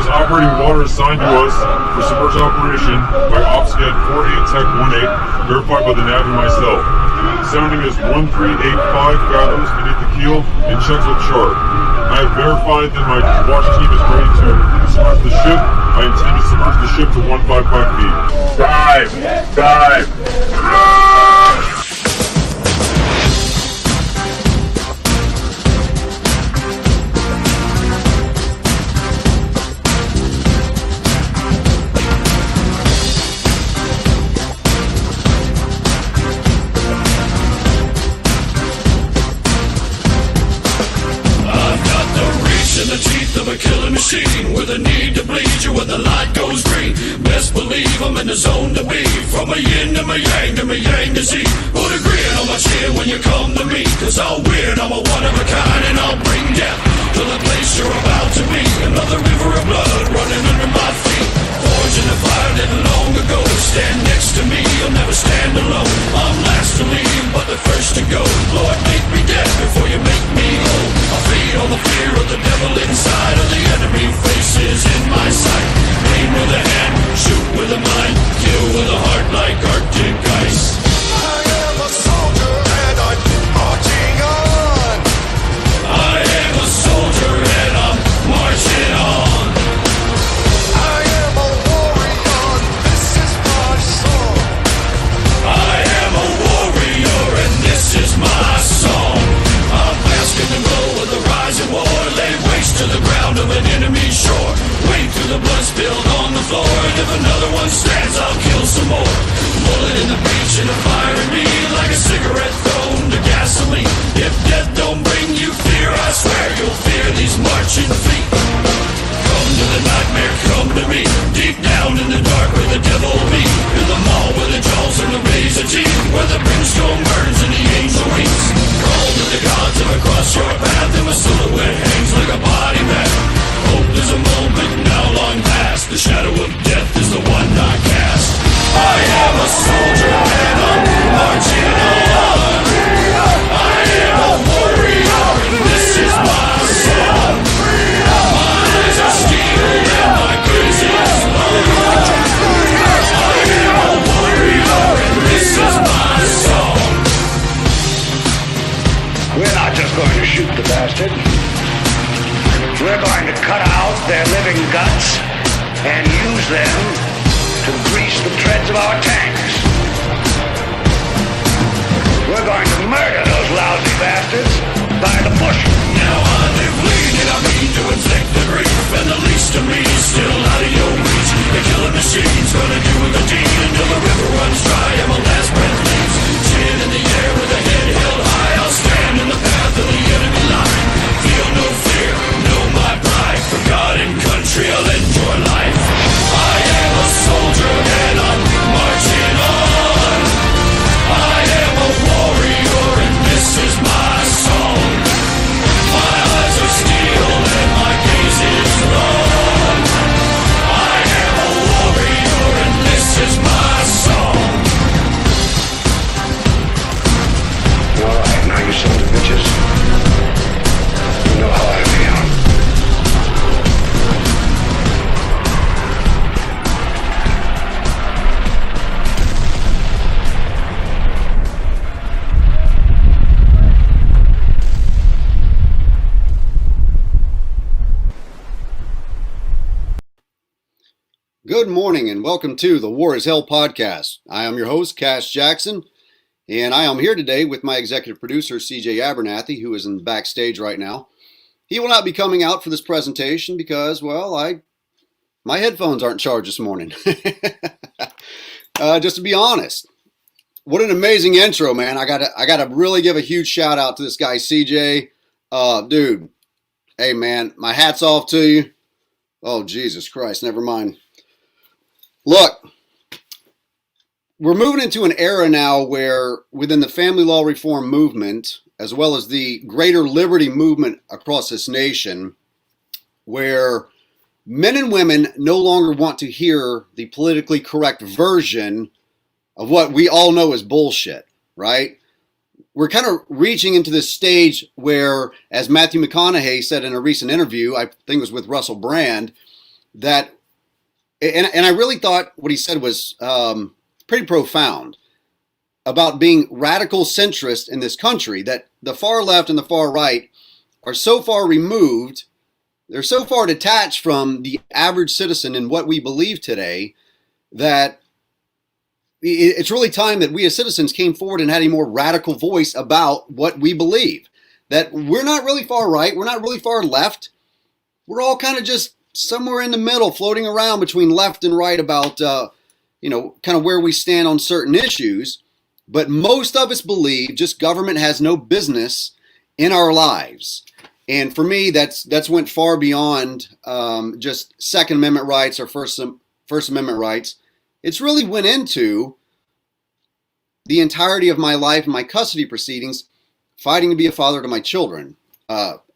was operating water assigned to us for submerged operation by OpScan 48 Tech 18, verified by the Navy myself. Sounding is 1385 fathoms beneath the keel and checks with chart. I have verified that my watch team is ready to submerge the ship. I intend to submerge the ship to 155 feet. Dive! Dive! With a need to bleed you when the light goes green. Best believe I'm in the zone to be. From a yin to my yang to my yang to Z. Put a grin on my chin when you come to me. Cause I'll win, I'm a one of a kind. And I'll bring death to the place you're about to be. Another river of blood running under my feet. Forged in the fire living long ago. Stand next to me, you'll never stand alone. I'm last to leave, but the first to go. Lord, make me dead before you make me whole. I feed on the fear of the devil inside of the enemy faces in my sight. Aim with a hand, shoot with a mind, kill with a heart like Arctic ice. I am a soldier and I'm marching on. I am a soldier and I'm marching on. I am a warrior, this is my song. I am a warrior and this is my song. I'm basking the glow of the rising war. Lay waste to the ground of an enemy shore. Wade through the blood spilled on the floor. And if another one stands, I'll kill some more. Bullet in the breach and a fire in me. Like a cigarette thrown to gasoline. If death don't bring you fear, I swear you'll fear these marching feet. Come to the nightmare, come to me. Deep down in the dark where the devil be. In the mall where the jaws and the razor teeth. Where the brimstone burns and the angel weeps. Call to the gods if I cross your path. And my silhouette hangs like a body bag. Hope is a moment now long past. The shadow of death is the one I cast. I am a soldier and I'm marching on. I am a warrior and this is my song. My eyes are steel and my gaze is long. I am a warrior and this is my song. We're not just going to shoot the bastard. We're going to cut out their living guts and use them to grease the treads of our tanks. We're going to murder those lousy bastards by the bushel. Now I live bleeding, I mean to inflict the grief. And the least of me is still out of your reach. The killing machine's gonna do the deed until the river runs dry and my last breath leaves. Chin in the air with a head held high. I'll stand in the path of the enemy line. Feel no fear, know my pride. For God and country I'll end your life. I am a soldier and I'm marching on. I am a warrior and this is my song. My eyes are steel and my gaze is long. I am a warrior and this is my song. Alright, now you sons of bitches. You know how I feel. Good morning and welcome to the War is Hell podcast. I am your host, Cash Jackson, and I am here today with my executive producer, CJ Abernathy, who is in backstage right now. He will not be coming out for this presentation because, well, my headphones aren't charged this morning. Just to be honest, what an amazing intro, man. I gotta really give a huge shout out to this guy, CJ. Dude, hey man, my hat's off to you. Oh, Jesus Christ, never mind. Look, we're moving into an era now where within the family law reform movement, as well as the greater liberty movement across this nation, where men and women no longer want to hear the politically correct version of what we all know is bullshit, right? We're kind of reaching into this stage where, as Matthew McConaughey said in a recent interview, I think it was with Russell Brand, that, and I really thought what he said was pretty profound about being radical centrist in this country, that the far left and the far right are so far removed, they're so far detached from the average citizen and what we believe today, that it's really time that we as citizens came forward and had a more radical voice about what we believe. That we're not really far right, we're not really far left. We're all kind of just somewhere in the middle, floating around between left and right about, kind of where we stand on certain issues. But most of us believe just government has no business in our lives. And for me, that's went far beyond just Second Amendment rights or First Amendment rights. It's really went into the entirety of my life and my custody proceedings, fighting to be a father to my children.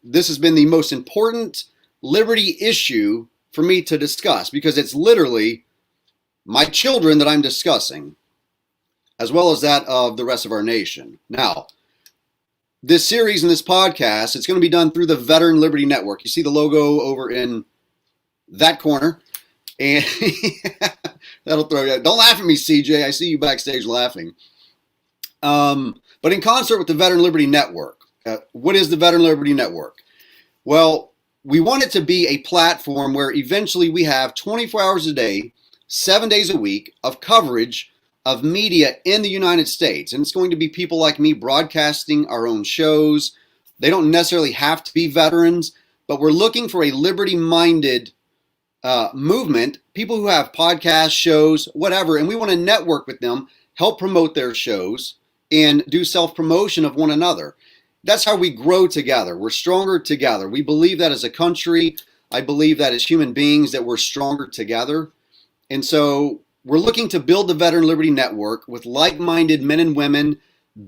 This has been the most important liberty issue for me to discuss, because it's literally my children that I'm discussing, as well as that of the rest of our nation. Now, this series and this podcast, it's going to be done through the Veteran Liberty Network. You see the logo over in that corner. And that'll throw you out. Don't laugh at me, CJ. I see you backstage laughing. But in concert with the Veteran Liberty Network, what is the Veteran Liberty Network? Well, we want it to be a platform where eventually we have 24 hours a day, 7 days a week of coverage of media in the United States. And it's going to be people like me broadcasting our own shows. They don't necessarily have to be veterans, but we're looking for a liberty-minded movement, people who have podcasts, shows, whatever, and we want to network with them, help promote their shows, and do self-promotion of one another. That's how we grow together. We're stronger together. We believe that as a country. I believe that as human beings, that we're stronger together. And so we're looking to build the Veteran Liberty Network with like-minded men and women,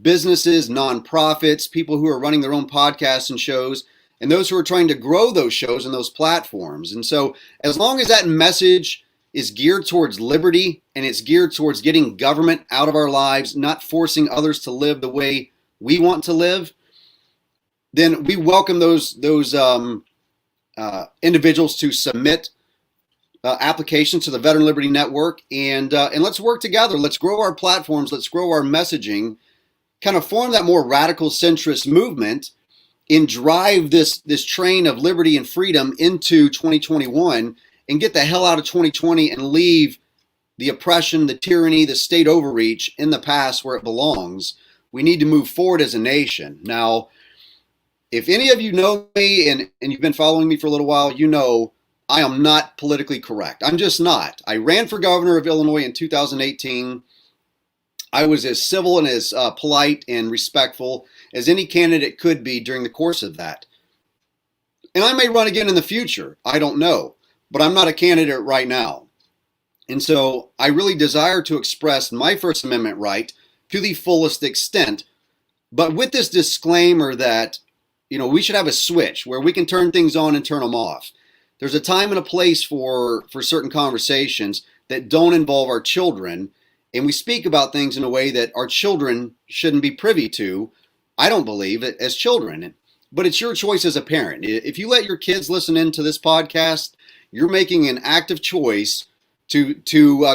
businesses, nonprofits, people who are running their own podcasts and shows, and those who are trying to grow those shows and those platforms. And so as long as that message is geared towards liberty and it's geared towards getting government out of our lives, not forcing others to live the way we want to live, then we welcome those individuals to submit applications to the Veteran Liberty Network, and let's work together. Let's grow our platforms. Let's grow our messaging, kind of form that more radical centrist movement, and drive this train of liberty and freedom into 2021, and get the hell out of 2020 and leave the oppression, the tyranny, the state overreach in the past where it belongs. We need to move forward as a nation. Now, if any of you know me and you've been following me for a little while, you know I am not politically correct. I'm just not. I ran for governor of Illinois in 2018. I was as civil and as polite and respectful as any candidate could be during the course of that. And I may run again in the future. I don't know. But I'm not a candidate right now. And so I really desire to express my First Amendment right to the fullest extent, but with this disclaimer that, we should have a switch where we can turn things on and turn them off. There's a time and a place for certain conversations that don't involve our children, and we speak about things in a way that our children shouldn't be privy to, I don't believe, as children. But it's your choice as a parent. If you let your kids listen into this podcast, you're making an active choice to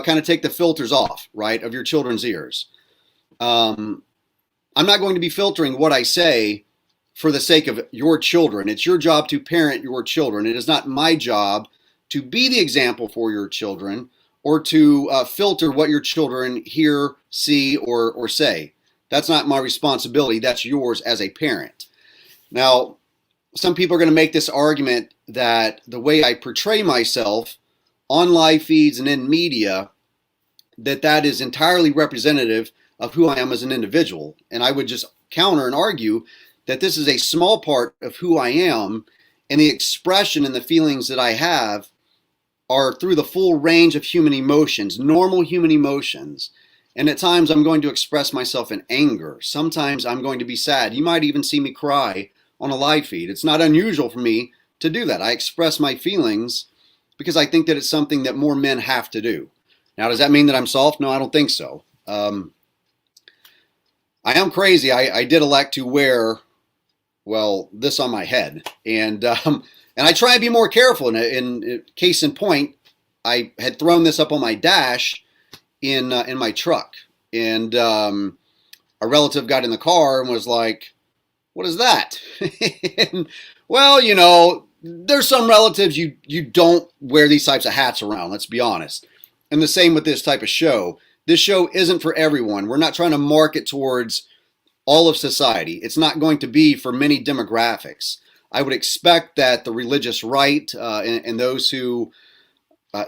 kind of take the filters off, right, of your children's ears. I'm not going to be filtering what I say for the sake of your children. It's your job to parent your children. It is not my job to be the example for your children or to filter what your children hear, see, or say. That's not my responsibility. That's yours as a parent. Now, some people are going to make this argument that the way I portray myself on live feeds and in media, that is entirely representative of who I am as an individual. And I would just counter and argue that this is a small part of who I am, and the expression and the feelings that I have are through the full range of human emotions, normal human emotions. And at times I'm going to express myself in anger. Sometimes I'm going to be sad. You might even see me cry on a live feed. It's not unusual for me to do that. I express my feelings because I think that it's something that more men have to do. Now, does that mean that I'm soft? No, I don't think so. I am crazy. I did elect to wear, this on my head. And And I try and be more careful. In case in point, I had thrown this up on my dash in my truck, and a relative got in the car and was like, "What is that?" And, well, you know, there's some relatives you don't wear these types of hats around. Let's be honest. And the same with this type of show. This show isn't for everyone. We're not trying to market towards all of society. It's not going to be for many demographics. I would expect that the religious right and those who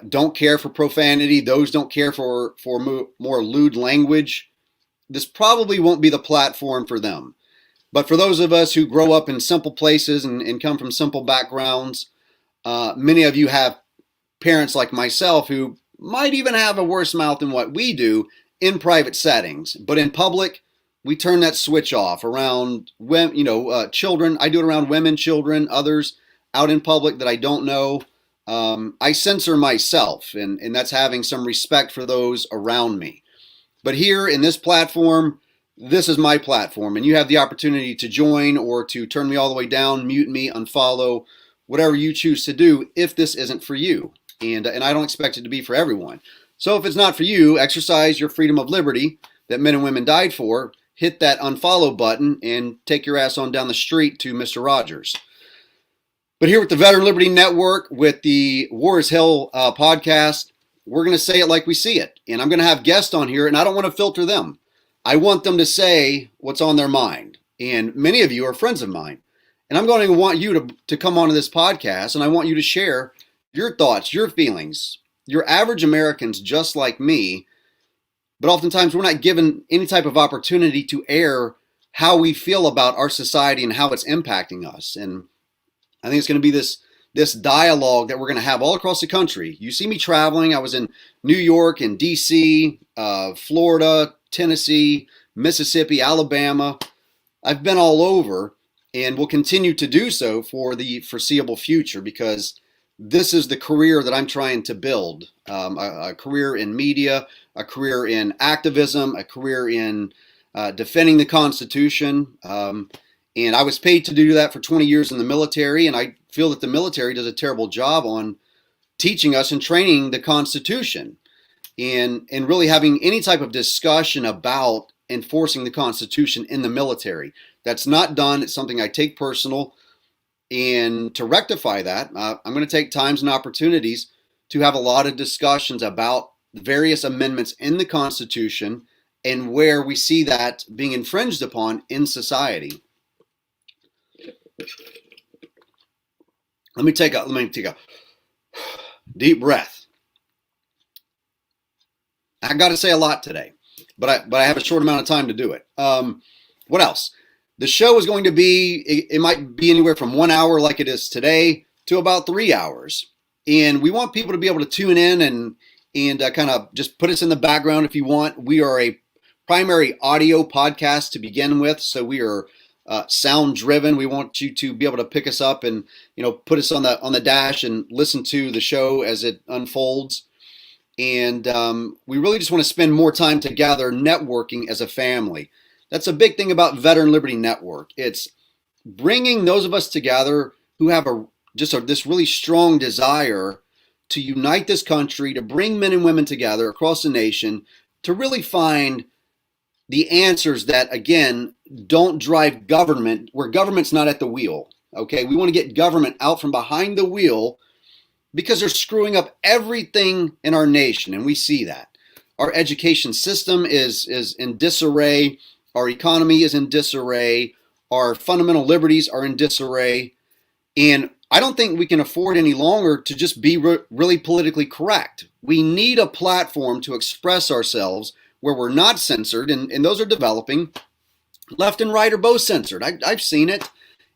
don't care for profanity, those don't care for more lewd language, this probably won't be the platform for them. But for those of us who grow up in simple places and come from simple backgrounds, many of you have parents like myself who might even have a worse mouth than what we do in private settings. But in public, we turn that switch off around children. I do it around women, children, others out in public that I don't know. I censor myself, and that's having some respect for those around me. But here in this platform, this is my platform, and you have the opportunity to join or to turn me all the way down, mute me, unfollow, whatever you choose to do if this isn't for you. And I don't expect it to be for everyone. So if it's not for you, exercise your freedom of liberty that men and women died for. Hit that unfollow button and take your ass on down the street to Mr. Rogers. But here with the Veteran Liberty Network, with the War is Hell podcast, we're going to say it like we see it. And I'm going to have guests on here, and I don't want to filter them. I want them to say what's on their mind. And many of you are friends of mine. And I'm going to want you to come onto this podcast, and I want you to share your thoughts, your feelings. You're average Americans just like me, but oftentimes we're not given any type of opportunity to air how we feel about our society and how it's impacting us. And I think it's going to be this dialogue that we're going to have all across the country. You see me traveling. I was in New York and DC, Florida, Tennessee, Mississippi, Alabama. I've been all over and will continue to do so for the foreseeable future, because this is the career that I'm trying to build, a career in media, a career in activism, a career in defending the Constitution. And I was paid to do that for 20 years in the military, and I feel that the military does a terrible job on teaching us and training the Constitution and really having any type of discussion about enforcing the Constitution in the military. That's not done. It's something I take personal. And to rectify that, I'm going to take times and opportunities to have a lot of discussions about various amendments in the Constitution and where we see that being infringed upon in society. Let me take a deep breath. I got to say a lot today, but I have a short amount of time to do it. What else? The show is going to be, it might be anywhere from 1 hour like it is today to about 3 hours. And we want people to be able to tune in and kind of just put us in the background if you want. We are a primary audio podcast to begin with, so we are sound driven. We want you to be able to pick us up and, put us on the dash and listen to the show as it unfolds. And we really just want to spend more time together networking as a family. That's a big thing about Veteran Liberty Network. It's bringing those of us together who have this really strong desire to unite this country, to bring men and women together across the nation, to really find the answers that, again, don't drive government, where government's not at the wheel. Okay, we want to get government out from behind the wheel because they're screwing up everything in our nation, and we see that. Our education system is in disarray. Our economy is in disarray. Our fundamental liberties are in disarray. And I don't think we can afford any longer to just be really politically correct. We need a platform to express ourselves where we're not censored, and those are developing. Left and right are both censored. I've seen it,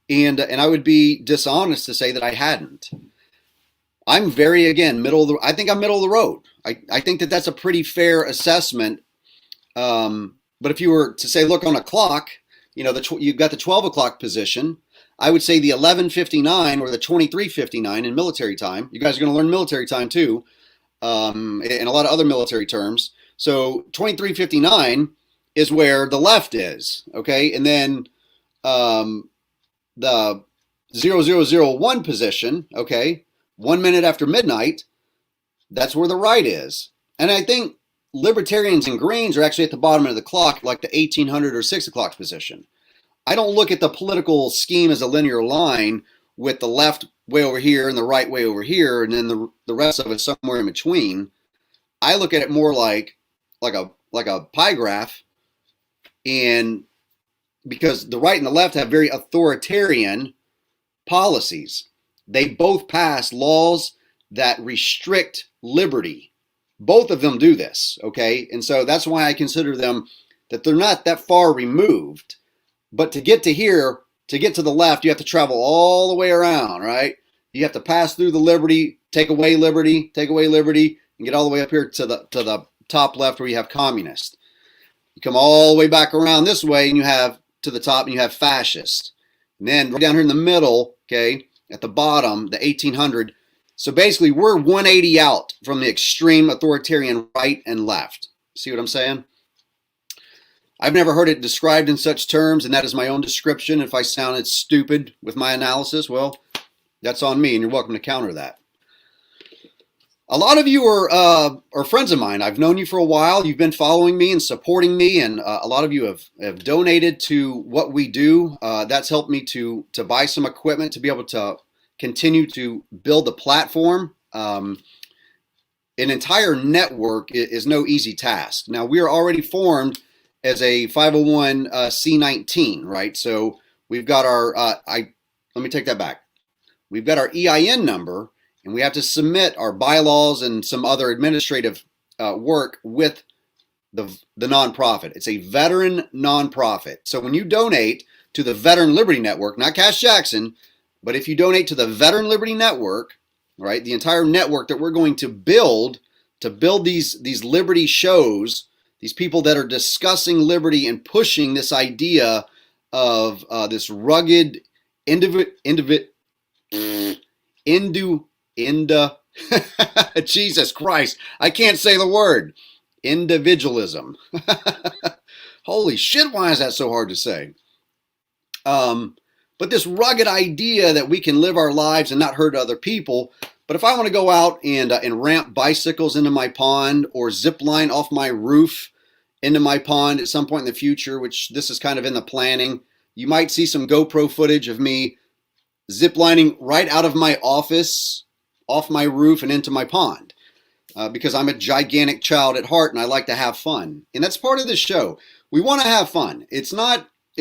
and I would be dishonest to say that I hadn't. I'm very, again, I think I'm middle of the road. I think that that's a pretty fair assessment. But if you were to say, look on a clock, you've got the 12 o'clock position. I would say the 11:59 or the 23:59 in military time. You guys are going to learn military time too, and a lot of other military terms. So 23:59 is where the left is, okay? And then the 0001 position, okay, 1 minute after midnight, that's where the right is. And I think libertarians and greens are actually at the bottom of the clock, like the 1800 or 6 o'clock position. I don't look at the political scheme as a linear line with the left way over here and the right way over here, and then the rest of it somewhere in between. I look at it more like a pie graph, and because the right and the left have very authoritarian policies. They both pass laws that restrict liberty. Both of them do this, okay? And so that's why I consider them that they're not that far removed. But to get to here, to get to the left, you have to travel all the way around, right? You have to pass through the liberty, take away liberty, and get all the way up here to the top left where you have communist. You come all the way back around this way and you have to the top and you have fascist. And then right down here in the middle, okay, at the bottom, the 1800. So basically we're 180 out from the extreme authoritarian right and left. See what I'm saying? I've never heard it described in such terms, and that is my own description. If I sounded stupid with my analysis, well, that's on me, and you're welcome to counter that. A lot of you are friends of mine. I've known you for a while. You've been following me and supporting me, and a lot of you have donated to what we do. That's helped me to buy some equipment to be able to continue to build the platform. An entire network is no easy task. Now, we are already formed as a 501c19, right? So we've got our, let me take that back. We've got our EIN number, and we have to submit our bylaws and some other administrative work with the nonprofit. It's a veteran nonprofit. So when you donate to the Veteran Liberty Network, not Cash Jackson, but if you donate to the Veteran Liberty Network, right, the entire network that we're going to build these liberty shows, these people that are discussing liberty and pushing this idea of this rugged Jesus Christ, I can't say the word. Individualism. Holy shit, why is that so hard to say? But this rugged idea that we can live our lives and not hurt other people. But if I want to go out and ramp bicycles into my pond or zip line off my roof into my pond at some point in the future, which this is kind of in the planning, you might see some GoPro footage of me zip lining right out of my office, off my roof and into my pond. Because I'm a gigantic child at heart and I like to have fun. And that's part of the show. We want to have fun. It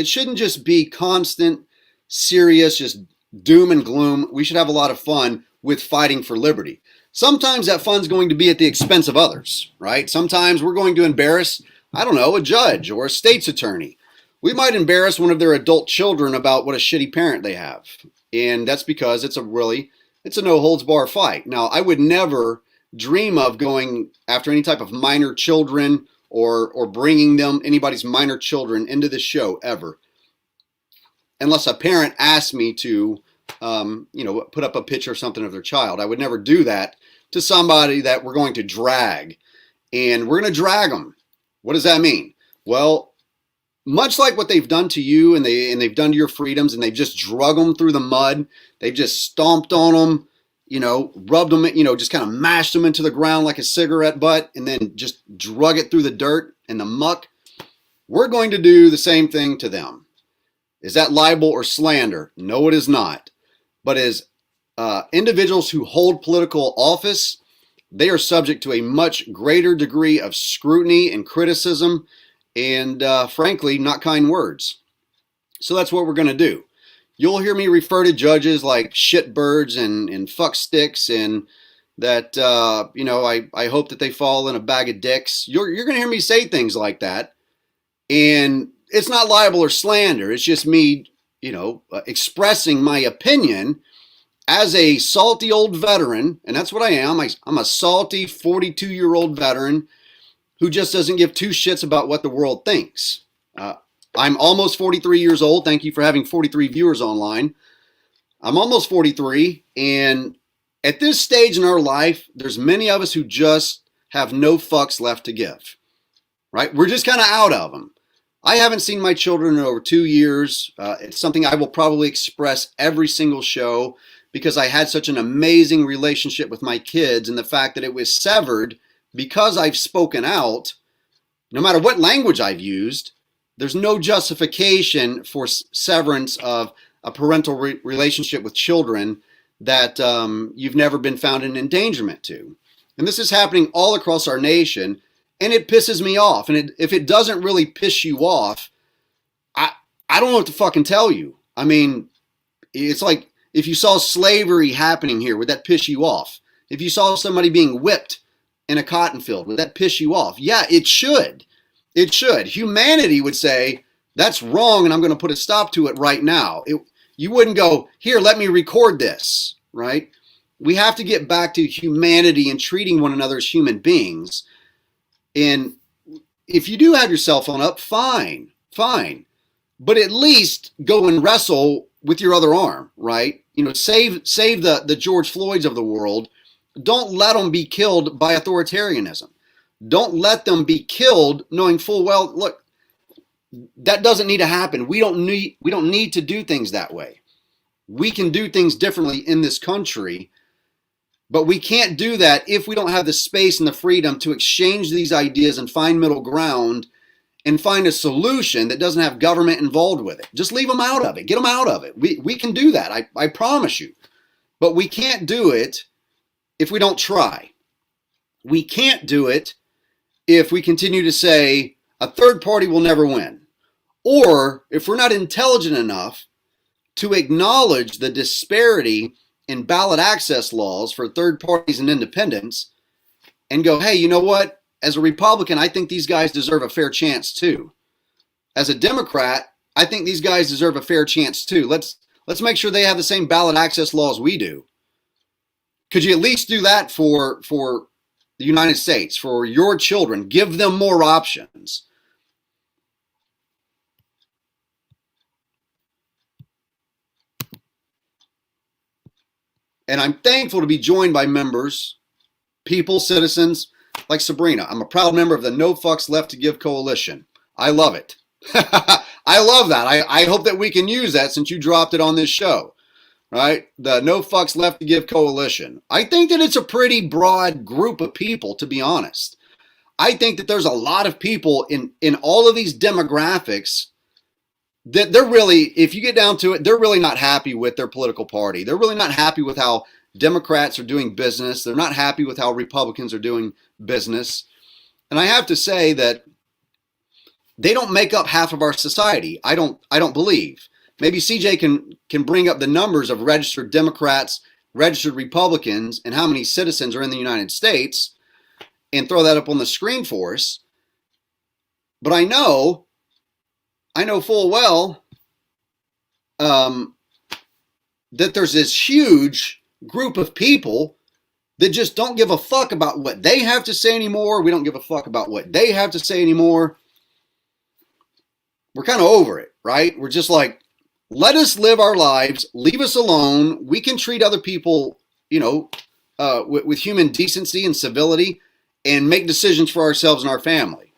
shouldn't just be constant, serious, just doom and gloom. We should have a lot of fun with fighting for liberty. Sometimes that fun's going to be at the expense of others, right? Sometimes we're going to embarrass, I don't know, a judge or a state's attorney. We might embarrass one of their adult children about what a shitty parent they have. And that's because it's a no-holds-bar fight. Now, I would never dream of going after any type of minor children or bringing anybody's minor children into the show ever. Unless a parent asked me to, put up a picture or something of their child. I would never do that to somebody that we're going to drag. And we're going to drag them. What does that mean? Well, much like what they've done to you and they've done to your freedoms, and they've just drug them through the mud. They've just stomped on them, rubbed them, just kind of mashed them into the ground like a cigarette butt and then just drug it through the dirt and the muck. We're going to do the same thing to them. Is that libel or slander? No, it is not. But as individuals who hold political office, they are subject to a much greater degree of scrutiny and criticism and, frankly, not kind words. So that's what we're going to do. You'll hear me refer to judges like shitbirds and fuck sticks, and that, I hope that they fall in a bag of dicks. You're going to hear me say things like that. And it's not libel or slander. It's just me, expressing my opinion as a salty old veteran. And that's what I am. I'm a salty 42-year-old veteran who just doesn't give two shits about what the world thinks. I'm almost 43 years old. Thank you for having 43 viewers online. I'm almost 43. And at this stage in our life, there's many of us who just have no fucks left to give. Right? We're just kind of out of them. I haven't seen my children in over 2 years. It's something I will probably express every single show because I had such an amazing relationship with my kids, and the fact that it was severed because I've spoken out, no matter what language I've used, there's no justification for severance of a parental relationship with children that you've never been found in endangerment to. And this is happening all across our nation. And it pisses me off. And if it doesn't really piss you off, I don't know what to fucking tell you. I mean, it's like if you saw slavery happening here, would that piss you off? If you saw somebody being whipped in a cotton field, would that piss you off? Yeah, it should. It should. Humanity would say, that's wrong and I'm going to put a stop to it right now. You wouldn't go, here, let me record this, right? We have to get back to humanity and treating one another as human beings. And if you do have your cell phone up, fine. But at least go and wrestle with your other arm, right? You know, save the George Floyds of the world. Don't let them be killed by authoritarianism. Don't let them be killed knowing full well, look, that doesn't need to happen. We don't need to do things that way. We can do things differently in this country. But we can't do that if we don't have the space and the freedom to exchange these ideas and find middle ground and find a solution that doesn't have government involved with it. Just leave them out of it. Get them out of it. We can do that. I promise you. But we can't do it if we don't try. We can't do it if we continue to say a third party will never win. Or if we're not intelligent enough to acknowledge the disparity in ballot access laws for third parties and independents and go, hey, you know what? As a Republican, I think these guys deserve a fair chance too. As a Democrat, I think these guys deserve a fair chance too. Let's make sure they have the same ballot access laws we do. Could you at least do that for the United States, for your children? Give them more options. And I'm thankful to be joined by members, people, citizens like Sabrina. I'm a proud member of the No Fucks Left to Give Coalition. I love it. I love that. I hope that we can use that since you dropped it on this show, right? The No Fucks Left to Give Coalition. I think that it's a pretty broad group of people, to be honest. I think that there's a lot of people in all of these demographics that they're really, if you get down to it, they're really not happy with their political party. They're really not happy with how Democrats are doing business. They're not happy with how Republicans are doing business. And I have to say that they don't make up half of our society. I don't believe. Maybe CJ can bring up the numbers of registered Democrats, registered Republicans, and how many citizens are in the United States and throw that up on the screen for us. But I know full well that there's this huge group of people that just don't give a fuck about what they have to say anymore. We don't give a fuck about what they have to say anymore. We're kind of over it, right? We're just like, let us live our lives. Leave us alone. We can treat other people, with human decency and civility and make decisions for ourselves and our family,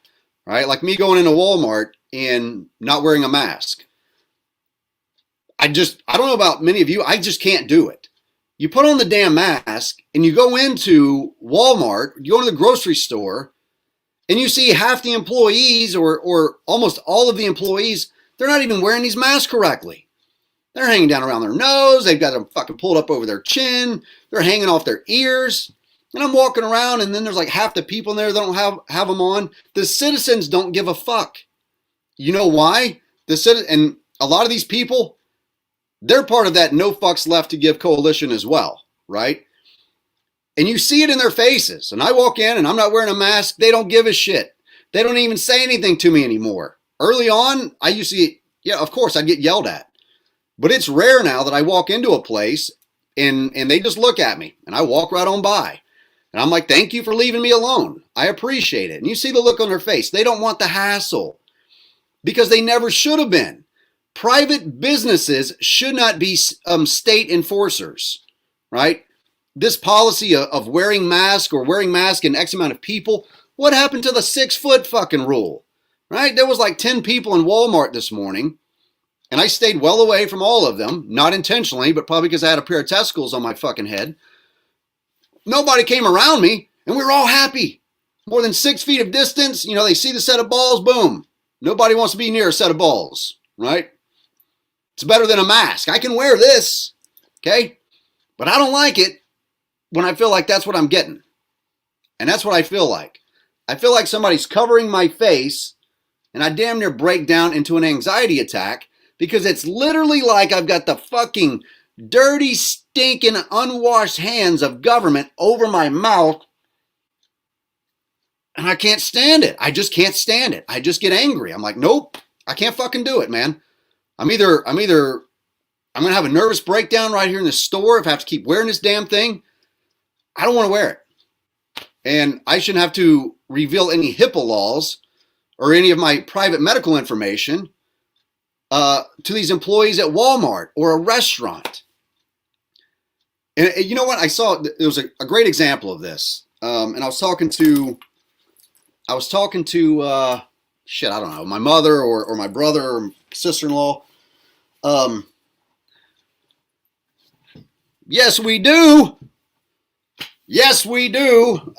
right? Like me going into Walmart and not wearing a mask. I don't know about many of you, I just can't do it. You put on the damn mask and you go into Walmart, you go to the grocery store, and you see half the employees or almost all of the employees, they're not even wearing these masks correctly. They're hanging down around their nose, they've got them fucking pulled up over their chin, they're hanging off their ears. And I'm walking around and then there's like half the people in there that don't have them on. The citizens don't give a fuck. You know why? And a lot of these people, they're part of that No Fucks Left to Give coalition as well, right? And you see it in their faces. And I walk in and I'm not wearing a mask. They don't give a shit. They don't even say anything to me anymore. Early on, I used to, of course, I'd get yelled at. But it's rare now that I walk into a place and they just look at me and I walk right on by. And I'm like, thank you for leaving me alone. I appreciate it. And you see the look on their face. They don't want the hassle because they never should have been. Private businesses should not be state enforcers, right? This policy of wearing masks or wearing masks in X amount of people, what happened to the 6 foot fucking rule, right? There was like 10 people in Walmart this morning, and I stayed well away from all of them, not intentionally, but probably because I had a pair of testicles on my fucking head. Nobody came around me, and we were all happy. More than 6 feet of distance, you know, they see the set of balls, boom. Nobody wants to be near a set of balls, right? It's better than a mask. I can wear this, okay? But I don't like it when I feel like that's what I'm getting. And that's what I feel like. I feel like somebody's covering my face, and I damn near break down into an anxiety attack because it's literally like I've got the fucking dirty, stinking, unwashed hands of government over my mouth, and I can't stand it. I just can't stand it. I just get angry. I'm like, nope, I can't fucking do it, man. I'm going to have a nervous breakdown right here in the store if I have to keep wearing this damn thing. I don't want to wear it. And I shouldn't have to reveal any HIPAA laws or any of my private medical information to these employees at Walmart or a restaurant. And you know what? I saw, there was a great example of this. And I was talking to, shit, I don't know, my mother or my brother or sister-in-law. Yes, we do. Yes, we do.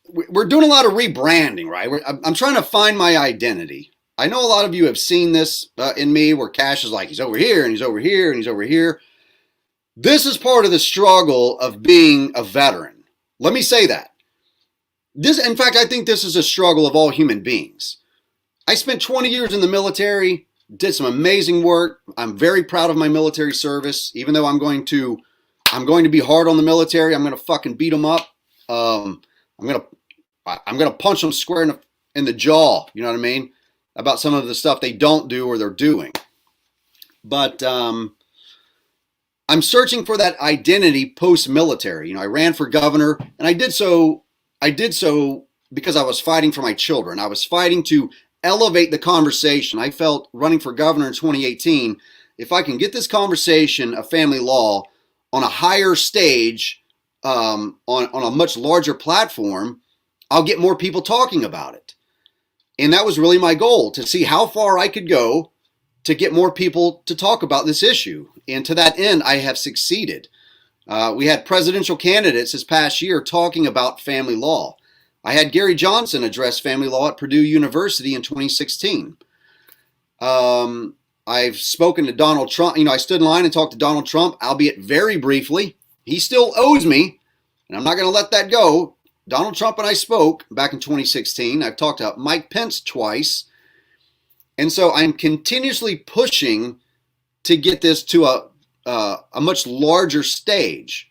We're doing a lot of rebranding, right? I'm trying to find my identity. I know a lot of you have seen this in me where Cash is like, he's over here and he's over here and he's over here. This is part of the struggle of being a veteran. Let me say that. In fact, I think this is a struggle of all human beings. I spent 20 years in the military, did some amazing work. I'm very proud of my military service, even though I'm going to be hard on the military. I'm going to fucking beat them up. I'm going to punch them square in the jaw. You know what I mean? About some of the stuff they don't do or they're doing. But I'm searching for that identity post-military. You know, I ran for governor, and I did so because I was fighting for my children. I was fighting to elevate the conversation. I felt running for governor in 2018, if I can get this conversation of family law on a higher stage, on a much larger platform, I'll get more people talking about it. And that was really my goal, to see how far I could go to get more people to talk about this issue. And to that end, I have succeeded. We had presidential candidates this past year talking about family law. I had Gary Johnson address family law at Purdue University in 2016. I've spoken to Donald Trump. You know, I stood in line and talked to Donald Trump, albeit very briefly. He still owes me, and I'm not going to let that go. Donald Trump and I spoke back in 2016. I've talked to Mike Pence twice. And so I'm continuously pushing to get this to a much larger stage.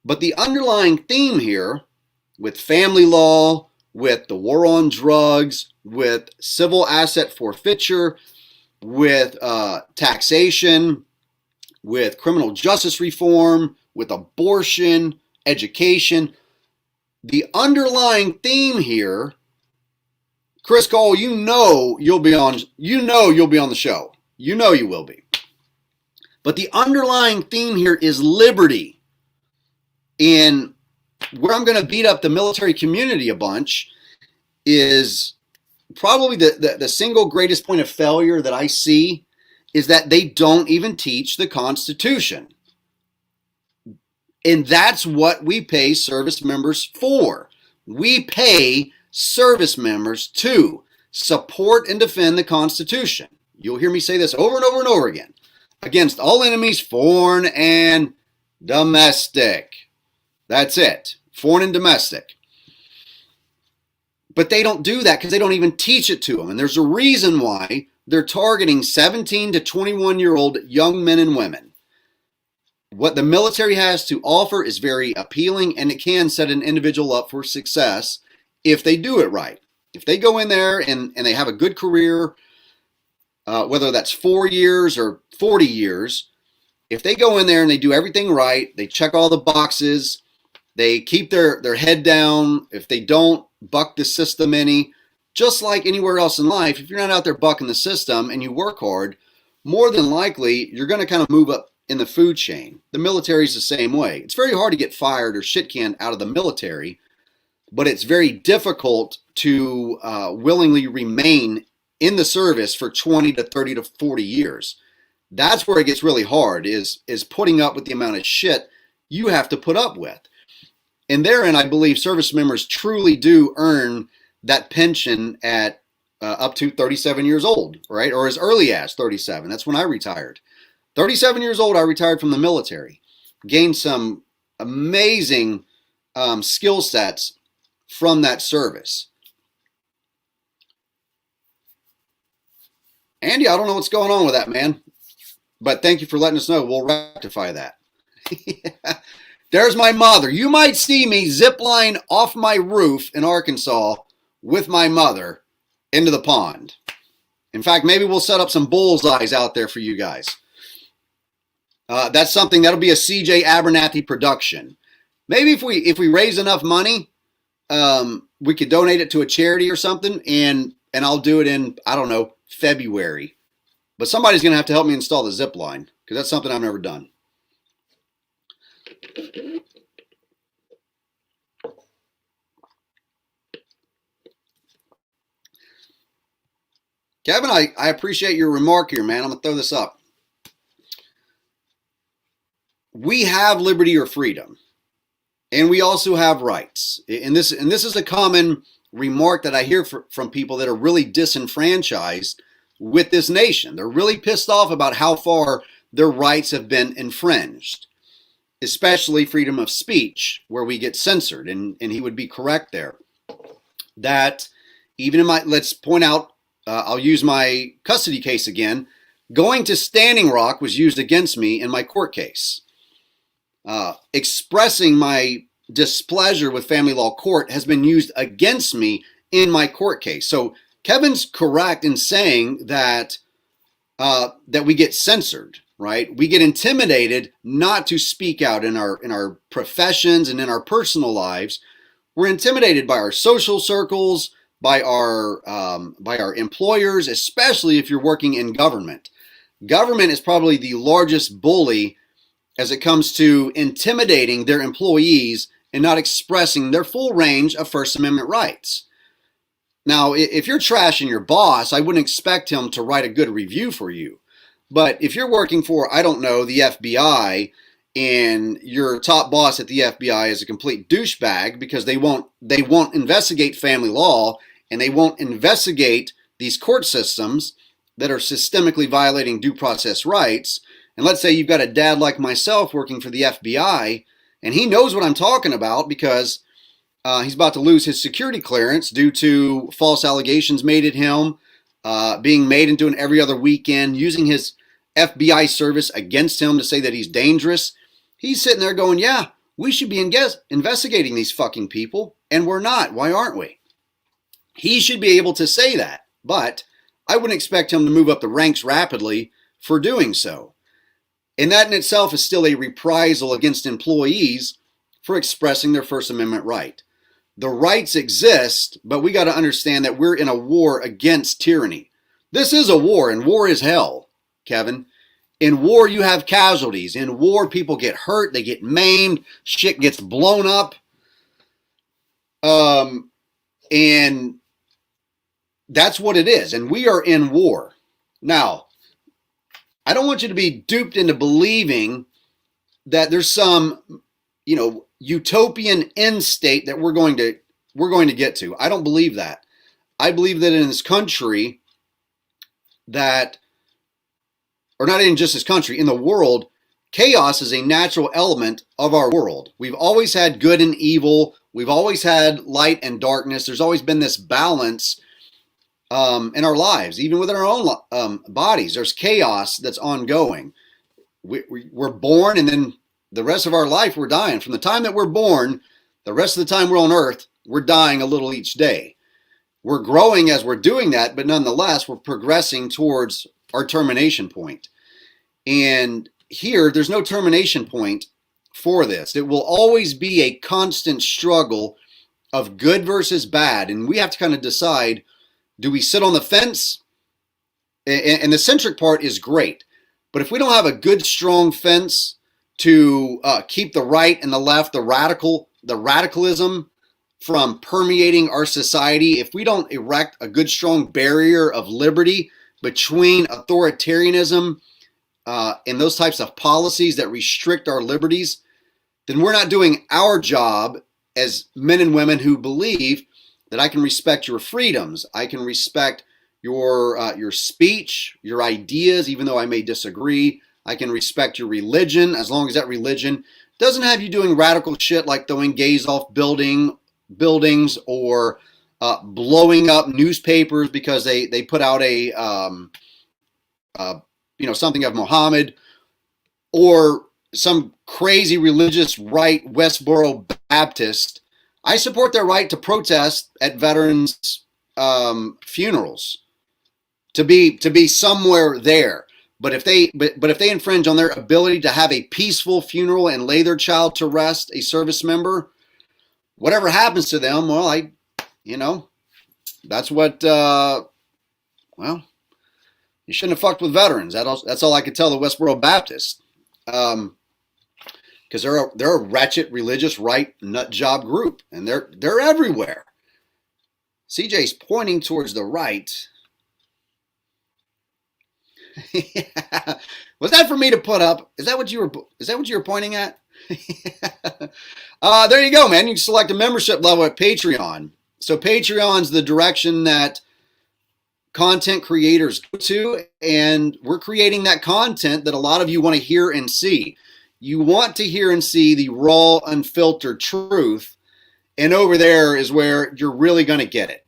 But the underlying theme here, with family law, with the war on drugs, with civil asset forfeiture, with taxation, with criminal justice reform, with abortion, education, the underlying theme here, Chris Cole, you know you'll be on the show. You know you will be. But the underlying theme here is liberty. And where I'm going to beat up the military community a bunch is probably the single greatest point of failure that I see is that they don't even teach the Constitution. And that's what we pay service members for. We pay service members to support and defend the Constitution. You'll hear me say this over and over and over again. Against all enemies, foreign and domestic. That's it. Foreign and domestic. But they don't do that because they don't even teach it to them. And there's a reason why they're targeting 17 to 21-year-old young men and women. What the military has to offer is very appealing, and it can set an individual up for success if they do it right. If they go in there and they have a good career, whether that's 4 years or 40 years, if they go in there and they do everything right, they check all the boxes, they keep their head down, if they don't buck the system any, just like anywhere else in life, if you're not out there bucking the system and you work hard, more than likely you're going to kind of move up in the food chain. The military is the same way. It's very hard to get fired or shit canned out of the military, but it's very difficult to willingly remain in the service for 20 to 30 to 40 years. That's where it gets really hard, is putting up with the amount of shit you have to put up with. And therein, I believe service members truly do earn that pension at up to 37 years old, right? Or as early as 37. That's when I retired. 37 years old, I retired from the military. Gained some amazing skill sets from that service. Andy, I don't know what's going on with that, man. But thank you for letting us know. We'll rectify that. There's my mother. You might see me zip line off my roof in Arkansas with my mother into the pond. In fact, maybe we'll set up some bullseyes out there for you guys. That's something that'll be a CJ Abernathy production. Maybe if we raise enough money, we could donate it to a charity or something, and I'll do it in, I don't know, February. But somebody's going to have to help me install the zip line, because that's something I've never done. Kevin, I appreciate your remark here, man. I'm going to throw this up. We have liberty or freedom, and we also have rights. And this is a common remark that I hear from people that are really disenfranchised with this nation. They're really pissed off about how far their rights have been infringed, especially freedom of speech, where we get censored. And he would be correct there. That even in my, let's point out, I'll use my custody case again. Going to Standing Rock was used against me in my court case. Expressing my displeasure with family law court has been used against me in my court case. So Kevin's correct in saying that that we get censored, right? We get intimidated not to speak out in our professions and in our personal lives. We're intimidated by our social circles, by our employers, especially if you're working in government. Government is probably the largest bully as it comes to intimidating their employees and not expressing their full range of First Amendment rights. Now, if you're trashing your boss, I wouldn't expect him to write a good review for you. But if you're working for, I don't know, the FBI, and your top boss at the FBI is a complete douchebag because they won't investigate family law, and they won't investigate these court systems that are systemically violating due process rights. And let's say you've got a dad like myself working for the FBI, and he knows what I'm talking about because he's about to lose his security clearance due to false allegations made at him, being made into an every other weekend, using his FBI service against him to say that he's dangerous. He's sitting there going, yeah, we should be investigating these fucking people, and we're not. Why aren't we? He should be able to say that, but I wouldn't expect him to move up the ranks rapidly for doing so. And that in itself is still a reprisal against employees for expressing their First Amendment right. The rights exist, but we got to understand that we're in a war against tyranny. This is a war, and war is hell, Kevin. In war, you have casualties. In war, people get hurt, they get maimed, shit gets blown up. And that's what it is. And we are in war. Now, I don't want you to be duped into believing that there's some, utopian end state that we're going to get to. I don't believe that. I believe that in this country or not in just this country, in the world, chaos is a natural element of our world. We've always had good and evil. We've always had light and darkness. There's always been this balance in our lives, even within our own bodies. There's chaos that's ongoing. We're born, and then the rest of our life we're dying. From the time that we're born, the rest of the time we're on earth, we're dying a little each day. We're growing as we're doing that, but nonetheless, we're progressing towards our termination point. And here, there's no termination point for this. It will always be a constant struggle of good versus bad. And we have to kind of decide, do we sit on the fence? And the centric part is great. But if we don't have a good, strong fence to keep the right and the left, the radicalism from permeating our society, if we don't erect a good, strong barrier of liberty between authoritarianism and those types of policies that restrict our liberties, then we're not doing our job as men and women who believe that I can respect your freedoms, I can respect your speech, your ideas, even though I may disagree. I can respect your religion as long as that religion doesn't have you doing radical shit like throwing gays off buildings or blowing up newspapers because they put out a something of Muhammad, or some crazy religious right Westboro Baptist. I support their right to protest at veterans funerals, to be somewhere there. But if they infringe on their ability to have a peaceful funeral and lay their child to rest, a service member, whatever happens to them, well, that's what, you shouldn't have fucked with veterans. That's all I could tell the Westboro Baptist. Because they're a ratchet religious right nut job group, and they're everywhere. CJ's pointing towards the right. Was that for me to put up? Is that what you were pointing at? There you go, man. You can select a membership level at Patreon. So Patreon's the direction that content creators go to, and we're creating that content that a lot of you want to hear and see. You want to hear and see the raw, unfiltered truth, and over there is where you're really going to get it.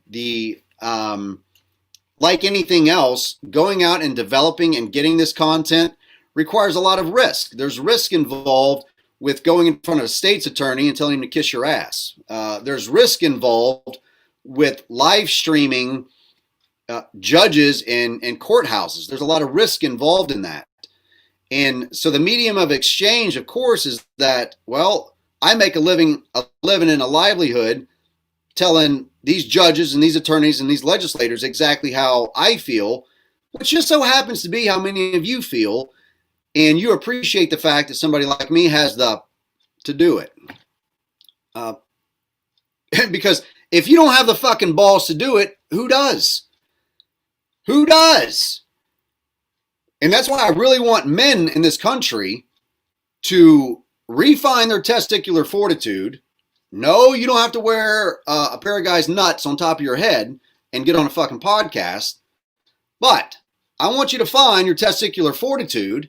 Like anything else, going out and developing and getting this content requires a lot of risk. There's risk involved with going in front of a state's attorney and telling him to kiss your ass. There's risk involved with live streaming judges in courthouses. There's a lot of risk involved in that. And so the medium of exchange, of course, is that, well, I make a living and a livelihood telling these judges and these attorneys and these legislators exactly how I feel, which just so happens to be how many of you feel, and you appreciate the fact that somebody like me has to do it. Because if you don't have the fucking balls to do it, who does? Who does? And that's why I really want men in this country to refine their testicular fortitude. No, you don't have to wear a pair of guys' nuts on top of your head and get on a fucking podcast. But I want you to find your testicular fortitude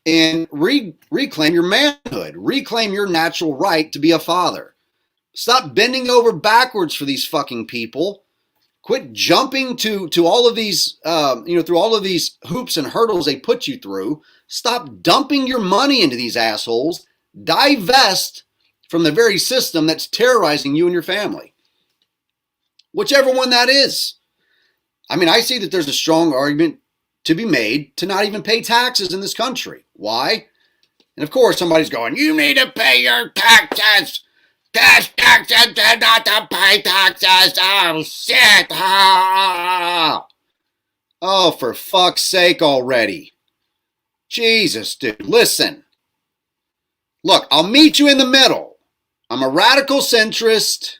and reclaim your manhood. Reclaim your natural right to be a father. Stop bending over backwards for these fucking people. Quit jumping to all of these, through all of these hoops and hurdles they put you through. Stop dumping your money into these assholes. Divest from the very system that's terrorizing you and your family. Whichever one that is. I mean, I see that there's a strong argument to be made to not even pay taxes in this country. Why? And of course, somebody's going, you need to pay your taxes. Cash taxes and not to pay taxes. Oh, shit. Oh, for fuck's sake already. Jesus, dude. Listen. Look, I'll meet you in the middle. I'm a radical centrist.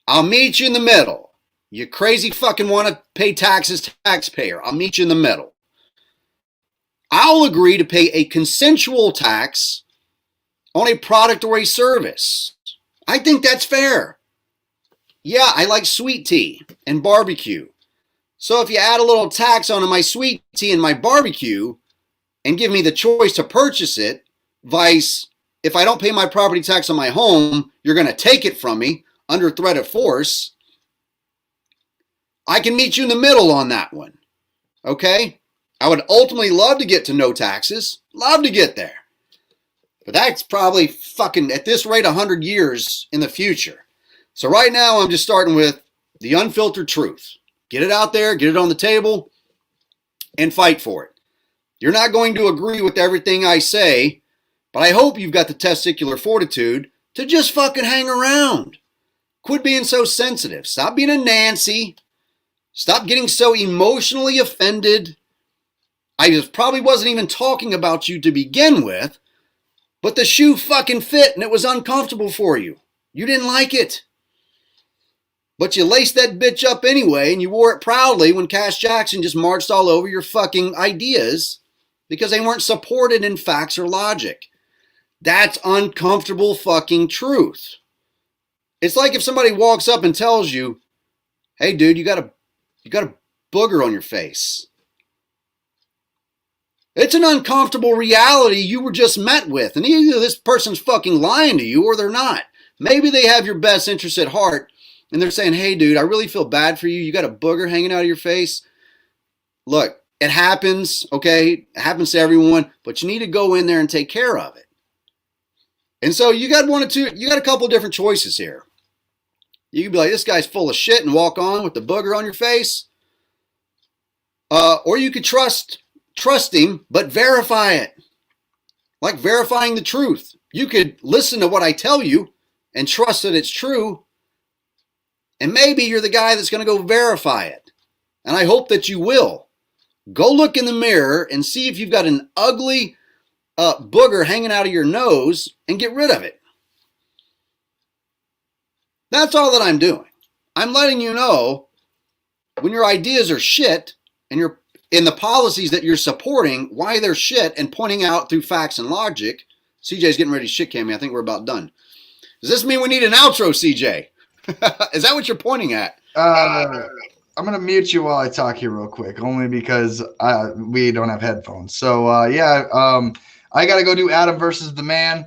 I'll meet you in the middle. You crazy fucking want to pay taxes, taxpayer. I'll meet you in the middle. I'll agree to pay a consensual tax on a product or a service. I think that's fair. Yeah, I like sweet tea and barbecue. So if you add a little tax onto my sweet tea and my barbecue and give me the choice to purchase it, vice, if I don't pay my property tax on my home, you're going to take it from me under threat of force, I can meet you in the middle on that one. Okay? I would ultimately love to get to no taxes. Love to get there. But that's probably fucking, at this rate, 100 years in the future. So right now, I'm just starting with the unfiltered truth. Get it out there, get it on the table, and fight for it. You're not going to agree with everything I say, but I hope you've got the testicular fortitude to just fucking hang around. Quit being so sensitive. Stop being a Nancy. Stop getting so emotionally offended. I just probably wasn't even talking about you to begin with, but the shoe fucking fit and it was uncomfortable for you. You didn't like it. But you laced that bitch up anyway, and you wore it proudly when Cash Jackson just marched all over your fucking ideas because they weren't supported in facts or logic. That's uncomfortable fucking truth. It's like if somebody walks up and tells you, hey dude, you got a booger on your face. It's an uncomfortable reality you were just met with, and either this person's fucking lying to you or they're not. Maybe they have your best interest at heart, and they're saying, hey dude, I really feel bad for you. You got a booger hanging out of your face. Look, it happens, okay? It happens to everyone, but you need to go in there and take care of it. And so you got a couple different choices here. You can be like, this guy's full of shit and walk on with the booger on your face. Or you could trust him, but verify it. Like verifying the truth. You could listen to what I tell you and trust that it's true. And maybe you're the guy that's going to go verify it. And I hope that you will. Go look in the mirror and see if you've got an ugly booger hanging out of your nose and get rid of it. That's all that I'm doing. I'm letting you know when your ideas are shit and you're in the policies that you're supporting, why they're shit, and pointing out through facts and logic. CJ's getting ready to shit cam me. I think we're about done. Does this mean we need an outro, CJ? Is that what you're pointing at? I'm going to mute you while I talk here real quick, only because we don't have headphones. So, I got to go do Adam versus the Man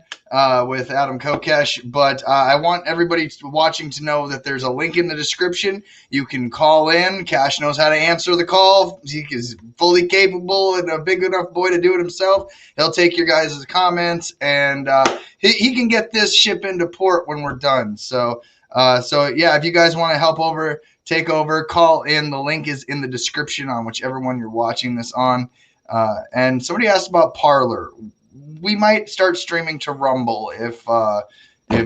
with Adam Kokesh, but I want everybody watching to know that there's a link in the description. You can call in. Cash knows how to answer the call. He is fully capable and a big enough boy to do it himself. He'll take your guys' comments, and he can get this ship into port when we're done. So yeah, if you guys want to help take over, call in. The link is in the description on whichever one you're watching this on. And somebody asked about Parler. We might start streaming to Rumble if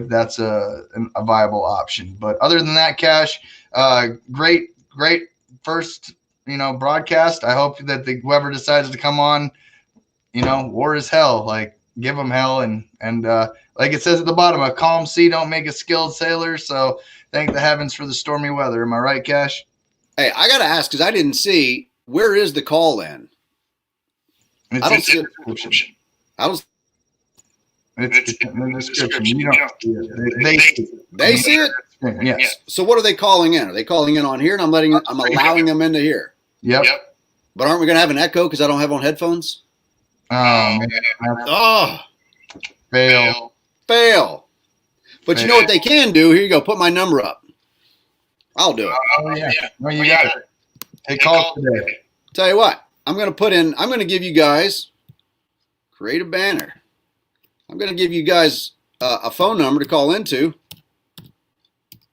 that's a viable option. But other than that, Cash, great first broadcast. I hope that whoever decides to come on, war is hell. Like, give them hell, and like it says at the bottom, a calm sea don't make a skilled sailor. So thank the heavens for the stormy weather. Am I right, Cash? Hey, I gotta ask because I didn't see, where is the call in? It's I don't in see the it. description. It's in the description. You don't see it. They see it? Yes. So what are they calling in? Are they calling in on here, and I'm allowing them into here? Yep. But aren't we gonna have an echo because I don't have on headphones? Oh, man. Oh, Fail. But you know what they can do? Here you go. Put my number up. I'll do it. Oh, yeah. No, you got it. Take calls today. Tell you what, I'm going to give you guys, create a banner. I'm going to give you guys a phone number to call into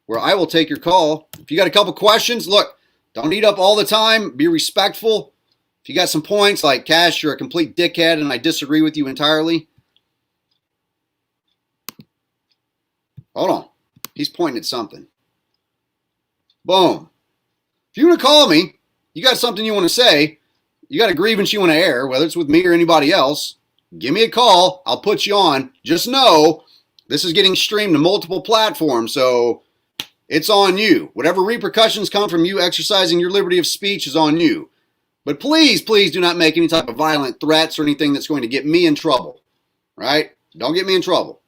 where I will take your call. If you got a couple questions, look, don't eat up all the time. Be respectful. If you got some points like, Cash, you're a complete dickhead and I disagree with you entirely. Hold on. He's pointing at something. Boom. If you want to call me, you got something you want to say, you got a grievance you want to air, whether it's with me or anybody else, give me a call. I'll put you on. Just know this is getting streamed to multiple platforms, so it's on you. Whatever repercussions come from you exercising your liberty of speech is on you. But please, please do not make any type of violent threats or anything that's going to get me in trouble. Right? Don't get me in trouble.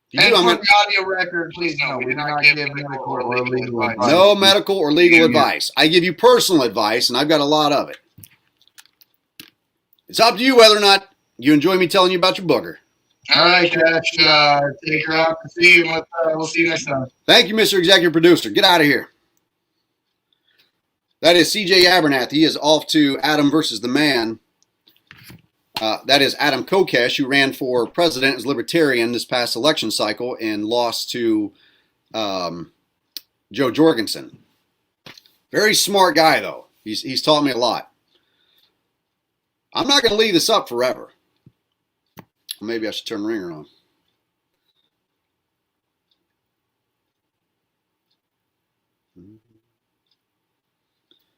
If you And do, I'm for gonna- the audio record, please know we do not give medical or legal advice. No medical or legal advice. I give you personal advice, and I've got a lot of it. It's up to you whether or not you enjoy me telling you about your booger. All right, Cash. Take her out to sea, and we'll see you next time. Thank you, Mr. Executive Producer. Get out of here. That is CJ Abernathy. He is off to Adam versus the Man. That is Adam Kokesh, who ran for president as Libertarian this past election cycle and lost to Joe Jorgensen. Very smart guy, though. He's taught me a lot. I'm not going to leave this up forever. Maybe I should turn the ringer on.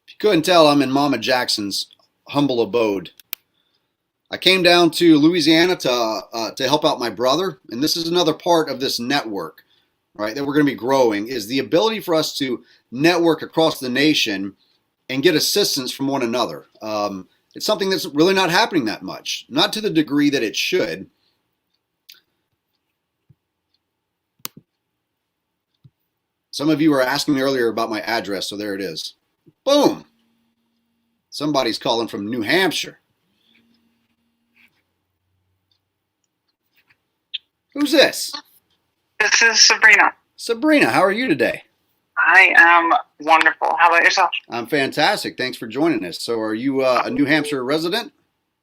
If you couldn't tell, I'm in Mama Jackson's humble abode. I came down to Louisiana to help out my brother, and this is another part of this network. right, that we're going to be growing is the ability for us to network across the nation and get assistance from one another. It's something that's really not happening that much, not to the degree that it should. Some of you were asking me earlier about my address, so there it is. Boom! Somebody's calling from New Hampshire. Who's this? This is Sabrina. Sabrina, how are you today? I am wonderful. How about yourself? I'm fantastic. Thanks for joining us. So are you a New Hampshire resident?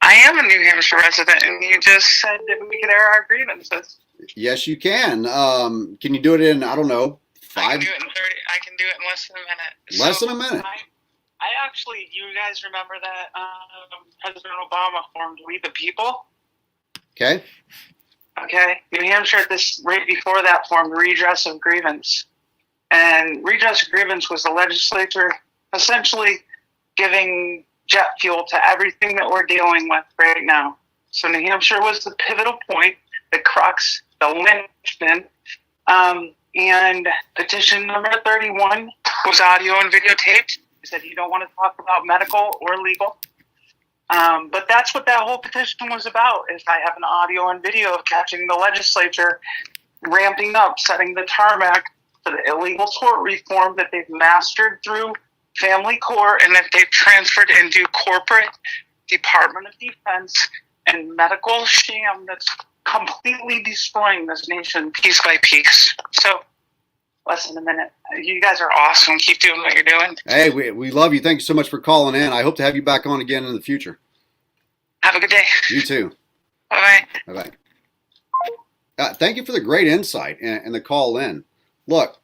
I am a New Hampshire resident, and you just said that we could air our grievances. Yes, you can. Can you do it in, I don't know, I 5? can do it in 30. I can do it in less than a minute. Less than a minute? I actually, you guys remember that President Obama formed We the People? Okay. Okay. New Hampshire, right before that, formed Redress of Grievance. And Redress of Grievance was the legislature essentially giving jet fuel to everything that we're dealing with right now. So New Hampshire was the pivotal point, the crux, the linchpin. And petition number 31 was audio and videotaped. He said you don't want to talk about medical or legal. But that's what that whole petition was about, is I have an audio and video of catching the legislature ramping up, setting the tarmac for the illegal tort reform that they've mastered through family court and that they've transferred into corporate Department of Defense and medical sham that's completely destroying this nation piece by piece. So, less than a minute. You guys are awesome. Keep doing what you're doing. Hey, we love you. Thank you so much for calling in. I hope to have you back on again in the future. Have a good day. You too. Bye-bye. Bye-bye. Thank you for the great insight and the call in. Look,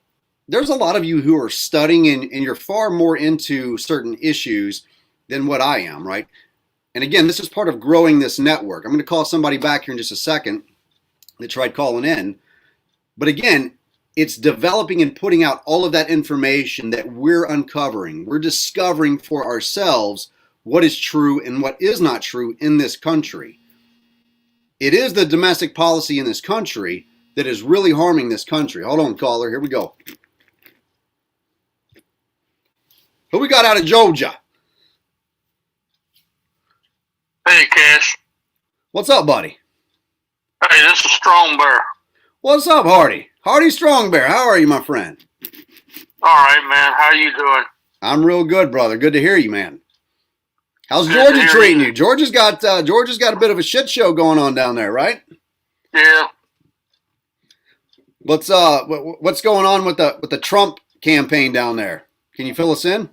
there's a lot of you who are studying and you're far more into certain issues than what I am, right? And again, this is part of growing this network. I'm going to call somebody back here in just a second that tried calling in. But again, it's developing and putting out all of that information that we're uncovering. We're discovering for ourselves what is true and what is not true in this country. It is the domestic policy in this country that is really harming this country. Hold on, caller. Here we go. Who we got out of Georgia? Hey, Cash. What's up, buddy? Hey, this is Strong Bear. What's up, Hardy? Hardy Strong Bear. How are you, my friend? All right, man. How you doing? I'm real good, brother. Good to hear you, man. How's Good to Georgia hear treating you. you? Georgia's got a bit of a shit show going on down there, right? Yeah. What's going on with the Trump campaign down there? Can you fill us in?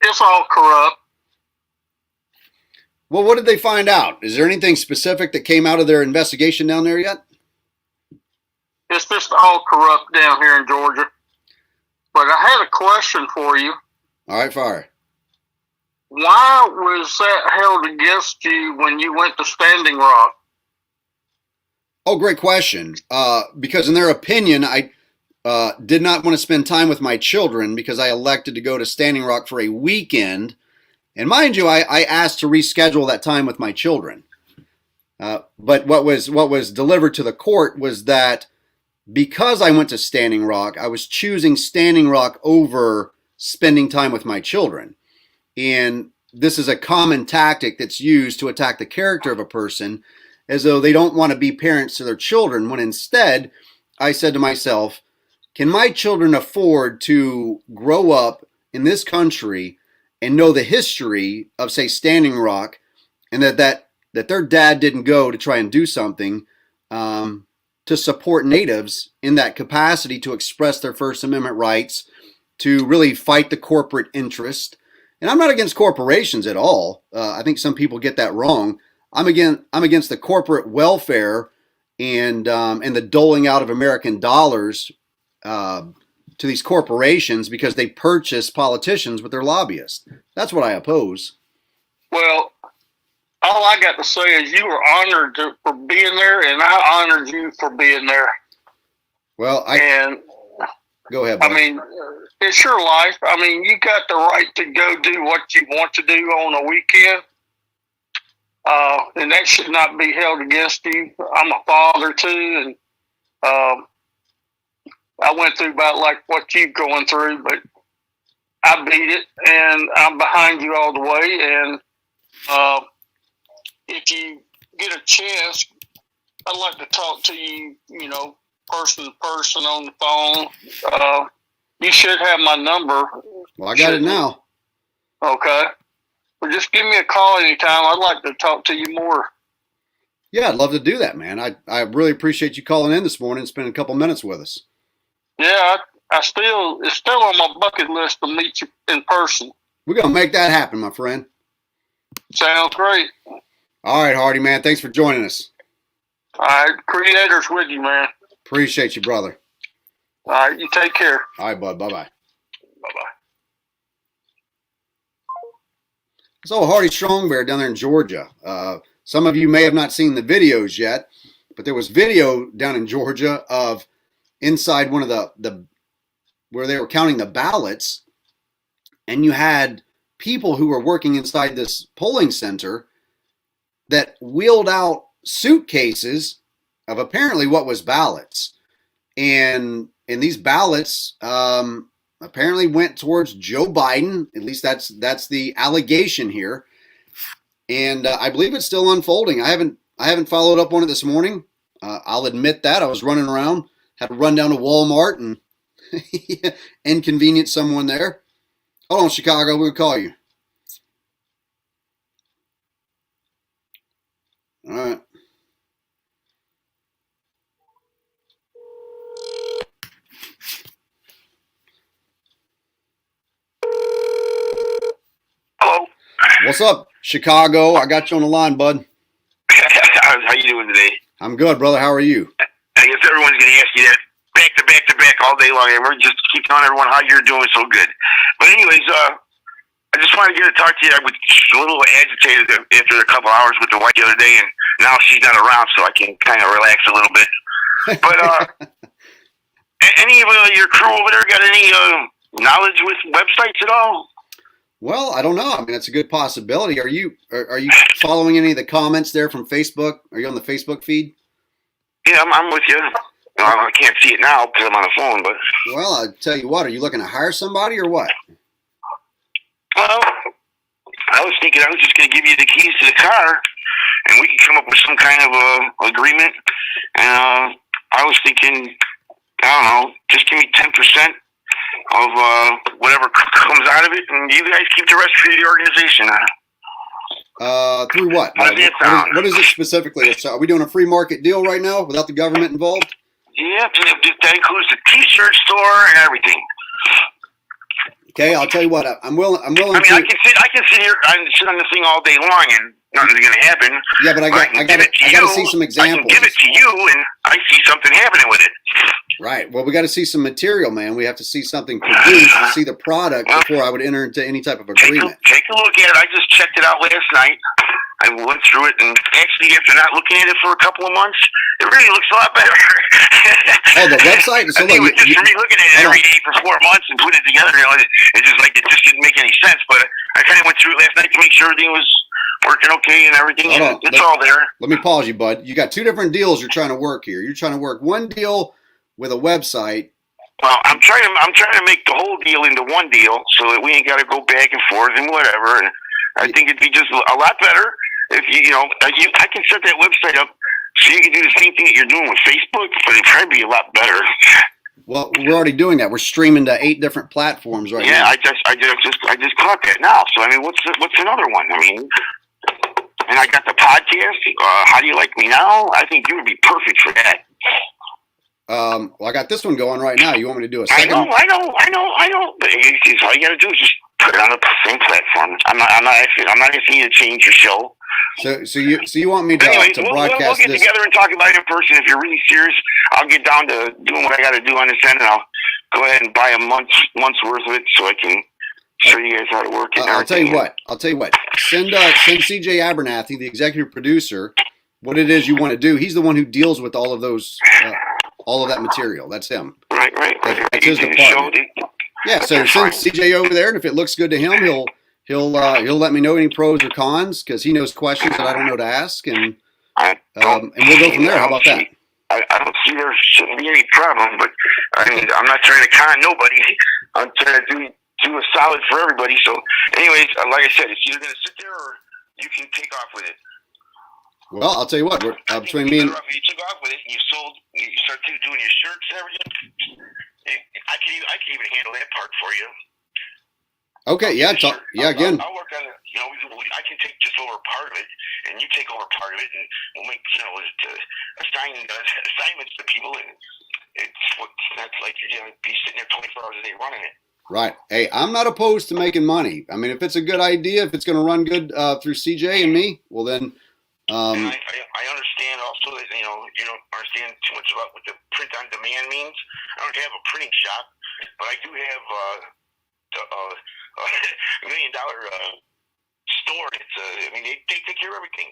It's all corrupt. Well, what did they find out? Is there anything specific that came out of their investigation down there yet? It's just all corrupt down here in Georgia. But I had a question for you. All right, fire. Why was that held against you when you went to Standing Rock? Oh, great question. Because in their opinion, I did not want to spend time with my children because I elected to go to Standing Rock for a weekend. And mind you, I asked to reschedule that time with my children. But what was delivered to the court was that because I went to Standing Rock, I was choosing Standing Rock over spending time with my children. And this is a common tactic that's used to attack the character of a person, as though they don't want to be parents to their children, when instead I said to myself, can my children afford to grow up in this country and know the history of, say, Standing Rock, and that their dad didn't go to try and do something to support natives in that capacity, to express their First Amendment rights, to really fight the corporate interest. And I'm not against corporations at all. I think some people get that wrong. I'm against the corporate welfare and the doling out of American dollars to these corporations because they purchase politicians with their lobbyists. That's what I oppose. Well, all I got to say is you were honored for being there, and I honored you for being there. Well, go ahead, I buddy. mean, it's your life. I mean, you got the right to go do what you want to do on a weekend. and that should not be held against you. I'm a father too, and I went through about like what you're going through, but I beat it, and I'm behind you all the way. And if you get a chance, I'd like to talk to you, you know, person to person on the phone. You should have my number. Well, I got it now. Okay. Well, just give me a call anytime. I'd like to talk to you more. Yeah, I'd love to do that, man. I really appreciate you calling in this morning and spending a couple minutes with us. Yeah, it's still on my bucket list to meet you in person. We're going to make that happen, my friend. Sounds great. All right, Hardy, man. Thanks for joining us. All right, Creator's with you, man. Appreciate you, brother. All right, you take care. All right, bud. Bye-bye. Bye-bye. So Hardy Strong Bear down there in Georgia. Some of you may have not seen the videos yet, but there was video down in Georgia of inside one of the where they were counting the ballots, and you had people who were working inside this polling center that wheeled out suitcases of apparently what was ballots, and these ballots apparently went towards Joe Biden. At least that's the allegation here, and I believe it's still unfolding. I haven't followed up on it this morning. I'll admit that I was running around, had to run down to Walmart and inconvenience someone there. Hold on, Chicago, we'll call you. All right. Hello. What's up, Chicago? I got you on the line, bud. How you doing today? I'm good, brother. How are you? I guess everyone's going to ask you that back to back to back all day long. We're just keep telling everyone how you're doing so good. But anyways, I just wanted to get to talk to you. I was a little agitated after a couple hours with the wife the other day, and now she's not around, so I can kind of relax a little bit. But any of your crew over there got any knowledge with websites at all? Well, I don't know. I mean, it's a good possibility. Are you following any of the comments there from Facebook? Are you on the Facebook feed? Yeah, I'm with you. I can't see it now because I'm on the phone, but... Well, I'll tell you what. Are you looking to hire somebody or what? Well, I was thinking I was just going to give you the keys to the car, and we could come up with some kind of agreement. And I was thinking, I don't know, just give me 10% of whatever comes out of it, and you guys keep the rest for the organization. Through what? What is it specifically? Are we doing a free market deal right now without the government involved? Yeah, that includes the T-shirt store and everything. Okay, I'll tell you what. I'm willing. I mean, I can sit here and sit on this thing all day long, and nothing's going to happen. Yeah, but I got to see some examples. I can give it to you, and I see something happening with it. Right. Well, we got to see some material, man. We have to see something produced, see the product before I would enter into any type of agreement. Take a look at it. I just checked it out last night. I went through it, and actually, after not looking at it for a couple of months, it really looks a lot better. Oh, the website? So I think just for me looking at it every day for 4 months and putting it together, you know, it just didn't make any sense. But I kind of went through it last night to make sure everything was working okay and everything. And it's all there. Let me pause you, bud. You got two different deals you're trying to work here. You're trying to work one deal with a website. Well, I'm trying to make the whole deal into one deal so that we ain't got to go back and forth and whatever. And I think it'd be just a lot better if I can set that website up so you can do the same thing that you're doing with Facebook, but it'd probably be a lot better. Well, we're already doing that. We're streaming to 8 different platforms right now. Yeah, I just caught that now. So I mean, what's another one? I mean, and I got the podcast. How do you like me now? I think you would be perfect for that. Well, I got this one going right now. You want me to do a second? I know. But all you got to do is just put it on the same platform. I'm not asking you to change your show. So you want me to, anyways, to broadcast we'll get this? together and talk about it in person. If you're really serious, I'll get down to doing what I got to do on this end, and I'll go ahead and buy a month's worth of it so I can show you guys how to work it. I'll tell you what. Send CJ Abernathy, the executive producer, what it is you want to do. He's the one who deals with all of those, all of that material. That's him. Right. That's his department. Yeah, so send CJ over there, and if it looks good to him, he'll let me know any pros or cons because he knows questions that I don't know to ask, and don't we'll go from there. How about that? see- I don't see there shouldn't be any problem, but I mean, I'm not trying to con nobody. I'm trying to do a solid for everybody. So, anyways, like I said, it's either going to sit there or you can take off with it. Well, I'll tell you what. We're, I think between it'd be me and better off if you took off with it and you start doing your shirts and everything. I can even handle that part for you. okay, yeah, again, I'll work on it. You know, I can take just over part of it, and you take over part of it, and we'll make assignments to people, and that's like you're gonna be sitting there 24 hours a day running it. right. Hey, I'm not opposed to making money. I mean, if it's a good idea, if it's going to run good through CJ and me, well then. And I understand also that you don't understand too much about what the print on demand means. I don't have a printing shop, but I do have $1 million store. They take care of everything.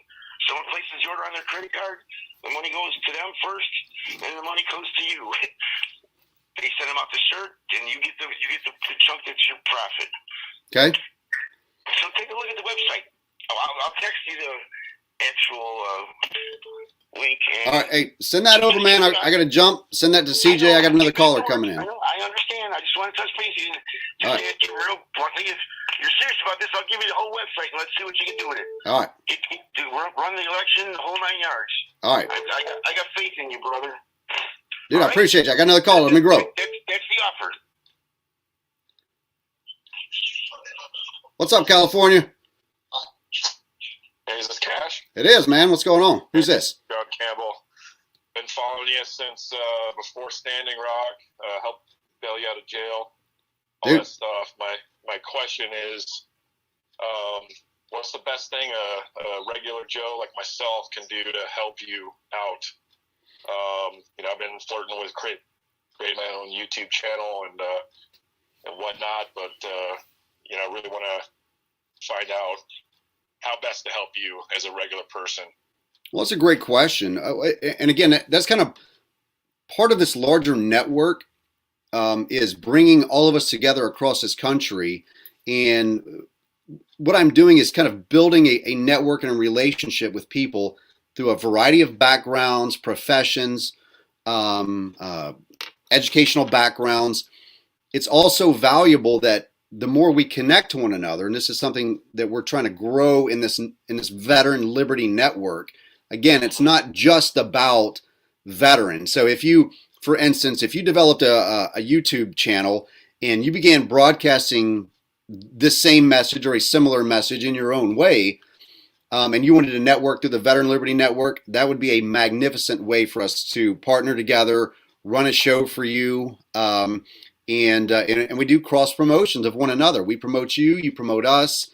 Some places you order on their credit card, the money goes to them first, and the money comes to you. They send them out the shirt, and you get the chunk that's your profit. Okay. So take a look at the website. I'll text you the actual link. And All right. Hey, send that over, man. I got to jump. Send that to CJ. I got another caller coming in. I understand. I just want to touch base with you. All right. Get real bluntly. If you're serious about this, I'll give you the whole website and let's see what you can do with it. All right. Run the election, the whole 9 yards. All right. I got faith in you, brother. Dude, I appreciate you. I got another caller. Let me grow. That's the offer. What's up, California? Hey, is this Cash? It is, man. What's going on? Who's this? John Campbell. Been following you since before Standing Rock. Helped bail you out of jail. All Dude. that stuff. My question is, what's the best thing a regular Joe like myself can do to help you out? I've been flirting with create my own YouTube channel and whatnot, but I really want to find out how best to help you as a regular person. Well, it's a great question. And again, that's kind of part of this larger network is bringing all of us together across this country. And what I'm doing is kind of building a network and a relationship with people through a variety of backgrounds, professions, educational backgrounds. It's also valuable that the more we connect to one another, and this is something that we're trying to grow in this veteran liberty network. Again, it's not just about veterans. So for instance, if you developed a YouTube channel and you began broadcasting this same message or a similar message in your own way, and you wanted to network through the Veteran Liberty Network, that would be a magnificent way for us to partner together, run a show for you, and we do cross promotions of one another. We promote you, you promote us,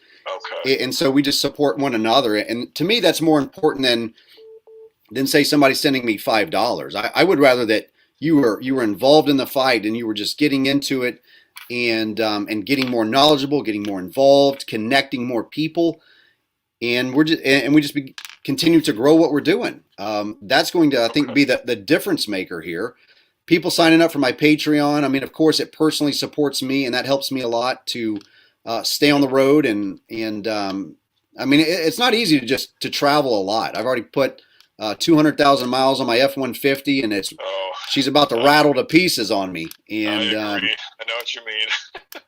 Okay. and so we just support one another. And to me, that's more important than say somebody sending me $5. I would rather that you were involved in the fight and you were just getting into it and getting more knowledgeable, getting more involved, connecting more people. And we just continue to grow what we're doing. That's going to, I think, be the difference maker here. People signing up for my Patreon. I mean, of course, it personally supports me, and that helps me a lot to stay on the road. And I mean, it's not easy to travel a lot. I've already put 200,000 miles on my F-150, and she's about to rattle to pieces on me. And I agree. I know what you mean.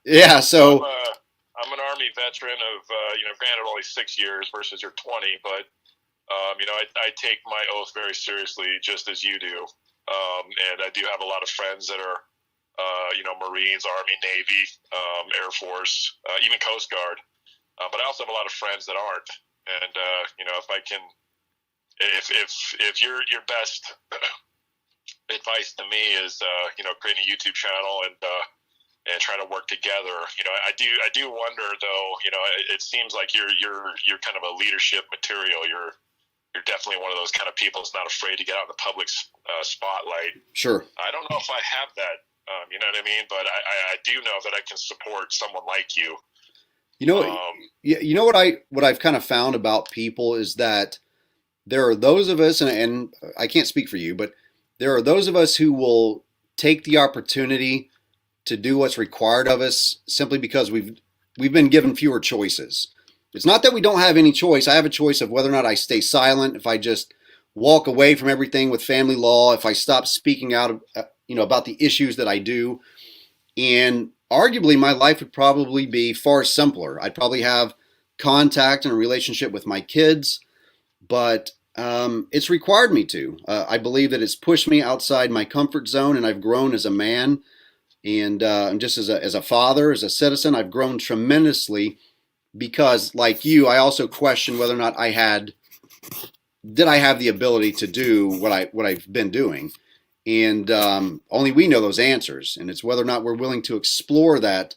yeah, so. I'm an Army veteran of, granted only 6 years versus your 20, but, I take my oath very seriously, just as you do. And I do have a lot of friends that are, Marines, Army, Navy, Air Force, even Coast Guard. But I also have a lot of friends that aren't. And, if your best advice to me is, creating a YouTube channel and trying to work together. I do wonder though. It seems like you're kind of a leadership material. You're definitely one of those kind of people that's not afraid to get out in the public spotlight. Sure. I don't know if I have that. You know what I mean? But I do know that I can support someone like you. You know what I've kind of found about people is that there are those of us, and I can't speak for you, but there are those of us who will take the opportunity to do what's required of us simply because we've we've been given fewer choices. It's not that we don't have any choice. I have a choice of whether or not I stay silent, if I just walk away from everything with family law, if I stop speaking out, about the issues that I do. And arguably, my life would probably be far simpler. I'd probably have contact and a relationship with my kids, but it's required me to. I believe that it's pushed me outside my comfort zone, and I've grown as a man, and just as a father, as a citizen, I've grown tremendously. Because, like you, I also question whether or not did I have the ability to do what I've been doing, and only we know those answers. And it's whether or not we're willing to explore that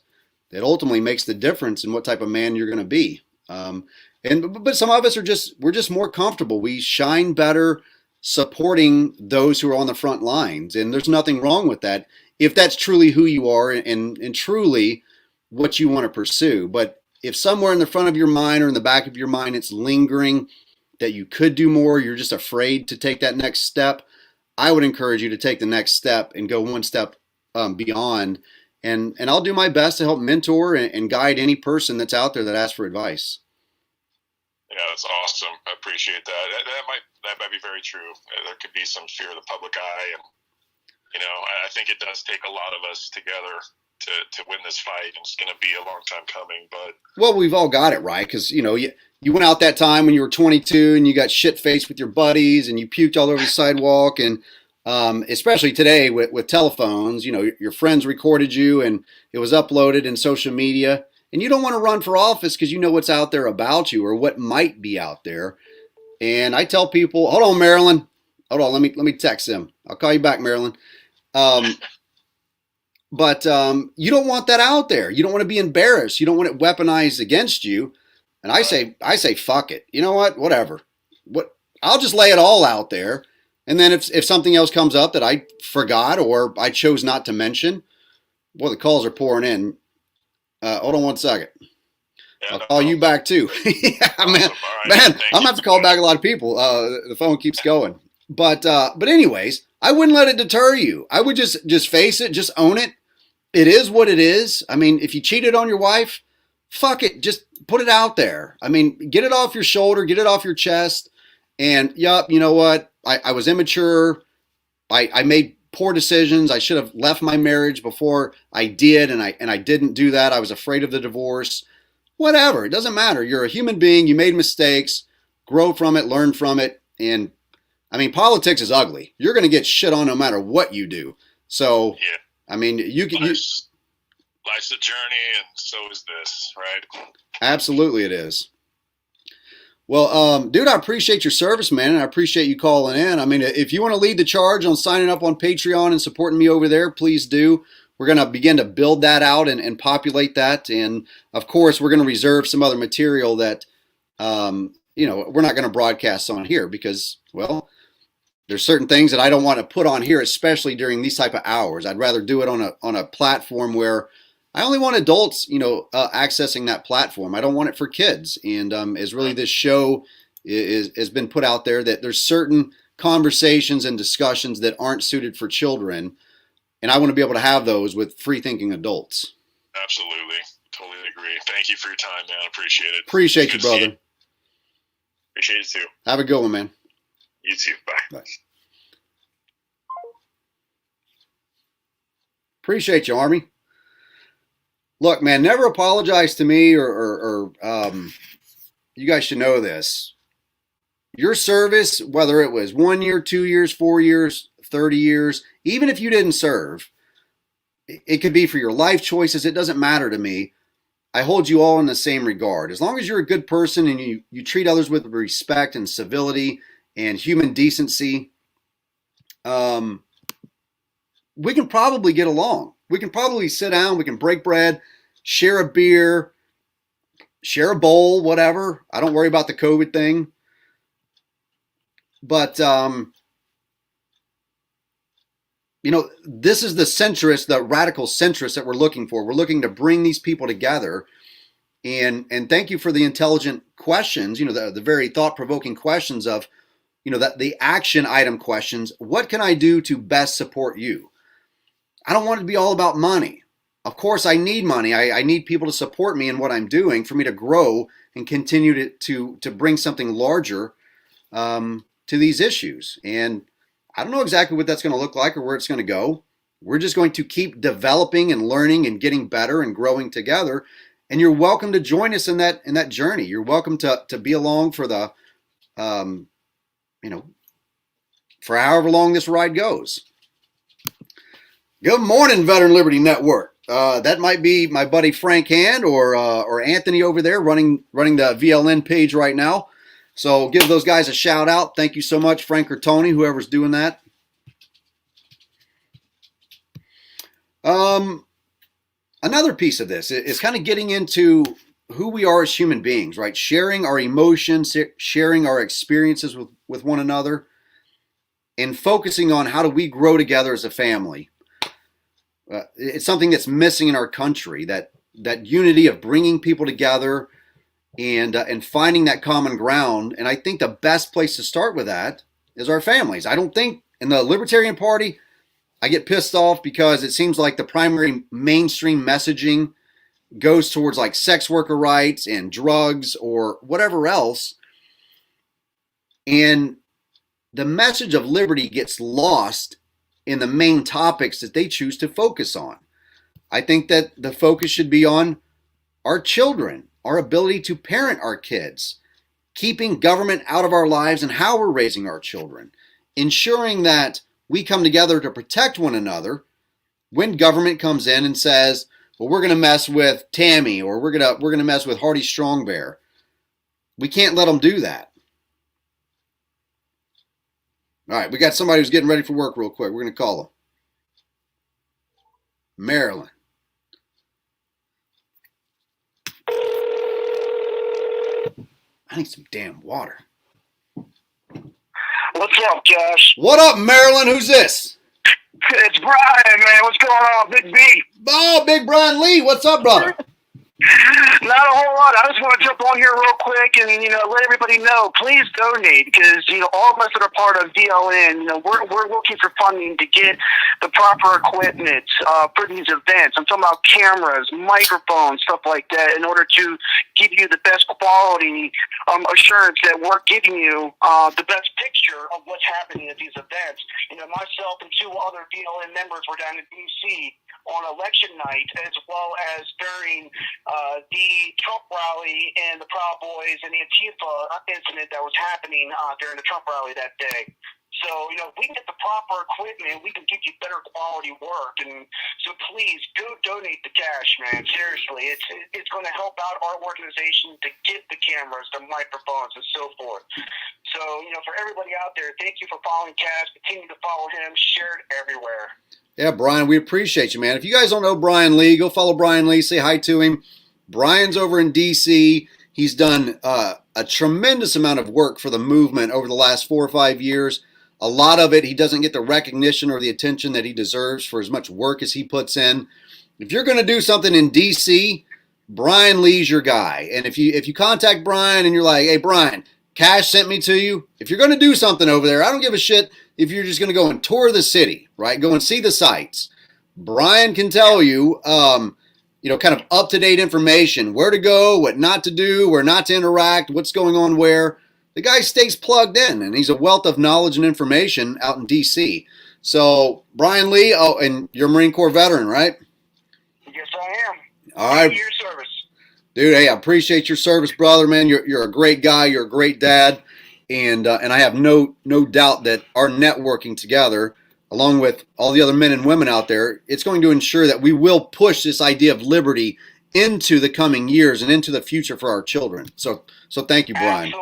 ultimately makes the difference in what type of man you're going to be. But some of us we're just more comfortable. We shine better supporting those who are on the front lines, and there's nothing wrong with that if that's truly who you are and truly what you want to pursue. But if somewhere in the front of your mind or in the back of your mind it's lingering that you could do more, you're just afraid to take that next step, I would encourage you to take the next step and go one step beyond. And I'll do my best to help mentor and guide any person that's out there that asks for advice. Yeah, that's awesome. I appreciate that. That might be very true. There could be some fear of the public eye, and I think it does take a lot of us together to win this fight, and it's going to be a long time coming. But well, we've all got it right, because you went out that time when you were 22 and you got shit faced with your buddies and you puked all over the sidewalk, and especially today with telephones, your friends recorded you and it was uploaded in social media, and you don't want to run for office because you know what's out there about you or what might be out there. And I tell people, hold on, Marilyn, hold on, let me text him. I'll call you back, Marilyn. But you don't want that out there. You don't want to be embarrassed. You don't want it weaponized against you. And I say, fuck it. You know what? Whatever. I'll just lay it all out there. And then if something else comes up that I forgot or I chose not to mention, boy, the calls are pouring in. Hold on one second. I'll call you back too. Yeah, awesome. man, I'm gonna have to call back a lot of people. The phone keeps going. But anyways, I wouldn't let it deter you. I would just face it, just own it. It is what it is. I mean, if you cheated on your wife, fuck it. Just put it out there. I mean, get it off your shoulder, get it off your chest. And yup, you know what? I was immature. I made poor decisions. I should have left my marriage before I did, and I didn't do that. I was afraid of the divorce. Whatever. It doesn't matter. You're a human being. You made mistakes. Grow from it, learn from it. And I mean, politics is ugly. You're going to get shit on no matter what you do. So, yeah. I mean, life's a journey, and so is this, right? Absolutely, it is. Well, dude, I appreciate your service, man, and I appreciate you calling in. I mean, if you want to lead the charge on signing up on Patreon and supporting me over there, please do. We're going to begin to build that out and populate that. And, of course, we're going to reserve some other material that, we're not going to broadcast on here because, well, there's certain things that I don't want to put on here, especially during these type of hours. I'd rather do it on a platform where I only want adults, accessing that platform. I don't want it for kids. And as really this show has been put out there, that there's certain conversations and discussions that aren't suited for children. And I want to be able to have those with free-thinking adults. Absolutely. Totally agree. Thank you for your time, man. Appreciate it. Appreciate you, brother. Appreciate you, too. Have a good one, man. You too. Bye. Bye. Appreciate you, Army. Look, man, never apologize to me or you guys should know this. Your service, whether it was 1 year, 2 years, 4 years, 30 years, even if you didn't serve, it could be for your life choices. It doesn't matter to me. I hold you all in the same regard. As long as you're a good person and you treat others with respect and civility and human decency, we can probably get along. We can probably sit down, we can break bread, share a beer, share a bowl, whatever. I don't worry about the COVID thing. But, this is the centrist, the radical centrist that we're looking for. We're looking to bring these people together. And thank you for the intelligent questions, the very thought-provoking questions of, that the action item questions. What can I do to best support you? I don't want it to be all about money. of course, I need money. I need people to support me in what I'm doing for me to grow and continue to bring something larger to these issues. And I don't know exactly what that's going to look like or where it's going to go. We're just going to keep developing and learning and getting better and growing together. And you're welcome to join us in that journey. You're welcome to be along for the, for however long this ride goes. Good morning, Veteran Liberty Network. That might be my buddy Frank Hand or Anthony over there running the VLN page right now. So give those guys a shout out. Thank you so much, Frank or Tony, whoever's doing that. Another piece of this is kind of getting into who we are as human beings, right? Sharing our emotions, sharing our experiences with one another, and focusing on how do we grow together as a family. It's something that's missing in our country, that unity of bringing people together and finding that common ground. And I think the best place to start with that is our families. I don't think in the Libertarian Party, I get pissed off because it seems like the primary mainstream messaging goes towards like sex worker rights and drugs or whatever else. And the message of liberty gets lost in the main topics that they choose to focus on. I think that the focus should be on our children, our ability to parent our kids, keeping government out of our lives and how we're raising our children, ensuring that we come together to protect one another when government comes in and says, well, we're going to mess with Tammy or we're going to mess with Hardy Strong Bear. We can't let them do that. All right, we got somebody who's getting ready for work real quick. We're going to call them. Marilyn. I need some damn water. What's up, Josh? What up, Marilyn? Who's this? It's Brian, man. What's going on, Big B? Oh, Big Brian Lee. What's up, brother? Not a whole lot. I just want to jump on here real quick and, let everybody know, please donate because, all of us that are part of VLN, we're looking for funding to get the proper equipment for these events. I'm talking about cameras, microphones, stuff like that in order to give you the best quality assurance that we're giving you the best picture of what's happening at these events. Myself and two other VLN members were down in D.C. on election night as well as during the Trump rally and the Proud Boys and the Antifa incident that was happening during the Trump rally that day. So, if we can get the proper equipment, we can give you better quality work. And so please go donate the cash, man. Seriously, it's going to help out our organization to get the cameras, the microphones, and so forth. So, for everybody out there, thank you for following Cash. Continue to follow him. Share it everywhere. Yeah, Brian, we appreciate you, man. If you guys don't know Brian Lee, go follow Brian Lee. Say hi to him. Brian's over in D.C. He's done a tremendous amount of work for the movement over the last 4 or 5 years. A lot of it, he doesn't get the recognition or the attention that he deserves for as much work as he puts in. If you're going to do something in D.C., Brian Lee's your guy. And if you contact Brian and you're like, hey, Brian, Cash sent me to you. If you're going to do something over there, I don't give a shit if you're just going to go and tour the city, right? Go and see the sites. Brian can tell you, kind of up-to-date information, where to go, what not to do, where not to interact, what's going on where. The guy stays plugged in, and he's a wealth of knowledge and information out in D.C. So, Brian Lee, and you're a Marine Corps veteran, right? Yes, I am. All right. Your service. Dude, hey, I appreciate your service, brother, man. You're a great guy. You're a great dad. And I have no doubt that our networking together, along with all the other men and women out there, it's going to ensure that we will push this idea of liberty into the coming years and into the future for our children. So thank you, Brian.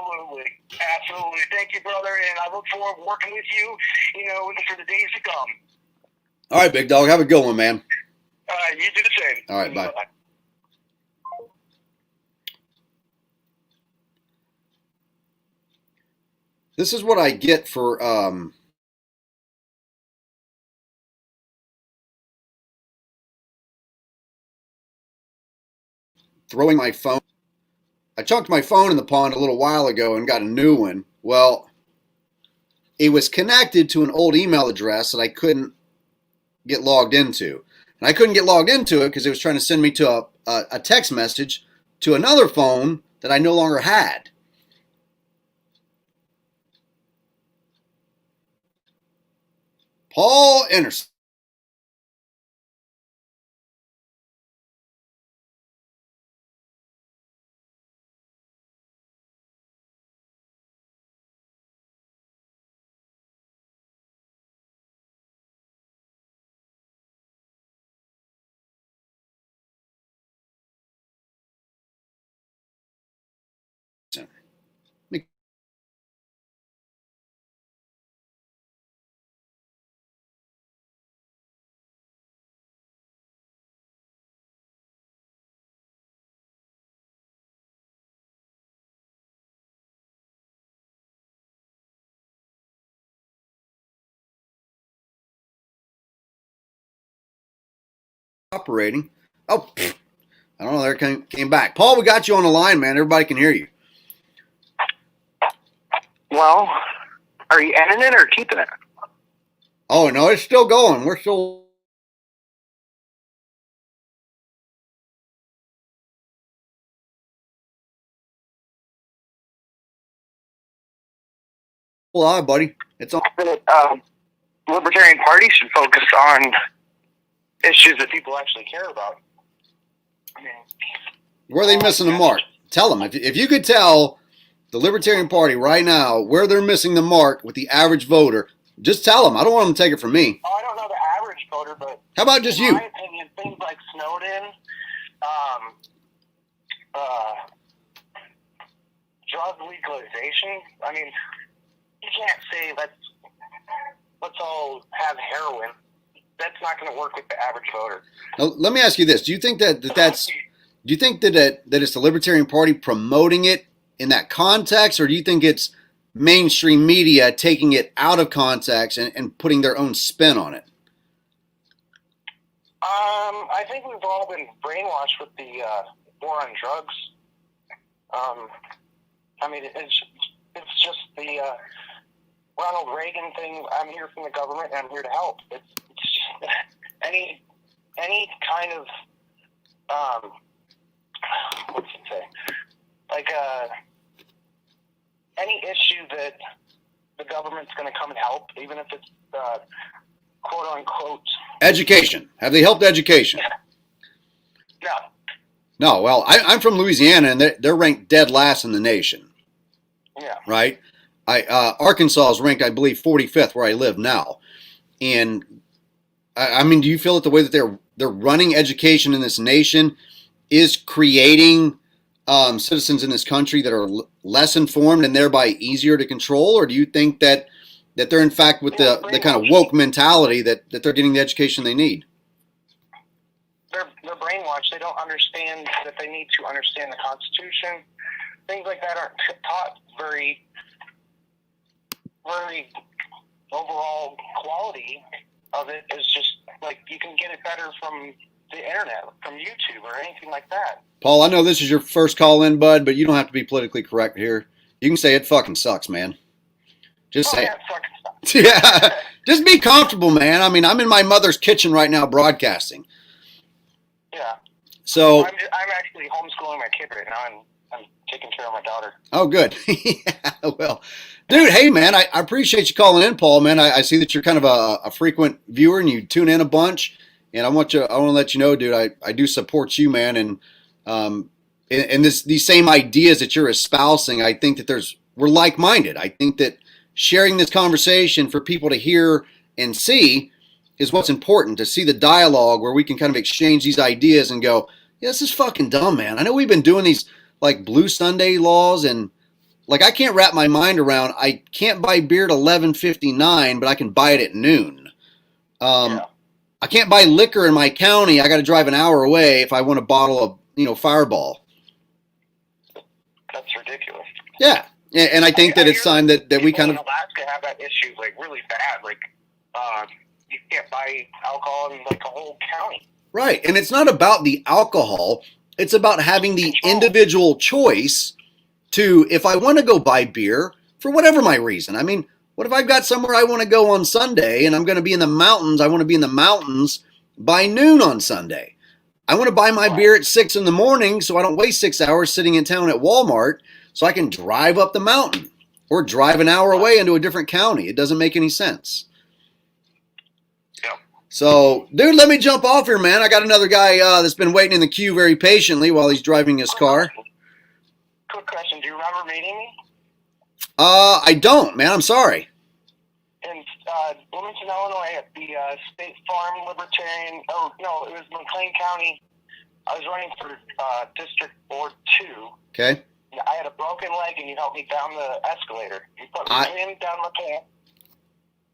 Absolutely. Thank you, brother. And I look forward to working with you, for the days to come. All right, big dog. Have a good one, man. All right. You do the same. All right. Bye. Bye. This is what I get for throwing my phone. I chucked my phone in the pond a little while ago and got a new one. Well, it was connected to an old email address that I couldn't get logged into. And I couldn't get logged into it because it was trying to send me to a text message to another phone that I no longer had. Paul Anderson. Operating. Oh, I don't know. There came back. Paul, we got you on the line, man. Everybody can hear you. Well, are you ending it or keeping it? Oh, no, it's still going. We're still. Hi, buddy. It's on. Libertarian Party should focus on issues that people actually care about. I mean, Where are they missing the mark? Tell them. If you could tell the Libertarian Party right now where they're missing the mark with the average voter, just tell them. I don't want them to take it from me. I don't know the average voter, but How about just in you? my opinion, things like Snowden, drug legalization. I mean, you can't say let's all have heroin. That's not going to work with the average voter. Now, let me ask you this: do you think that that's? Do you think that it's the Libertarian Party promoting it in that context, or do you think it's mainstream media taking it out of context and putting their own spin on it? I think we've all been brainwashed with the war on drugs. I mean, it's just the Ronald Reagan thing. I'm here from the government, and I'm here to help. It's any kind of what's it say? Like any issue that the government's going to come and help, even if it's quote unquote Education. Have they helped education? no. No. Well, I'm from Louisiana, and they're ranked dead last in the nation. Yeah. Right. Arkansas is ranked, I believe, 45th where I live now. And I mean, do you feel that the way that they're running education in this nation is creating citizens in this country that are less informed and thereby easier to control? Or do you think that they're in fact with the kind of woke mentality that they're getting the education they need? They're brainwashed. They don't understand that they need to understand the Constitution. Things like that aren't taught very overall quality of it is just like you can get it better from the internet, from YouTube or anything like that. Paul, I know this is your first call in, bud, but you don't have to be politically correct here. You can say it fucking sucks, man. Just say yeah, it. it fucking sucks. Yeah. Just be comfortable, man. I mean, I'm in my mother's kitchen right now broadcasting. Yeah. So I'm actually homeschooling my kid right now, and I'm taking care of my daughter. Oh, good. Yeah, well, dude, hey, man, I appreciate you calling in, Paul, man. I see that you're kind of a frequent viewer and you tune in a bunch. And I want to let you know, dude, I do support you, man. And these same ideas that you're espousing, I think that we're like-minded. I think that sharing this conversation for people to hear and see is what's important, to see the dialogue where we can kind of exchange these ideas and go, yeah, this is fucking dumb, man. I know we've been doing these like Blue Sunday laws, and like I can't wrap my mind around, I can't buy beer at 11:59, but I can buy it at noon. Yeah. I can't buy liquor in my county. I got to drive an hour away if I want a bottle of Fireball. That's ridiculous. Yeah, and I think that it's time that we kind of. In Alaska have that issue like really bad. Like you can't buy alcohol in like a whole county. Right, and it's not about the alcohol. It's about having the individual choice to, if I want to go buy beer for whatever my reason. I mean, what if I've got somewhere I want to go on Sunday and I'm going to be in the mountains? I want to be in the mountains by noon on Sunday. I want to buy my beer at 6 in the morning so I don't waste 6 hours sitting in town at Walmart so I can drive up the mountain or drive an hour away into a different county. It doesn't make any sense. So, dude, let me jump off here, man. I got another guy that's been waiting in the queue very patiently while he's driving his car. Quick question. Do you remember meeting me? I don't, man. I'm sorry. In Bloomington, Illinois, at the State Farm Libertarian. Oh, no, it was McLean County. I was running for District Board 2. Okay. I had a broken leg, and you helped me down the escalator. You put me down my pants.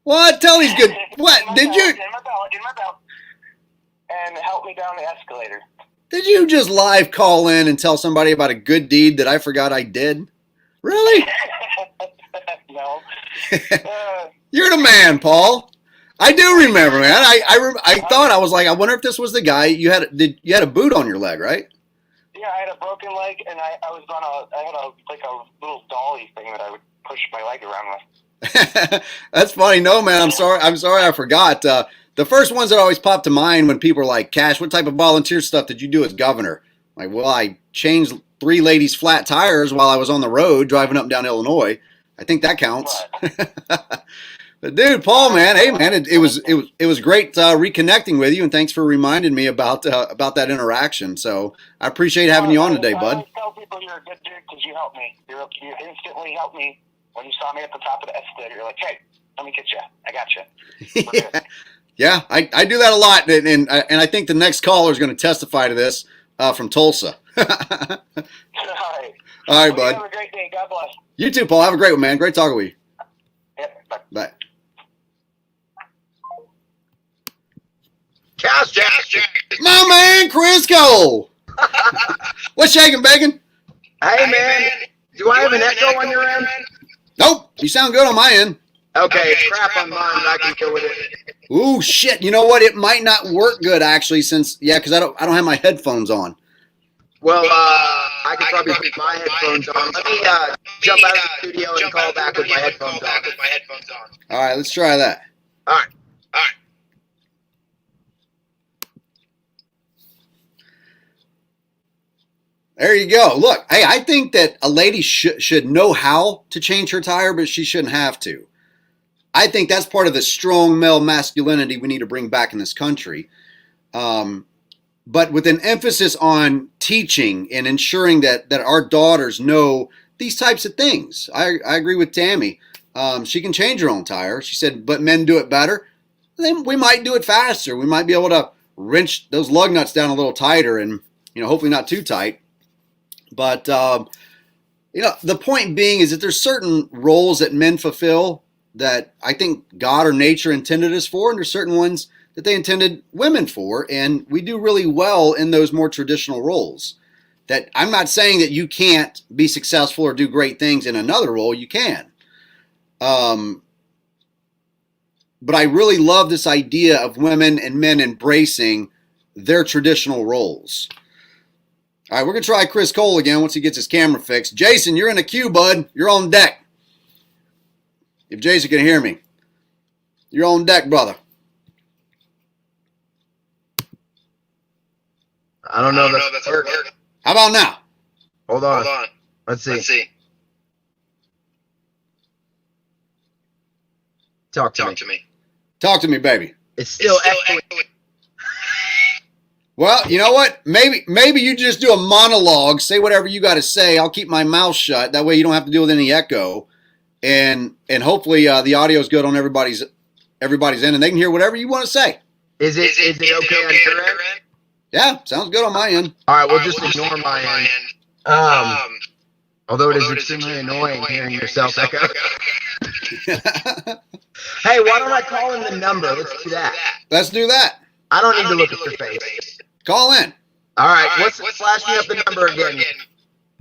What? Tell these good. What? Did you? In my belt. And help me down the escalator. Did you just live call in and tell somebody about a good deed that I forgot I did? Really? No. You're the man, Paul. I do remember, man. I thought, I was like, I wonder if this was the guy you had a boot on your leg, right? Yeah, I had a broken leg, and I had a little dolly thing that I would push my leg around with. That's funny. No, man, I'm sorry I forgot. The first ones that always pop to mind when people are like, Cash, what type of volunteer stuff did you do as governor? Like, well, I changed 3 ladies' flat tires while I was on the road driving up and down Illinois. I think that counts. But dude, Paul, man, hey, man, it was great reconnecting with you, and thanks for reminding me about that interaction. So I appreciate having you on today, bud. I always tell people you're a good dude because you helped me. You instantly helped me. When you saw me at the top of the escalator, you're like, hey, let me get you. I got you. Yeah, I do that a lot, and I think the next caller is going to testify to this from Tulsa. All right, bud. Have a great day. God bless. You too, Paul. Have a great one, man. Great talking with you. Yep. Bye. Bye. Cash. My man, Chris Cole. What's shaking, bacon? Hey, man. Do I have an echo on your end? Nope. You sound good on my end. Okay, it's crap on mine, but I can kill with it. Ooh, shit. You know what? It might not work good, actually, because I don't have my headphones on. Well, I could probably put my headphones on. Let me jump out of the studio and call back with my headphones on. All right, let's try that. All right. There you go. Look, hey, I think that a lady should know how to change her tire, but she shouldn't have to. I think that's part of the strong male masculinity we need to bring back in this country. But with an emphasis on teaching and ensuring that our daughters know these types of things. I agree with Tammy. She can change her own tire. She said, but men do it better. Then we might do it faster. We might be able to wrench those lug nuts down a little tighter and, hopefully not too tight. But, the point being is that there's certain roles that men fulfill that I think God or nature intended us for, and there's certain ones that they intended women for, and we do really well in those more traditional roles. That I'm not saying that you can't be successful or do great things in another role. You can. But I really love this idea of women and men embracing their traditional roles. All right, we're going to try Chris Cole again once he gets his camera fixed. Jason, you're in the queue, bud. You're on deck. If Jason can hear me. You're on deck, brother. I don't know if that's working. How about now? Hold on. Let's see. Talk to me. Talk to me, baby. It's still echoing. Well, you know what? Maybe you just do a monologue, say whatever you got to say. I'll keep my mouth shut. That way you don't have to deal with any echo. And hopefully the audio is good on everybody's end, and they can hear whatever you want to say. Is it okay on your end? Yeah, sounds good on my end. All right, we'll just ignore my end. Although it is extremely annoying hearing yourself echo. Hey, why don't I call in the number? Let's do that. Let's do that. I don't need to look at your face. Call in. All right, flash me up the number again.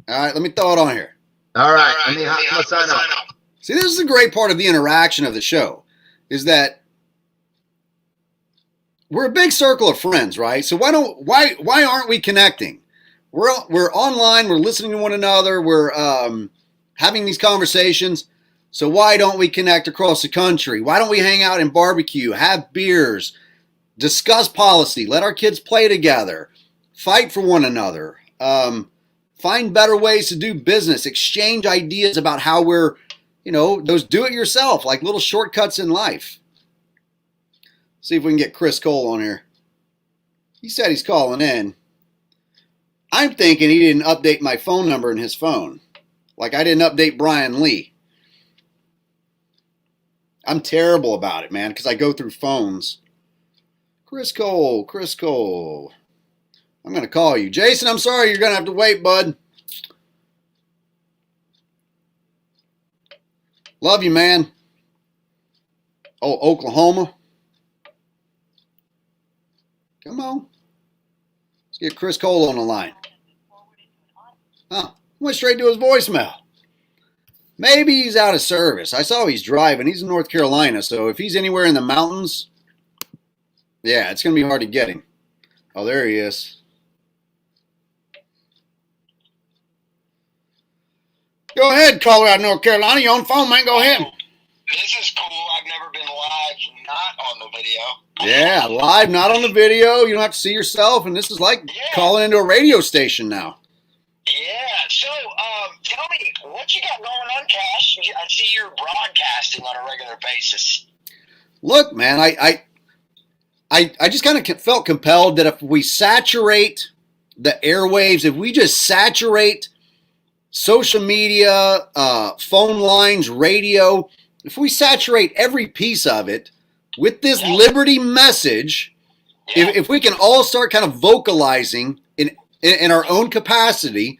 All right, let me throw it on here. All right, let me sign up. See, this is a great part of the interaction of the show, is that we're a big circle of friends, right? So why aren't we connecting? We're online, we're listening to one another, we're having these conversations. So why don't we connect across the country? Why don't we hang out and barbecue, have beers, discuss policy, let our kids play together, fight for one another, find better ways to do business, exchange ideas about how we're, those do-it-yourself, like little shortcuts in life. See if we can get Chris Cole on here. He said he's calling in. I'm thinking he didn't update my phone number in his phone. Like I didn't update Brian Lee. I'm terrible about it, man, because I go through phones. Chris Cole. I'm going to call you. Jason, I'm sorry. You're going to have to wait, bud. Love you, man. Oh, Oklahoma. Come on. Let's get Chris Cole on the line. Huh. Went straight to his voicemail. Maybe he's out of service. I saw he's driving. He's in North Carolina, so if he's anywhere in the mountains, yeah, it's going to be hard to get him. Oh, there he is. Go ahead, caller out of North Carolina. You on the phone, man. Go ahead. This is cool. I've never been live, not on the video. Yeah, live, not on the video. You don't have to see yourself, and this is like calling into a radio station now. Yeah, so tell me, what you got going on, Cash? I see you're broadcasting on a regular basis. Look, man, I just kind of felt compelled that if we saturate the airwaves, if we just saturate social media, phone lines, radio, if we saturate every piece of it with this liberty message, if we can all start kind of vocalizing in our own capacity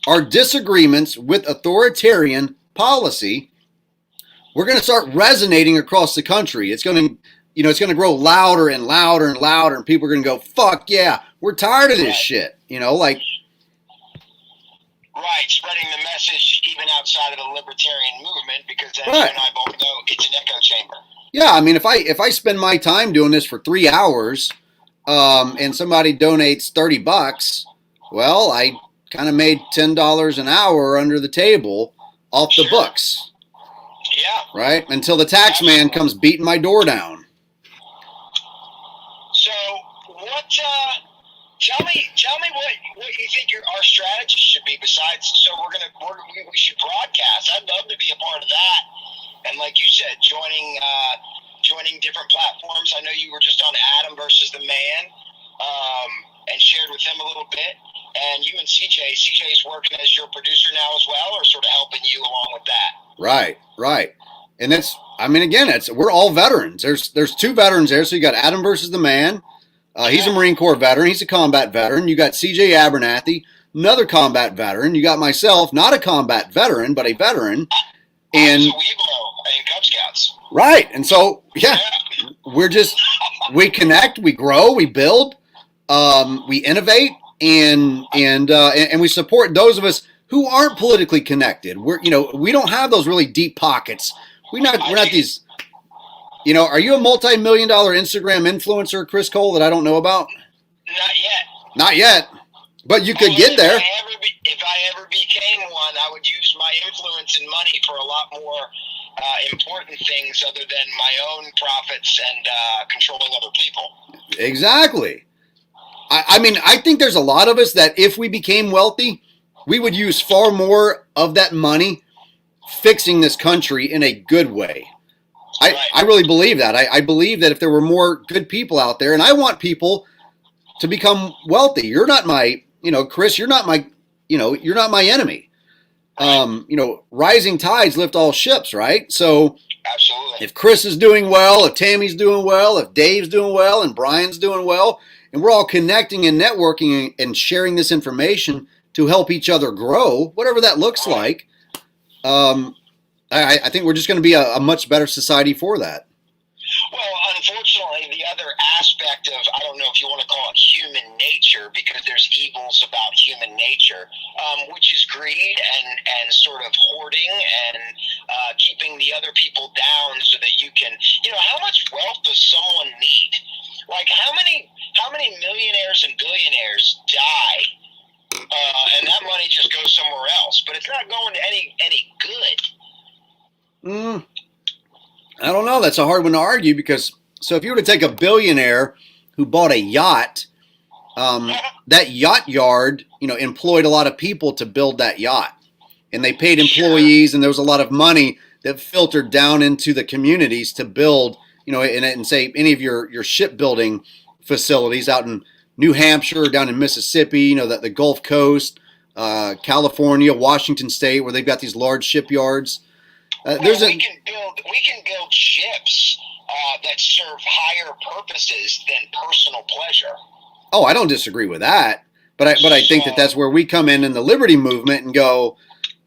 our disagreements with authoritarian policy, we're going to start resonating across the country. It's going to, it's going to grow louder and louder and louder, and people are going to go, fuck yeah, we're tired of this shit. Right, spreading the message even outside of the libertarian movement, because as you and I both know, it's an echo chamber. Yeah, I mean, if I spend my time doing this for 3 hours, and somebody donates $30, well, I kind of made $10 an hour under the table off the books. Yeah. Right? Until the tax man comes beating my door down. So tell me what you think our strategy should be besides, so we should broadcast. I'd love to be a part of that. And like you said, joining different platforms. I know you were just on Adam versus the Man, and shared with him a little bit. And you and CJ's working as your producer now as well, or sort of helping you along with that. Right. And we're all veterans. There's 2 veterans there. So you got Adam versus the Man. He's a Marine Corps veteran. He's a combat veteran. You got CJ Abernathy, another combat veteran. You got myself, not a combat veteran, but a veteran. And in Cub Scouts. Right. And so, we connect, we grow, we build, we innovate, and we support those of us who aren't politically connected. We don't have those really deep pockets. We're not these, are you a multi-million-dollar Instagram influencer, Chris Cole, that I don't know about? Not yet. But you could get there. If I ever became one, I would use my influence and money for a lot more important things other than my own profits and controlling other people. Exactly. I think there's a lot of us that if we became wealthy, we would use far more of that money fixing this country in a good way. I really believe that. I believe that if there were more good people out there, and I want people to become wealthy. You're not my, Chris, you're not my enemy. Rising tides lift all ships, right? So absolutely. If Chris is doing well, if Tammy's doing well, if Dave's doing well, and Brian's doing well, and we're all connecting and networking and sharing this information to help each other grow, whatever that looks like, I think we're just going to be a much better society for that. Well, unfortunately, the other aspect of, I don't know if you want to call it human nature, because there's evils about human nature, which is greed and sort of hoarding and keeping the other people down so that you can, how much wealth does someone need? Like how many millionaires and billionaires die, and that money just goes somewhere else, but it's not going to any good. I don't know. That's a hard one to argue because So if you were to take a billionaire who bought a yacht, that yacht yard, employed a lot of people to build that yacht, and they paid employees, and there was a lot of money that filtered down into the communities to build, and say any of your shipbuilding facilities out in New Hampshire or down in Mississippi, the Gulf Coast, California, Washington State, where they've got these large shipyards. We can build ships that serve higher purposes than personal pleasure. Oh, I don't disagree with that, but I think that's where we come in the liberty movement and go,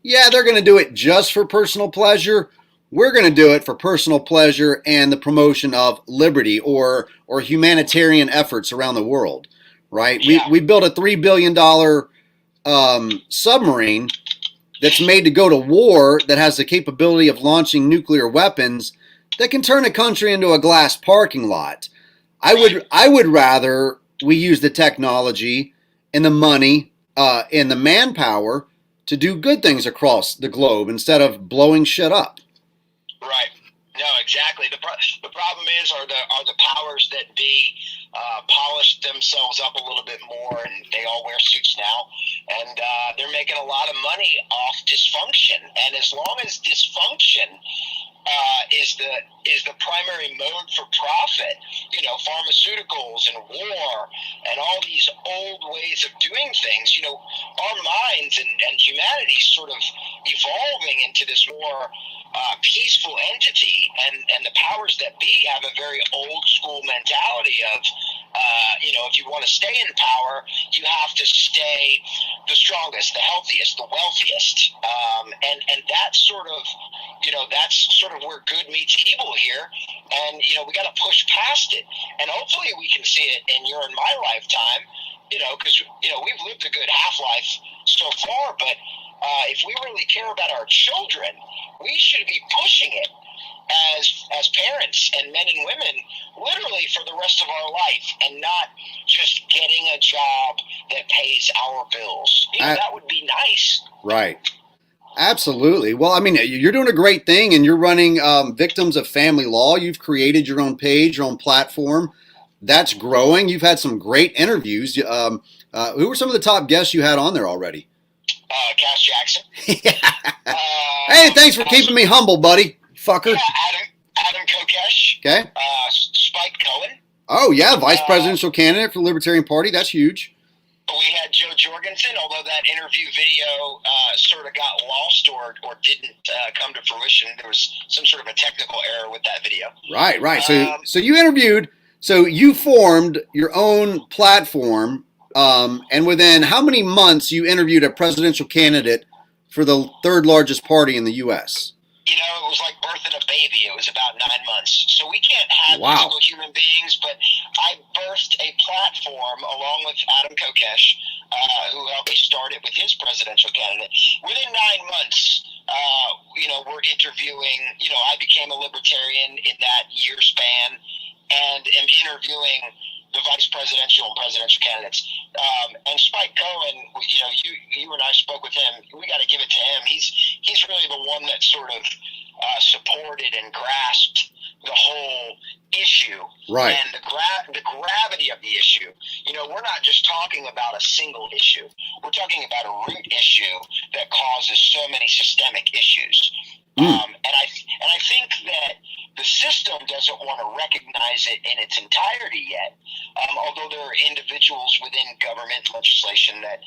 yeah, they're going to do it just for personal pleasure. We're going to do it for personal pleasure and the promotion of liberty or humanitarian efforts around the world, right? Yeah. We built a $3 billion submarine that's made to go to war, that has the capability of launching nuclear weapons that can turn a country into a glass parking lot. I would rather we use the technology and the money and the manpower to do good things across the globe instead of blowing shit up. Right. No, exactly. The problem is are the powers that be polished themselves up a little bit more, and they all wear suits now, and they're making a lot of money off dysfunction. And as long as dysfunction is the primary mode for profit, pharmaceuticals and war and all these old ways of doing things, our minds and humanity sort of evolving into this more peaceful entity, and the powers that be have a very old school mentality of, if you want to stay in power, you have to stay the strongest, the healthiest, the wealthiest, and that's sort of where good meets evil here, and we got to push past it, and hopefully we can see it in your and my lifetime, because we've lived a good half-life so far, but if we really care about our children, we should be pushing it as parents and men and women, literally for the rest of our life, and not just getting a job that pays our bills. That would be nice. Right. Absolutely. Well, I mean, you're doing a great thing, and you're running Victims of Family Law. You've created your own page, your own platform. That's growing. You've had some great interviews. Who were some of the top guests you had on there already? Cass Jackson. Hey, thanks for keeping me humble, buddy. Fucker. Yeah, Adam Kokesh. Okay. Spike Cohen. Oh, yeah, vice presidential candidate for the Libertarian Party. That's huge. We had Joe Jorgensen, although that interview video sort of got lost or didn't come to fruition. There was some sort of a technical error with that video. Right. So you interviewed, so you formed your own platform, and within how many months you interviewed a presidential candidate for the third largest party in the U.S.? It was like birthing a baby. It was about 9 months. So we can't have physical human beings, but I birthed a platform along with Adam Kokesh, who helped me start it with his presidential candidate. Within 9 months, we're interviewing, I became a libertarian in that year span and am interviewing the vice presidential and presidential candidates. And Spike Cohen, you and I spoke with him. We got to give it to him. He's really the one that sort of supported and grasped the whole issue, right? And the gravity of the issue. We're not just talking about a single issue. We're talking about a root issue that causes so many systemic issues. And I think that the system doesn't want to recognize it in its entirety yet, although there are individuals within government legislation that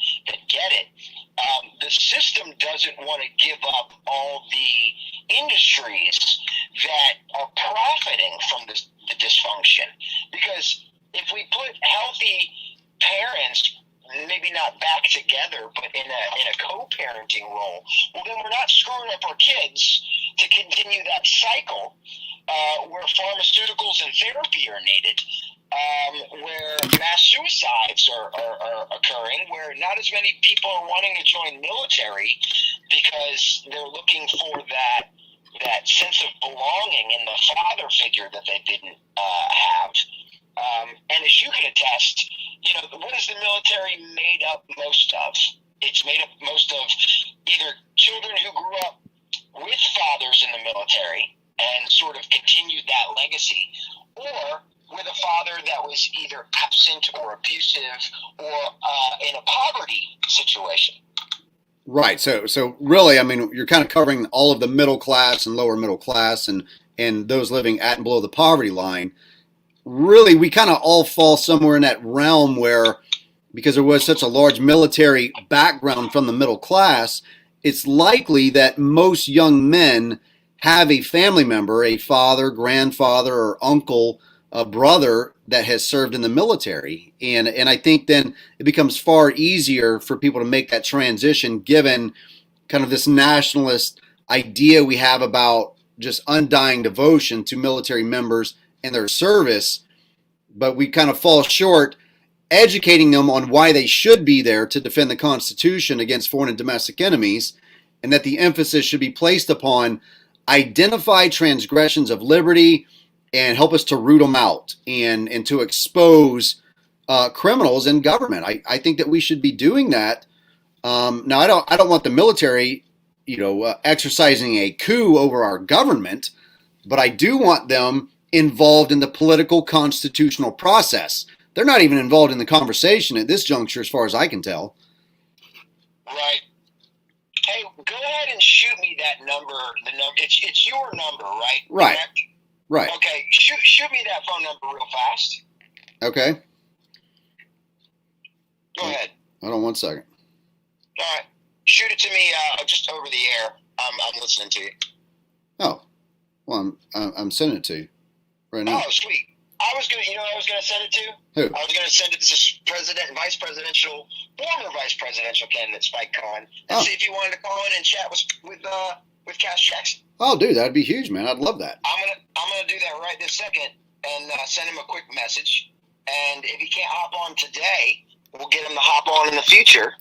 get it. The system doesn't want to give up all the industries that are profiting from the dysfunction, because if we put healthy parents, maybe not back together, but in a co-parenting role, well, then we're not screwing up our kids to continue that cycle where pharmaceuticals and therapy are needed, where mass suicides are occurring, where not as many people are wanting to join military because they're looking for that sense of belonging in the father figure that they didn't have. And as you can attest, what is the military made up most of? It's made up most of either children who grew up with fathers in the military and sort of continued that legacy, or is either absent or abusive or in a poverty situation. Right. So really, I mean, you're kind of covering all of the middle class and lower middle class and those living at and below the poverty line. Really, we kind of all fall somewhere in that realm where, because there was such a large military background from the middle class, it's likely that most young men have a family member, a father, grandfather, or uncle, a brother that has served in the military. And I think then it becomes far easier for people to make that transition, given kind of this nationalist idea we have about just undying devotion to military members and their service. But we kind of fall short educating them on why they should be there to defend the Constitution against foreign and domestic enemies, and that the emphasis should be placed upon identify transgressions of liberty and help us to root them out and to expose criminals in government. I think that we should be doing that. Now, I don't want the military, exercising a coup over our government, but I do want them involved in the political constitutional process. They're not even involved in the conversation at this juncture, as far as I can tell. Right. Hey, go ahead and shoot me that number. The number. It's your number, right? Right. Correct? Right. Okay. Shoot me that phone number real fast. Okay. Go ahead. Hold on 1 second. All right. Shoot it to me just over the air. I'm listening to you. Oh, well, I'm sending it to you right now. Oh, sweet. I was gonna send it to? Who? I was gonna send it to this former vice presidential candidate Spike Cohen, and see if he wanted to call in and chat with Cash Jackson. Oh, dude, that'd be huge, man. I'd love that. I'm gonna do that right this second and send him a quick message. And if he can't hop on today, we'll get him to hop on in the future.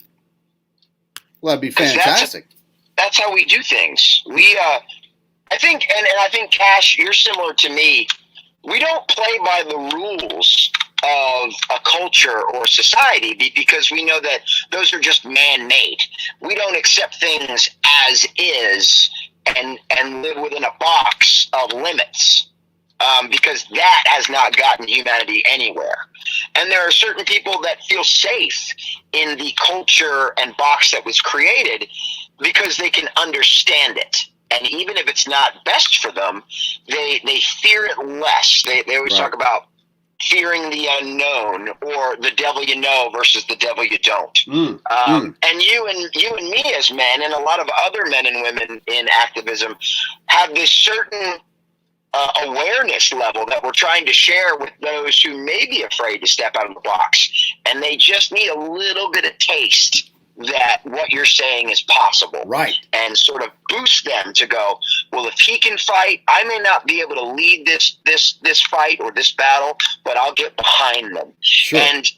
Well, that'd be fantastic. That's how we do things. I think Cash, you're similar to me. We don't play by the rules of a culture or society because we know that those are just man-made. We don't accept things as is and live within a box of limits because that has not gotten humanity anywhere. And there are certain people that feel safe in the culture and box that was created because they can understand it. And even if it's not best for them, they fear it less. They always talk about fearing the unknown, or the devil you know versus the devil you don't. And you and me as men, and a lot of other men and women in activism, have this certain awareness level that we're trying to share with those who may be afraid to step out of the box. And they just need a little bit of taste that what you're saying is possible, right? And sort of boost them to go, well, if he can fight, I may not be able to lead this fight or this battle, but I'll get behind them. Sure. And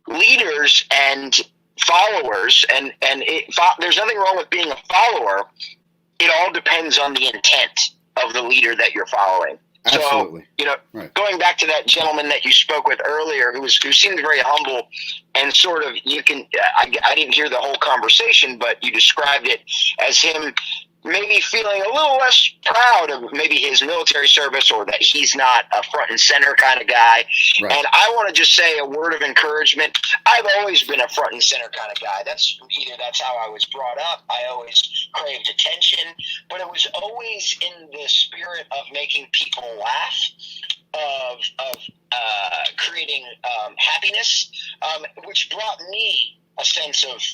leaders and followers, there's nothing wrong with being a follower. It all depends on the intent of the leader that you're following. Absolutely. So, going back to that gentleman that you spoke with earlier, who seemed very humble, and sort of, I didn't hear the whole conversation, but you described it as him maybe feeling a little less proud of maybe his military service, or that he's not a front and center kind of guy. Right. And I want to just say a word of encouragement. I've always been a front and center kind of guy. That's how I was brought up. I always craved attention, but it was always in the spirit of making people laugh, of creating happiness, which brought me a sense of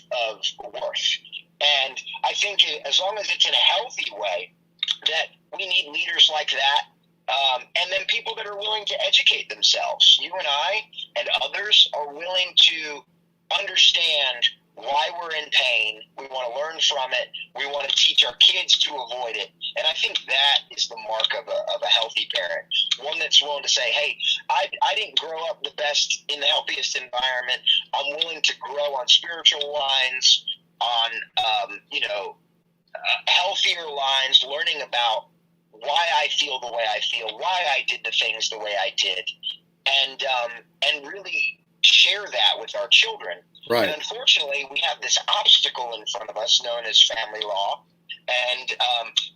worth. And I think as long as it's in a healthy way, that we need leaders like that, and then people that are willing to educate themselves. You and I and others are willing to understand why we're in pain. We want to learn from it. We want to teach our kids to avoid it. And I think that is the mark of a healthy parent, one that's willing to say, hey, I didn't grow up the best in the healthiest environment. I'm willing to grow on spiritual lines, on healthier lines, learning about why I feel the way I feel, why I did the things the way I did, and really share that with our children. Right. And unfortunately, we have this obstacle in front of us known as family law, and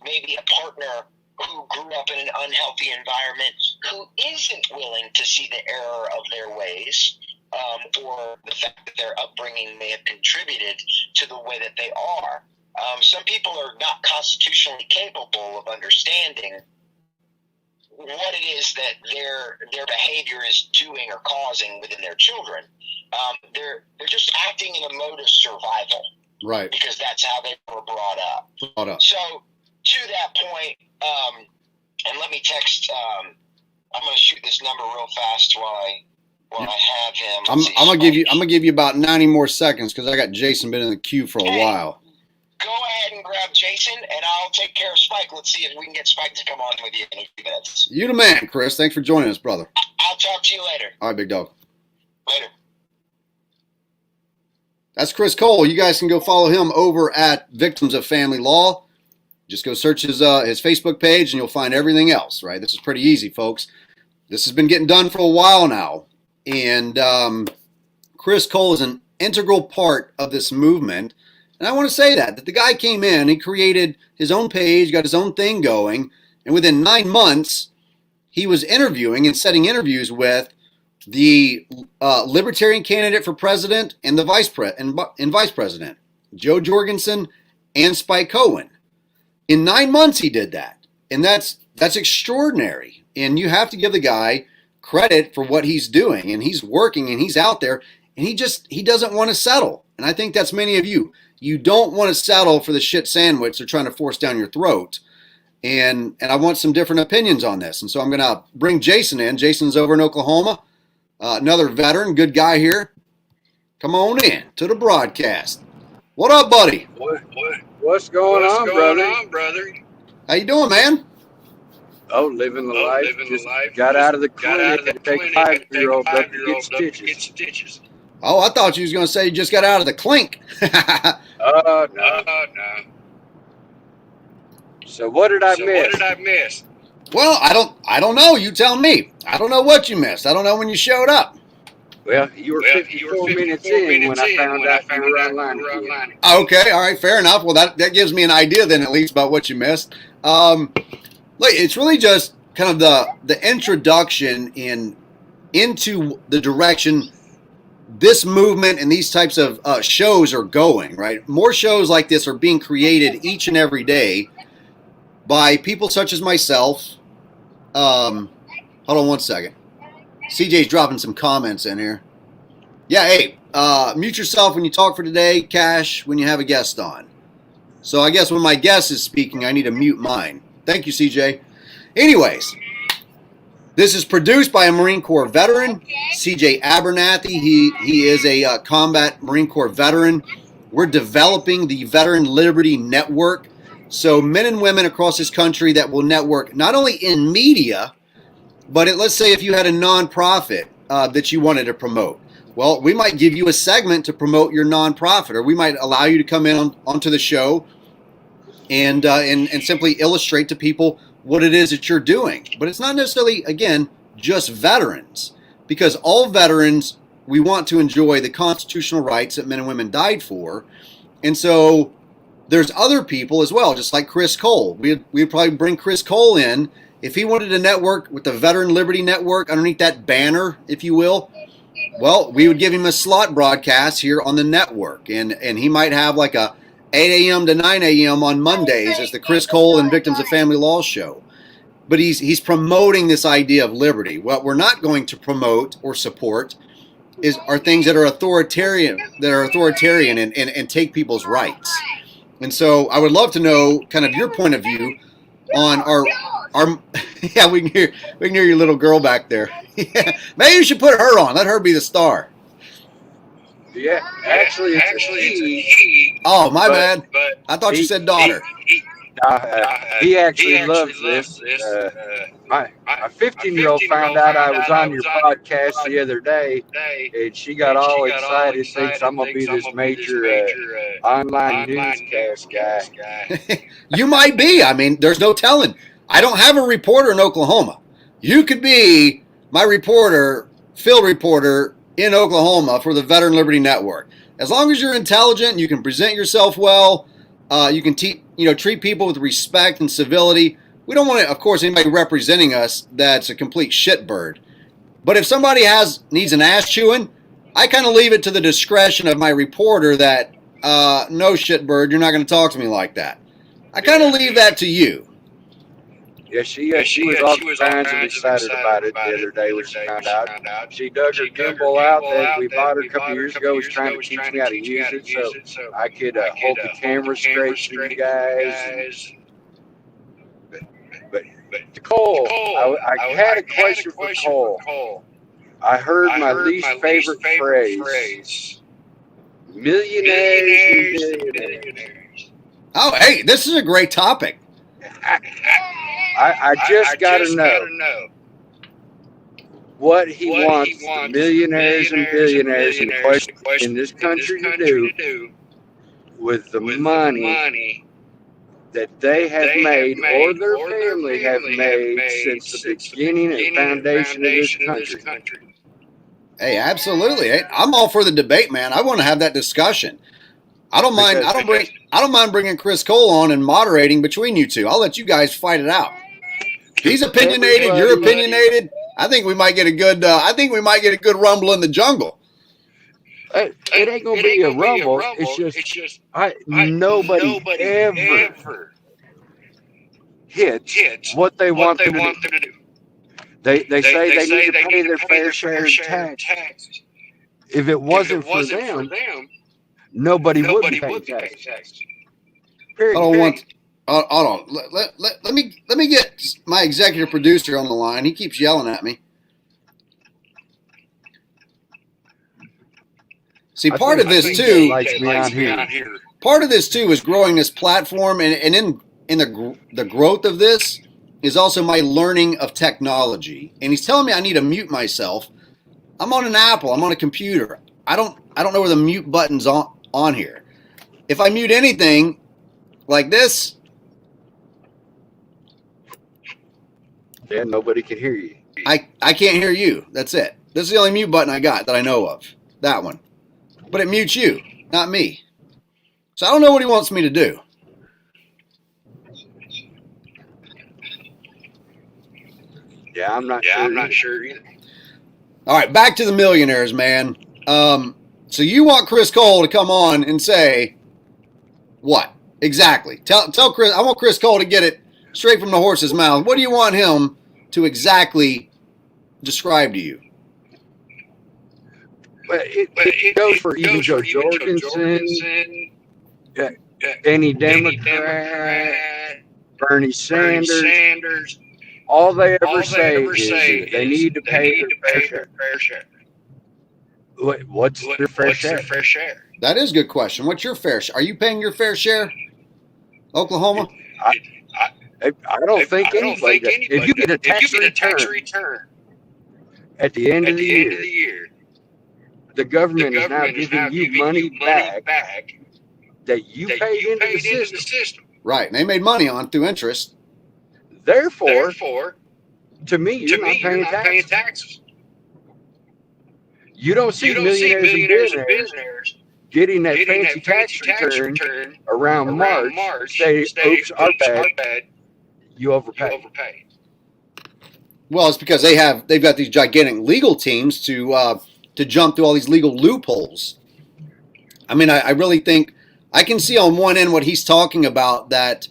maybe a partner who grew up in an unhealthy environment who isn't willing to see the error of their ways, or the fact that their upbringing may have contributed to the way that they are. Some people are not constitutionally capable of understanding what it is that their behavior is doing or causing within their children. They're just acting in a mode of survival, Right. because that's how they were brought up. So to that point, and let me text. I'm going to shoot this number real fast while I have him. I'm gonna give you about 90 more seconds because I got Jason been in the queue for a while. Go ahead and grab Jason, and I'll take care of Spike. Let's see if we can get Spike to come on with you in a few minutes. You the man, Chris. Thanks for joining us, brother. I'll talk to you later. All right, big dog. Later. That's Chris Cole. You guys can go follow him over at Victims of Family Law. Just go search his Facebook page and you'll find everything else, right? This is pretty easy, folks. This has been getting done for a while now. And Chris Cole is an integral part of this movement. And I want to say that the guy came in, he created his own page, got his own thing going. And within 9 months, he was interviewing and setting interviews with the Libertarian candidate for president and the vice president, Joe Jorgensen and Spike Cohen. In 9 months, he did that, and that's extraordinary. And you have to give the guy credit for what he's doing, and he's working, and he's out there, and he doesn't want to settle. And I think that's many of you. You don't want to settle for the shit sandwich they're trying to force down your throat. And I want some different opinions on this. And so I'm going to bring Jason in. Jason's over in Oklahoma. Another veteran, good guy here. Come on in to the broadcast. What up, buddy? What's going on, brother? How you doing, man? Oh, living the life. Just got out of the clinic and take 5-year-old up to get stitches. Oh, I thought you was going to say you just got out of the clink. No. So what did I miss? Well, I don't know. You tell me. I don't know what you missed. I don't know when you showed up. Well, you were 54 minutes in when I found out you were online. Okay, all right, fair enough. Well, that gives me an idea then at least about what you missed. Look, it's really just kind of the introduction into the direction this movement and these types of shows are going, right? More shows like this are being created each and every day by people such as myself. Hold on one second. CJ's dropping some comments in here. Yeah, hey, mute yourself when you talk for today, Cash, when you have a guest on. So I guess when my guest is speaking, I need to mute mine. Thank you, CJ. Anyways, this is produced by a Marine Corps veteran, CJ Abernathy. He is a combat Marine Corps veteran. We're developing the Veteran Liberty Network. So men and women across this country that will network not only in media, but let's say if you had a nonprofit that you wanted to promote. Well, we might give you a segment to promote your nonprofit, or we might allow you to come in onto the show and simply illustrate to people what it is that you're doing. But it's not necessarily, again, just veterans, because all veterans, we want to enjoy the constitutional rights that men and women died for. And so there's other people as well, just like Chris Cole. We'd probably bring Chris Cole in if he wanted to network with the Veteran Liberty Network underneath that banner, if you will. Well, we would give him a slot broadcast here on the network, and he might have like a 8 a.m. to 9 a.m. on Mondays as the Chris Cole and Victims of Family Law show. But he's promoting this idea of liberty. What we're not going to promote or support are things that are authoritarian and take people's rights. And so I would love to know kind of your point of view on our yeah, we can hear your little girl back there. Yeah, maybe you should put her on. Let her be the star. Yeah, actually it's a he. Oh, my bad. I thought you said daughter. He actually loves this. My 15-year-old found out I was on your podcast the other day, and she got all excited, thinks I'm going to be this major online newscast guy. You might be. I mean, there's no telling. I don't have a reporter in Oklahoma. You could be my reporter, field reporter in Oklahoma for the Veteran Liberty Network. As long as you're intelligent, you can present yourself well, you can treat people with respect and civility, we don't want to, of course, anybody representing us that's a complete shitbird. But if somebody needs an ass chewing, I kind of leave it to the discretion of my reporter that, no shitbird, you're not going to talk to me like that. I kind of leave that to you. Yeah, she was all kinds of excited about it the other day when she found out. She dug her gimbal out that we bought her a couple years ago. Was trying to teach me how to use it so I could hold the camera straight for you guys. But Cole, I had a question for Cole. I heard my least favorite phrase. Millionaires and billionaires. Oh, hey, this is a great topic. I just got to know what he wants the millionaires and billionaires in this country to do with the money that they have made or their family have made since the beginning and foundation of this country. Hey, absolutely. Hey, I'm all for the debate, man. I want to have that discussion. I don't mind. I don't mind bringing Chris Cole on and moderating between you two. I'll let you guys fight it out. He's opinionated. You're opinionated. I think we might get a good. I think we might get a good rumble in the jungle. It ain't gonna be a rumble. It's just nobody ever hits what they want them to do. They say they need to pay their fair share of taxes. If it wasn't for them, nobody would be paying taxes. I don't want. Hold on. Let me get my executive producer on the line. He keeps yelling at me. See, part of this too. Part of this too is growing this platform, and in the growth of this is also my learning of technology. And he's telling me I need to mute myself. I'm on an Apple. I'm on a computer. I don't know where the mute button's on here. If I mute anything like this, then nobody can hear you. I can't hear you. That's it. This is the only mute button I got that I know of. That one. But it mutes you, not me. So I don't know what he wants me to do. Yeah, I'm not sure either. All right, back to the millionaires, man. So you want Chris Cole to come on and say what? Exactly. Tell Chris. I want Chris Cole to get it straight from the horse's mouth. What do you want him to exactly describe to you? But it goes for even Joe Jorgensen, any Democrat, Bernie Sanders. All they ever say is they need to pay their fair share. What's their fair share? That is a good question. What's your fair share? Are you paying your fair share, Oklahoma? I don't think anybody does. If you get a tax return at the end of the year, the government is now giving you money back that you paid into the system. Right. And they made money on through interest. Therefore, to me, you're not paying taxes. You don't see millionaires and billionaires getting that fancy tax return around March. Say, oops, our bad. You overpay. Well, it's because they've got these gigantic legal teams to jump through all these legal loopholes. I mean, I really think I can see on one end what he's talking about. That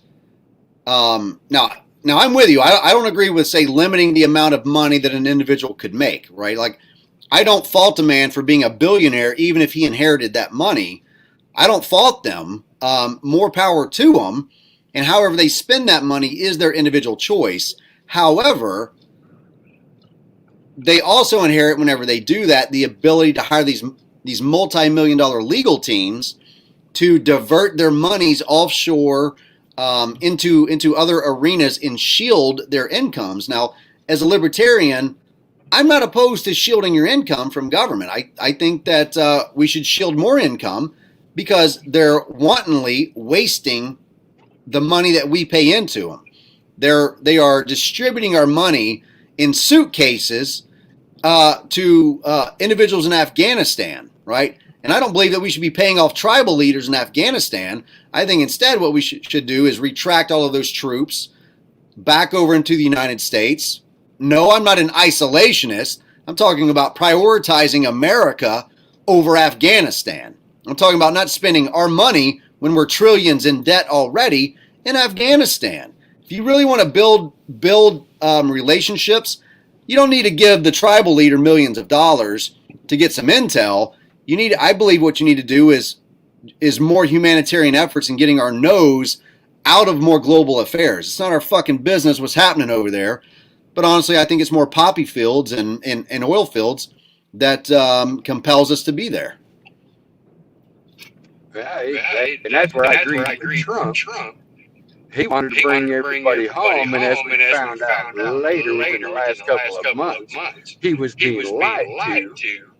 now I'm with you. I don't agree with, say, limiting the amount of money that an individual could make. Right? Like, I don't fault a man for being a billionaire, even if he inherited that money. I don't fault them. More power to them. And however they spend that money is their individual choice. However, they also inherit, whenever they do that, the ability to hire these multi-million-dollar legal teams to divert their monies offshore into other arenas and shield their incomes. Now, as a libertarian, I'm not opposed to shielding your income from government. I think that we should shield more income because they're wantonly wasting the money that we pay into them. They are distributing our money in suitcases to individuals in Afghanistan, right? And I don't believe that we should be paying off tribal leaders in Afghanistan. I think instead what we should do is retract all of those troops, back over into the United States. No, I'm not an isolationist. I'm talking about prioritizing America over Afghanistan. I'm talking about not spending our money when we're trillions in debt already in Afghanistan. If you really want to build relationships, you don't need to give the tribal leader millions of dollars to get some intel. I believe what you need to do is more humanitarian efforts in getting our nose out of more global affairs. It's not our fucking business what's happening over there. But honestly, I think it's more poppy fields and oil fields that compels us to be there. And that's where I agree with Trump. He wanted to bring everybody home, and as we found out later within the last couple of months, he was being lied to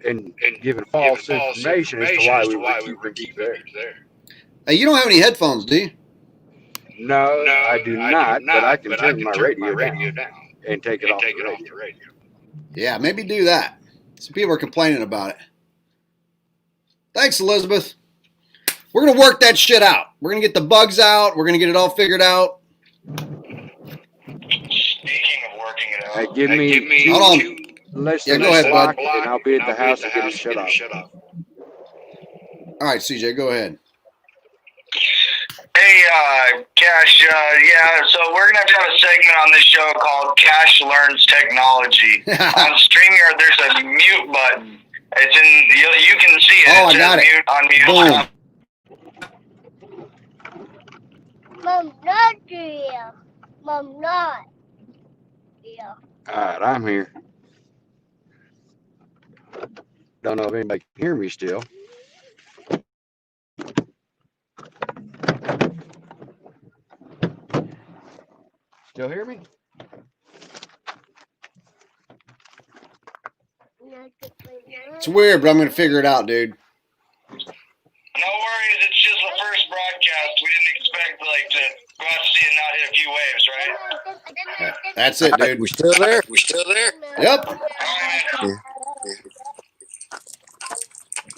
and given false information as to why we were keeping there. Hey, you don't have any headphones, do you? No, I do not, but I can turn my radio down and take it off the radio. Yeah, maybe do that. Some people are complaining about it. Thanks, Elizabeth. We're going to work that shit out. We're going to get the bugs out. We're going to get it all figured out. Speaking of working it out, hey, give me hold on. Listen, go ahead, bud. And I'll be at the house to get it shut off. All right, CJ, go ahead. Hey, Cash, yeah, so we're going to have a segment on this show called Cash Learns Technology. On StreamYard, there's a mute button. It's in, you can see it. Oh, I got it. Boom. Mom, not here. Mom, not here. All right, I'm here. Don't know if anybody can hear me still. Still hear me? It's weird, but I'm going to figure it out, dude. No worries, it's just the first broadcast. We didn't expect, to go out to sea and not hit a few waves, right? That's it, dude. We still there? We still there? Yep.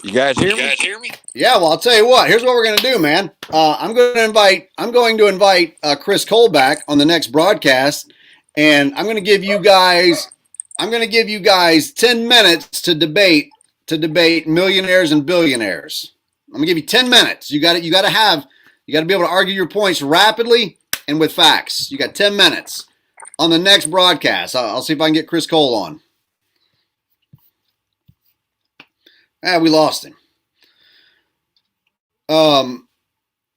You guys hear me? Yeah, well, I'll tell you what. Here's what we're going to do, man. I'm going to invite Chris Cole back on the next broadcast, and I'm going to give you guys 10 minutes to debate millionaires and billionaires. I'm going to give you 10 minutes. You got to be able to argue your points rapidly and with facts. You got 10 minutes on the next broadcast. I'll see if I can get Chris Cole on. We lost him.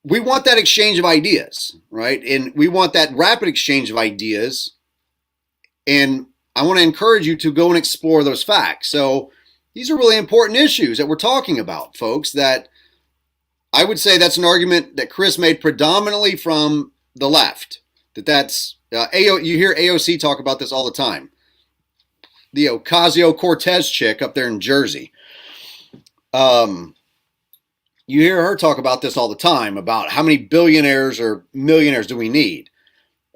We want that exchange of ideas, right? And we want that rapid exchange of ideas. And I want to encourage you to go and explore those facts. So these are really important issues that we're talking about, folks, that I would say that's an argument that Chris made predominantly from the left. You hear AOC talk about this all the time. The Ocasio-Cortez chick up there in Jersey. You hear her talk about this all the time, about how many billionaires or millionaires do we need?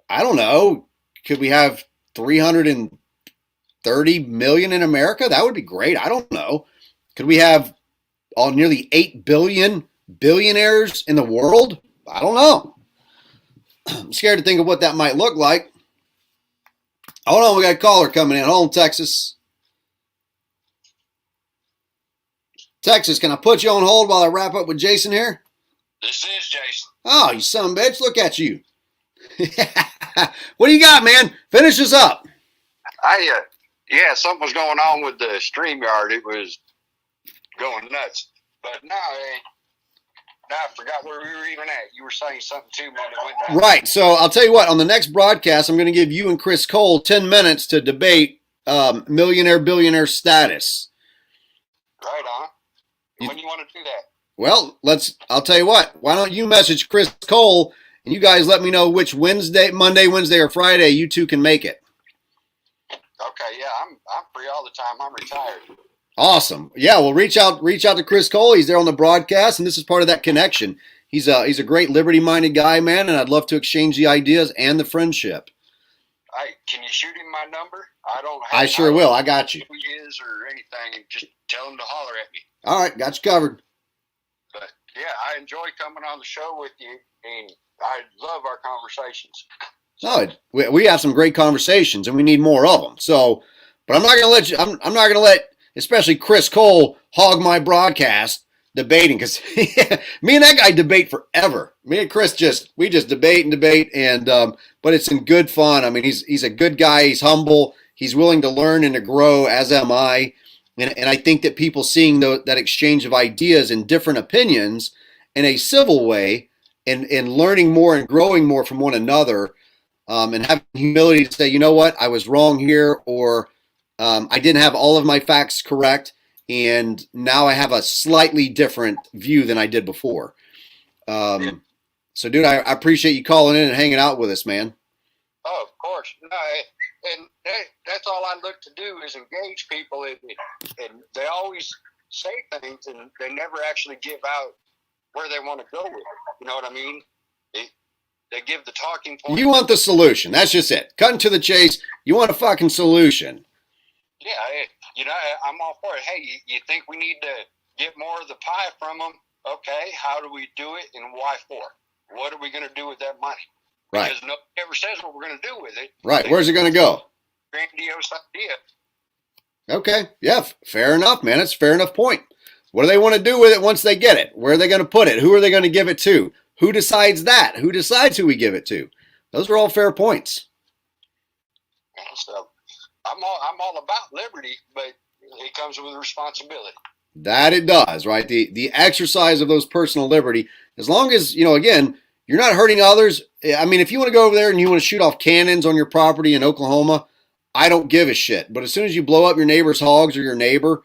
I don't know. Could we have 330 million in America? That would be great. I don't know. Could we have nearly 8 billion billionaires in the world? I don't know. I'm scared to think of what that might look like. Hold on, we got a caller coming in. Hold on, Texas. Texas, can I put you on hold while I wrap up with Jason here? This is Jason. Oh, you son of a bitch. Look at you. What do you got, man? Finish us up. Something was going on with the StreamYard. It was going nuts. But now I forgot where we were even at. You were saying something to me that went nuts. Right. So I'll tell you what. On the next broadcast, I'm going to give you and Chris Cole 10 minutes to debate millionaire-billionaire status. Right on. When do you want to do that? Well, I'll tell you what. Why don't you message Chris Cole and you guys let me know which Monday, Wednesday, or Friday you two can make it. Okay, yeah, I'm free all the time. I'm retired. Awesome. Yeah, well, reach out to Chris Cole. He's there on the broadcast, and this is part of that connection. He's a great liberty-minded guy, man, and I'd love to exchange the ideas and the friendship. Hey, can you shoot him my number? I sure will. I got you. Who he is or anything? Just tell him to holler at me. All right, got you covered. But yeah, I enjoy coming on the show with you, and I love our conversations. No, we have some great conversations, and we need more of them. So, but I'm not going to let you. I'm not going to let, especially Chris Cole, hog my broadcast debating, because me and that guy debate forever. Me and Chris we just debate and debate, and but it's in good fun. I mean, he's a good guy. He's humble. He's willing to learn and to grow, as am I. And I think that people seeing that exchange of ideas and different opinions in a civil way, and learning more and growing more from one another, and having humility to say, you know what, I was wrong here, or I didn't have all of my facts correct, and now I have a slightly different view than I did before. So, dude, I appreciate you calling in and hanging out with us, man. Oh, of course. No, and that's all I look to do is engage people, and they always say things, and they never actually give out where they want to go with it. You know what I mean? They give the talking point. You want the solution. That's just it. Cutting to the chase. You want a fucking solution. Yeah, I'm all for it. Hey, you think we need to get more of the pie from them? Okay, how do we do it, and why for? What are we going to do with that money? Right. Because nobody ever says what we're going to do with it. Right. Where's it going to go? Grandiose idea. Okay. Yeah. Fair enough, man. It's a fair enough point. What do they want to do with it once they get it? Where are they going to put it? Who are they going to give it to? Who decides that? Who decides who we give it to? Those are all fair points. So I'm all about liberty, but it comes with responsibility. That it does, right? The exercise of those personal liberty, as long as, again, you're not hurting others. I mean, if you want to go over there and you want to shoot off cannons on your property in Oklahoma, I don't give a shit. But as soon as you blow up your neighbor's hogs or your neighbor,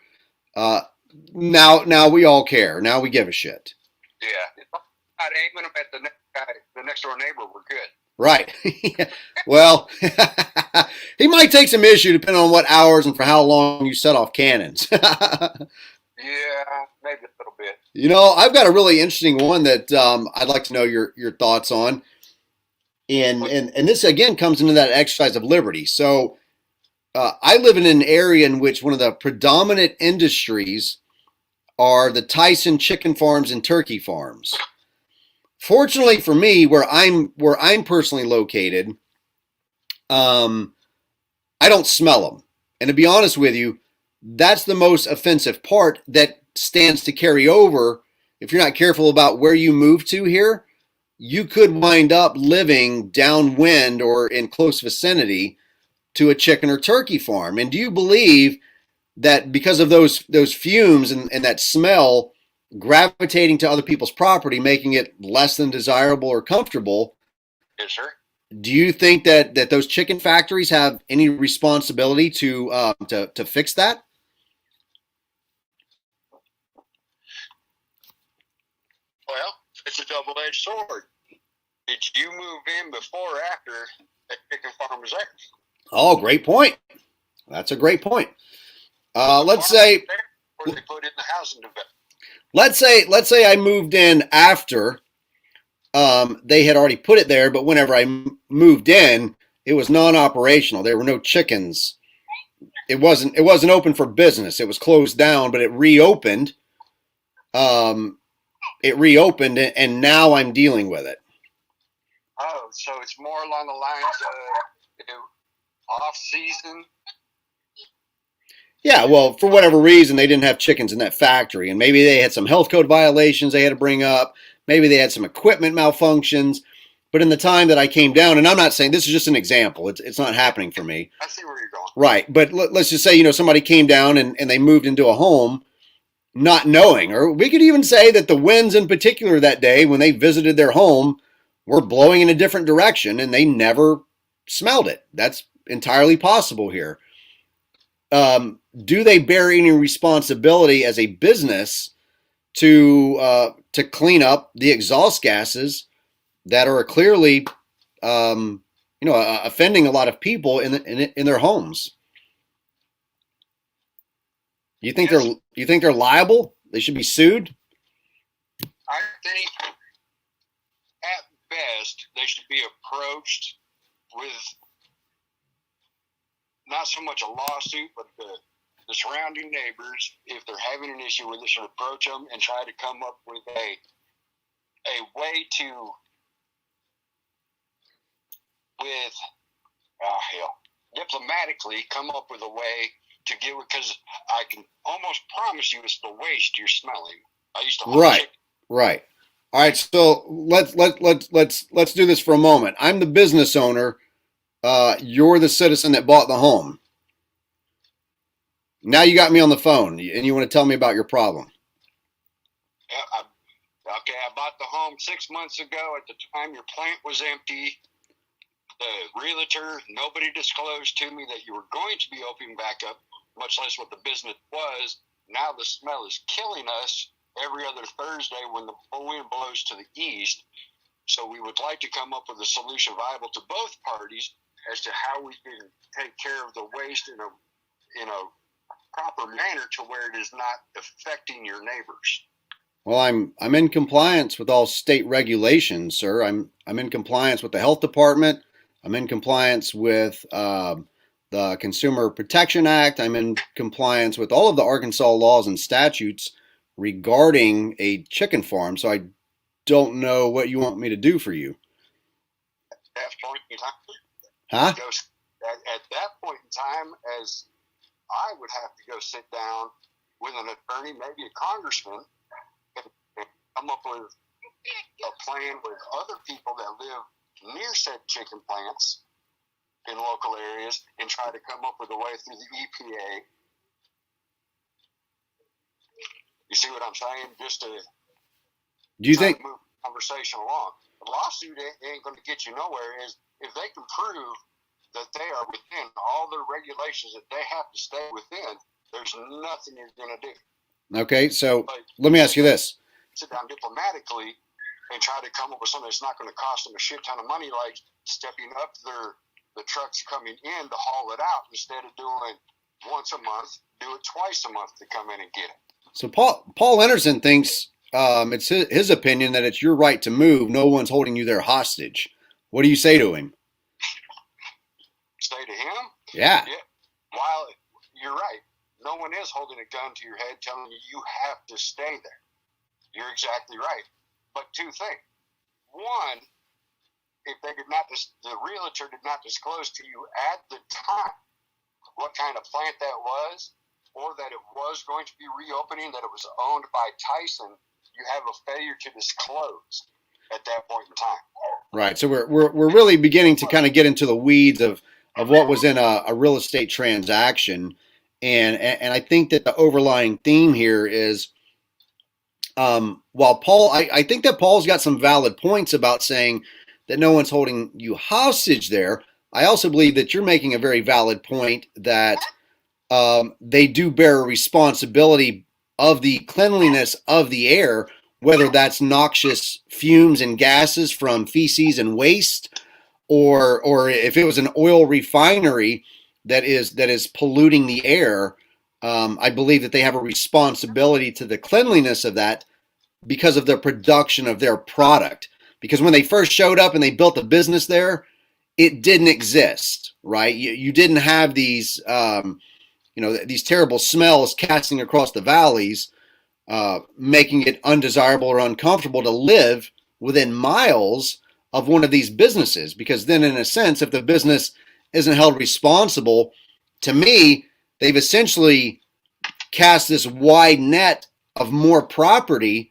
now we all care. Now we give a shit. Yeah. If I'm not aiming them at the next door neighbor, we're good. Right. Well, he might take some issue depending on what hours and for how long you set off cannons. Yeah, maybe a little bit. I've got a really interesting one that I'd like to know your thoughts on. And this, again, comes into that exercise of liberty. So I live in an area in which one of the predominant industries are the Tyson chicken farms and turkey farms. Fortunately for me, where I'm personally located, I don't smell them. And to be honest with you, that's the most offensive part that stands to carry over. If you're not careful about where you move to here, you could wind up living downwind or in close vicinity to a chicken or turkey farm. And do you believe that because of those fumes and that smell gravitating to other people's property, making it less than desirable or comfortable? Yes, sir. Do you think that those chicken factories have any responsibility to fix that? Well, it's a double-edged sword. Did you move in before or after that chicken farm was there? Oh, great point. That's a great point. Let's say, or they put in the housing development. Let's say I moved in after they had already put it there, but whenever I moved in, it was non-operational. There were no chickens. It wasn't open for business. It was closed down, but it reopened. And now I'm dealing with it. Oh, so it's more along the lines of off season. Yeah, well, for whatever reason, they didn't have chickens in that factory, and maybe they had some health code violations they had to bring up. Maybe they had some equipment malfunctions. But in the time that I came down, and I'm not saying this is just an example, it's not happening for me. I see where you're going. Right, but let's just say somebody came down and they moved into a home not knowing, or we could even say that the winds in particular that day when they visited their home were blowing in a different direction, and they never smelled it. That's entirely possible here. Do they bear any responsibility as a business to clean up the exhaust gases that are clearly, offending a lot of people in their homes? You think they're liable? They should be sued? I think at best they should be approached with not so much a lawsuit, but the surrounding neighbors, if they're having an issue with it, should approach them and try to come up with a way to with, diplomatically come up with a way to get it, because I can almost promise you it's the waste you're smelling. I used to haul Right. chicken. Right. All right. So let's do this for a moment. I'm the business owner. You're the citizen that bought the home. Now you got me on the phone, and you want to tell me about your problem. I bought the home 6 months ago. At the time, your plant was empty. The realtor, nobody disclosed to me that you were going to be opening back up, much less what the business was. Now the smell is killing us every other Thursday when the wind blows to the east. So we would like to come up with a solution viable to both parties as to how we can take care of the waste in a proper manner to where it is not affecting your neighbors. Well, I'm in compliance with all state regulations, sir. I'm in compliance with the health department. I'm in compliance with the Consumer Protection Act. I'm in compliance with all of the Arkansas laws and statutes regarding a chicken farm. So I don't know what you want me to do for you. At that point in time, Huh? at that point in time, as I would have to go sit down with an attorney, maybe a congressman, and come up with a plan with other people that live near said chicken plants in local areas and try to come up with a way through the EPA. You see what I'm saying? Just to Do you think? move the conversation along. A lawsuit ain't going to get you nowhere. Is if they can prove that they are within all the regulations that they have to stay within, there's nothing you're going to do. Okay, so let me ask you this. Sit down diplomatically and try to come up with something that's not going to cost them a shit ton of money, like stepping up the trucks coming in to haul it out instead of doing once a month, do it twice a month to come in and get it. So Paul Anderson thinks it's his opinion that it's your right to move. No one's holding you there hostage. What do you say to him? Say to him? Yeah. While you're right, no one is holding a gun to your head telling you you have to stay there. You're exactly right. But two things. One, if they did not, the realtor did not disclose to you at the time what kind of plant that was, or that it was going to be reopening, that it was owned by Tyson, you have a failure to disclose at that point in time. Right. So we're really beginning to kind of get into the weeds of what was in a real estate transaction, and I think that the overlying theme here is, while Paul, I think that Paul's got some valid points about saying that no one's holding you hostage there. I also believe that you're making a very valid point that they do bear a responsibility of the cleanliness of the air, whether that's noxious fumes and gases from feces and waste, or if it was an oil refinery that is polluting the air. I believe that they have a responsibility to the cleanliness of that because of the production of their product. Because when they first showed up and they built a business there, it didn't exist, right? You didn't have these, these terrible smells casting across the valleys, making it undesirable or uncomfortable to live within miles of one of these businesses. Because then, in a sense, if the business isn't held responsible, to me, they've essentially cast this wide net of more property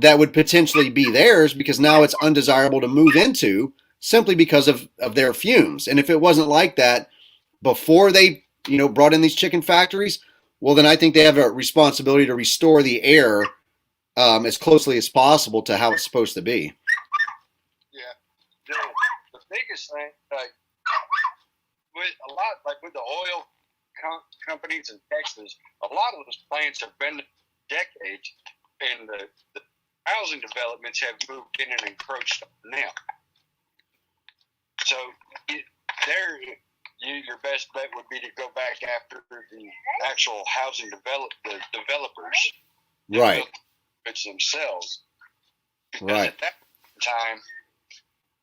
that would potentially be theirs, because now it's undesirable to move into simply because of their fumes. And if it wasn't like that before they, brought in these chicken factories, well, then I think they have a responsibility to restore the air as closely as possible to how it's supposed to be. Yeah. The biggest thing, with the oil companies in Texas, a lot of those plants have been decades, and the housing developments have moved in and encroached on them. So your best bet would be to go back after the actual housing developers. Right. It's themselves. Because right. At that time,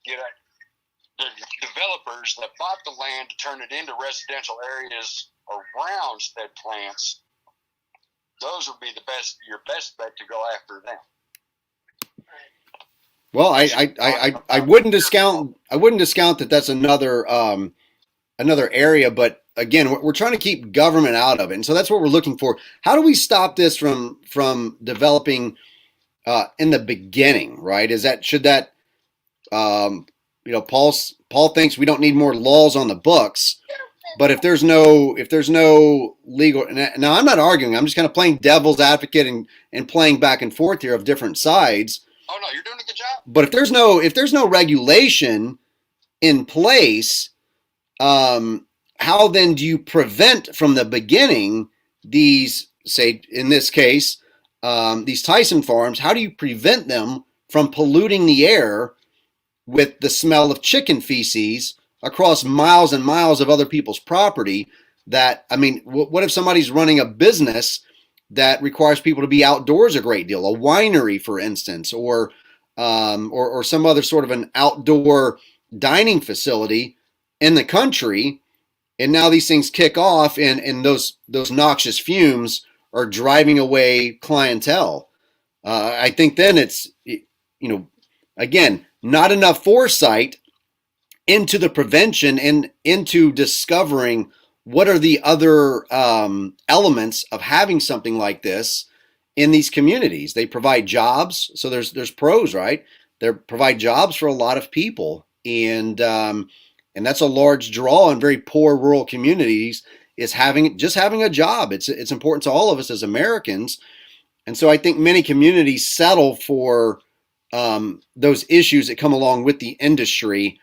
the developers that bought the land to turn it into residential areas around said plants, those would be your best bet to go after them. Well, I wouldn't discount that that's another area, but again, we're trying to keep government out of it, and so that's what we're looking for. How do we stop this from developing in the beginning? Right? Should that Paul thinks we don't need more laws on the books, but if there's no legal, now I'm not arguing, I'm just kind of playing devil's advocate and playing back and forth here of different sides. Oh no, you're doing a good job. But if there's no regulation in place, how then do you prevent from the beginning these, say in this case, these Tyson farms? How do you prevent them from polluting the air with the smell of chicken feces across miles and miles of other people's property? That, I mean, what if somebody's running a business that requires people to be outdoors a great deal, a winery, for instance, or some other sort of an outdoor dining facility in the country, and now these things kick off, and those noxious fumes are driving away clientele. I think then it's, again, not enough foresight into the prevention and into discovering what are the other elements of having something like this in these communities. They provide jobs, so there's pros, right? They provide jobs for a lot of people, and that's a large draw in very poor rural communities, is having a job. It's important to all of us as Americans, and so I think many communities settle for those issues that come along with the industry.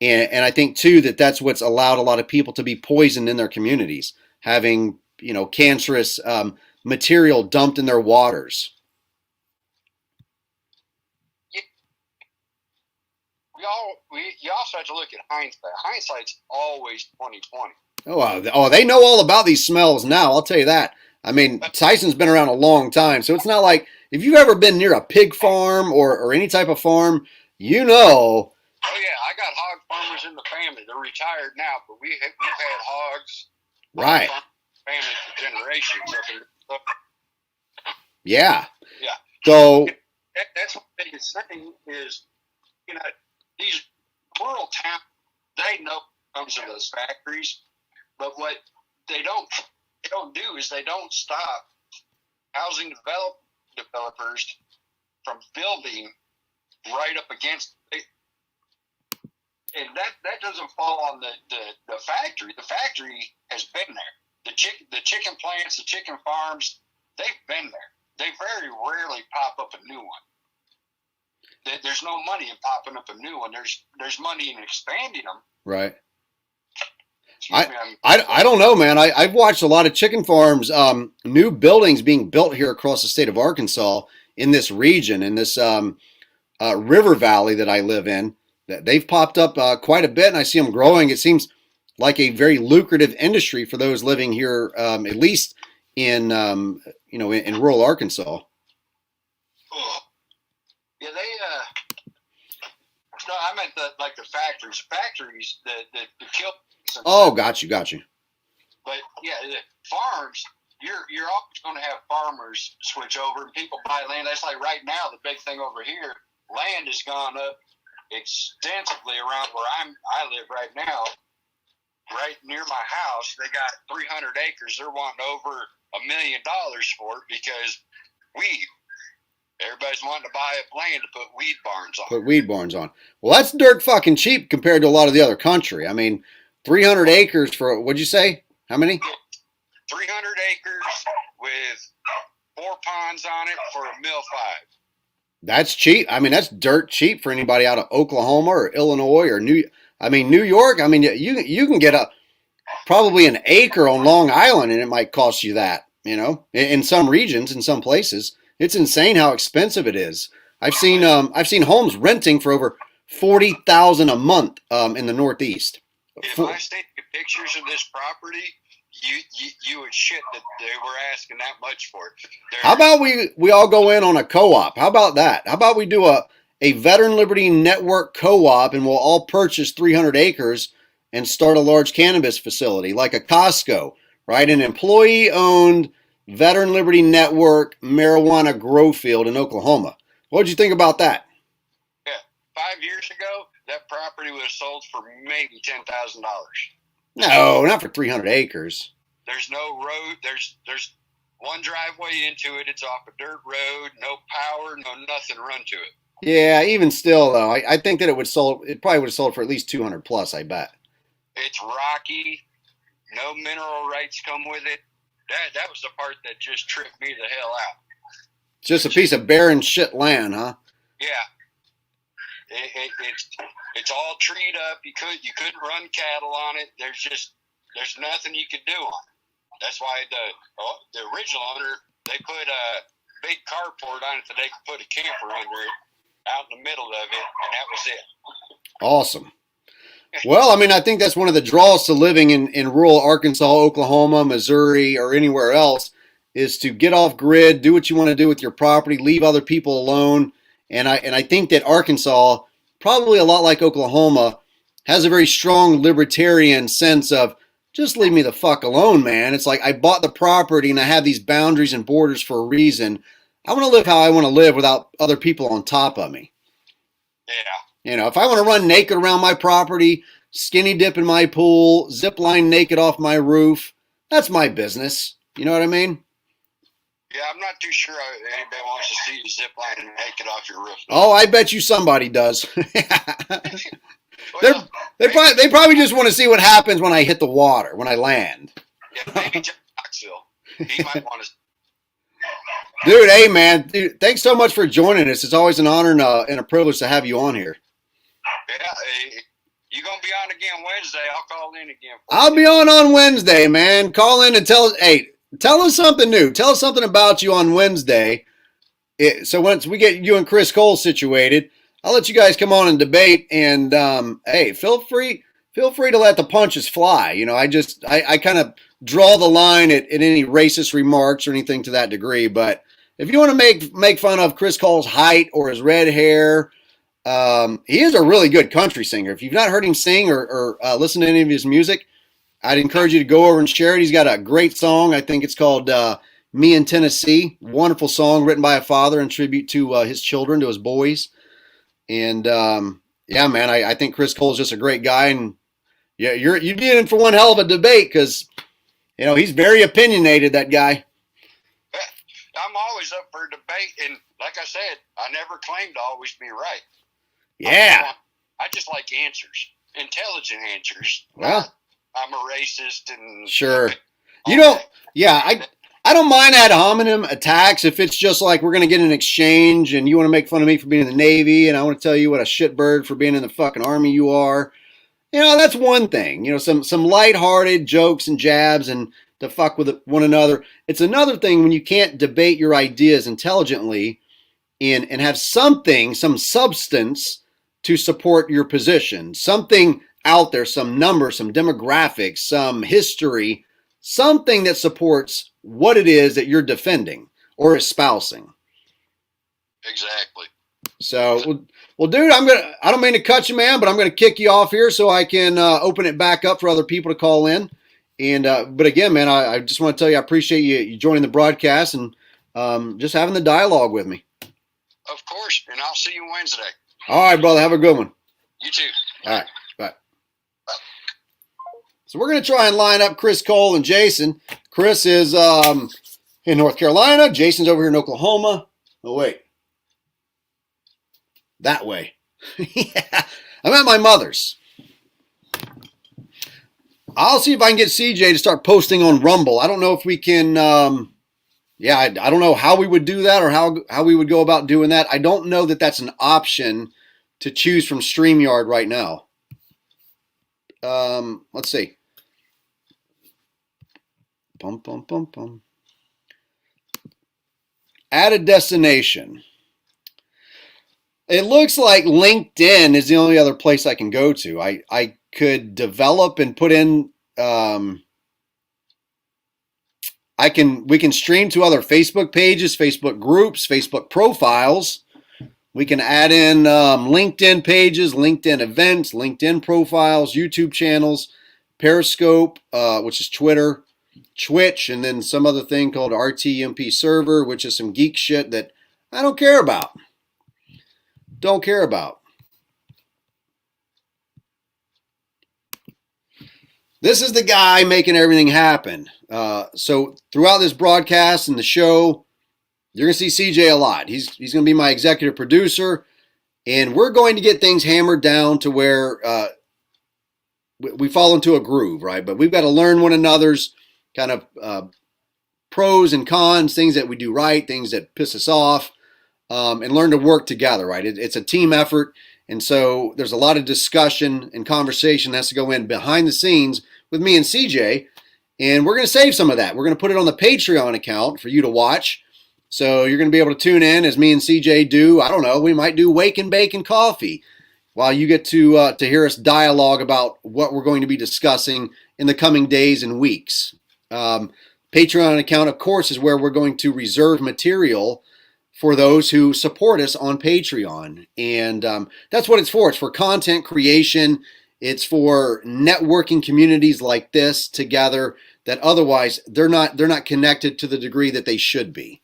And I think too that's what's allowed a lot of people to be poisoned in their communities, having cancerous material dumped in their waters. You also have to look at hindsight. Hindsight's always 20/20. Oh, they know all about these smells now. I'll tell you that. I mean, Tyson's been around a long time, so it's not like if you've ever been near a pig farm or any type of farm, Oh yeah, I got hog farmers in the family. They're retired now, but we've had hogs. Right. Family for generations. Yeah. Yeah. So that's what the biggest thing is. These rural towns, they know comes of those factories, but what they don't do is they don't stop housing developers from building right up against it. And that doesn't fall on the factory. The factory has been there. The chicken plants, the chicken farms, they've been there. They very rarely pop up a new one. There's no money in popping up a new one. There's money in expanding them. Right. I don't know, man. I've watched a lot of chicken farms, new buildings being built here across the state of Arkansas in this region, in this river valley that I live in. They've popped up quite a bit, and I see them growing. It seems like a very lucrative industry for those living here, at least in in rural Arkansas. Yeah, no, I meant the factories. Factories, the kill. Oh, got you. But yeah, the farms. You're always going to have farmers switch over, and people buy land. That's like right now, the big thing over here. Land has gone up extensively around where I live right now. Right near my house, they got 300 acres. They're wanting over $1 million for it because everybody's wanting to buy up land to put weed barns on. Well, that's dirt fucking cheap compared to a lot of the other country. I mean, 300 acres for, what'd you say? How many? 300 acres with 4 ponds on it for $1.5 million. That's cheap. I mean, that's dirt cheap for anybody out of Oklahoma or Illinois or New York. I mean, you can get probably an acre on Long Island, and it might cost you that. In some regions, in some places, it's insane how expensive it is. I've seen homes renting for over $40,000 a month in the Northeast. If I take pictures of this property, you would shit that they were asking that much for it. How about we all go in on a co-op? How about that? How about we do a Veteran Liberty Network co-op, and we'll all purchase 300 acres and start a large cannabis facility like a Costco, right? An employee-owned Veteran Liberty Network marijuana grow field in Oklahoma. What did you think about that? 5 years ago, that property would have sold for maybe $10,000. No, not for 300 acres. There's no road. There's one driveway into it. It's off a dirt road. No power. No nothing run to it. Yeah, even still though, I think that it probably would have sold for at least 200 plus, I bet. It's rocky. No mineral rights come with it. That was the part that just tripped me the hell out. Just a piece of barren shit land, huh? Yeah. It's all treed up. You couldn't run cattle on it. There's nothing you could do on it. That's why the original owner, they put a big carport on it so they could put a camper under it out in the middle of it, and that was it. Awesome. Well, I mean, I think that's one of the draws to living in rural Arkansas, Oklahoma, Missouri, or anywhere else, is to get off grid, do what you want to do with your property, leave other people alone. And I think that Arkansas, probably a lot like Oklahoma, has a very strong libertarian sense of just leave me the fuck alone, man. It's like I bought the property and I have these boundaries and borders for a reason. I want to live how I want to live without other people on top of me. Yeah. You know, if I want to run naked around my property, skinny dip in my pool, zip line naked off my roof, that's my business. You know what I mean? Yeah, I'm not too sure anybody wants to see you zip line and naked off your roof. Oh, I bet you somebody does. They probably just want to see what happens when I hit the water, when I land. Yeah, maybe John Knoxville. He might want to. Dude, hey, man. Dude, thanks so much for joining us. It's always an honor and a privilege to have you on here. Yeah, you going to be on again Wednesday. I'll call in again. I'll be on Wednesday, man. Call in and tell us something new. Tell us something about you on Wednesday. So once we get you and Chris Cole situated, I'll let you guys come on and debate. And hey, feel free to let the punches fly. You know, I kind of draw the line at any racist remarks or anything to that degree. But if you want to make fun of Chris Cole's height or his red hair, he is a really good country singer. If you've not heard him sing or listen to any of his music, I'd encourage you to go over and share it. He's got a great song. I think it's called Me in Tennessee. Wonderful song written by a father in tribute to his children, to his boys. And yeah, man, I think Chris Cole's just a great guy. And yeah, you'd be in for one hell of a debate because, you know, he's very opinionated, that guy. I'm always up for a debate. And like I said, I never claim to always be right. Yeah. I just like answers, intelligent answers. Well, I'm a racist and sure. You know, yeah, I don't mind ad hominem attacks if it's just like we're going to get an exchange and you want to make fun of me for being in the Navy and I want to tell you what a shitbird for being in the fucking Army you are. You know, that's one thing. You know, some lighthearted jokes and jabs and to fuck with one another. It's another thing when you can't debate your ideas intelligently and have some substance to support your position, something out there, some numbers, some demographics, some history, something that supports what it is that you're defending or espousing. Exactly. So, well, dude, I don't mean to cut you, man, but I'm going to kick you off here so I can open it back up for other people to call in. And, but again, man, I just want to tell you, I appreciate you joining the broadcast and just having the dialogue with me. Of course. And I'll see you Wednesday. All right, brother. Have a good one. You too. All right. Bye. So we're going to try and line up Chris Cole and Jason. Chris is in North Carolina. Jason's over here in Oklahoma. Oh, wait. That way. Yeah. I'm at my mother's. I'll see if I can get CJ to start posting on Rumble. I don't know if we can... I don't know how we would do that or how we would go about doing that. I don't know that that's an option to choose from StreamYard right now. Let's see. Add a destination. It looks like LinkedIn is the only other place I can go to. I could develop and put in... we can stream to other Facebook pages, Facebook groups, Facebook profiles. We can add in LinkedIn pages, LinkedIn events, LinkedIn profiles, YouTube channels, Periscope, which is Twitter, Twitch, and then some other thing called RTMP server, which is some geek shit that I don't care about. Don't care about. This is the guy making everything happen. So throughout this broadcast and the show, you're going to see CJ a lot. He's going to be my executive producer, and we're going to get things hammered down to where we fall into a groove, right? But we've got to learn one another's kind of pros and cons, things that we do right, things that piss us off, and learn to work together, right? It's a team effort. And so there's a lot of discussion and conversation that has to go in behind the scenes with me and CJ. And we're going to save some of that. We're going to put it on the Patreon account for you to watch. So you're going to be able to tune in as me and CJ do. I don't know. We might do Wake and Bake and Coffee while you get to hear us dialogue about what we're going to be discussing in the coming days and weeks. Patreon account, of course, is where we're going to reserve material for those who support us on Patreon. And that's what it's for. It's for content creation. It's for networking communities like this together that otherwise they're not connected to the degree that they should be.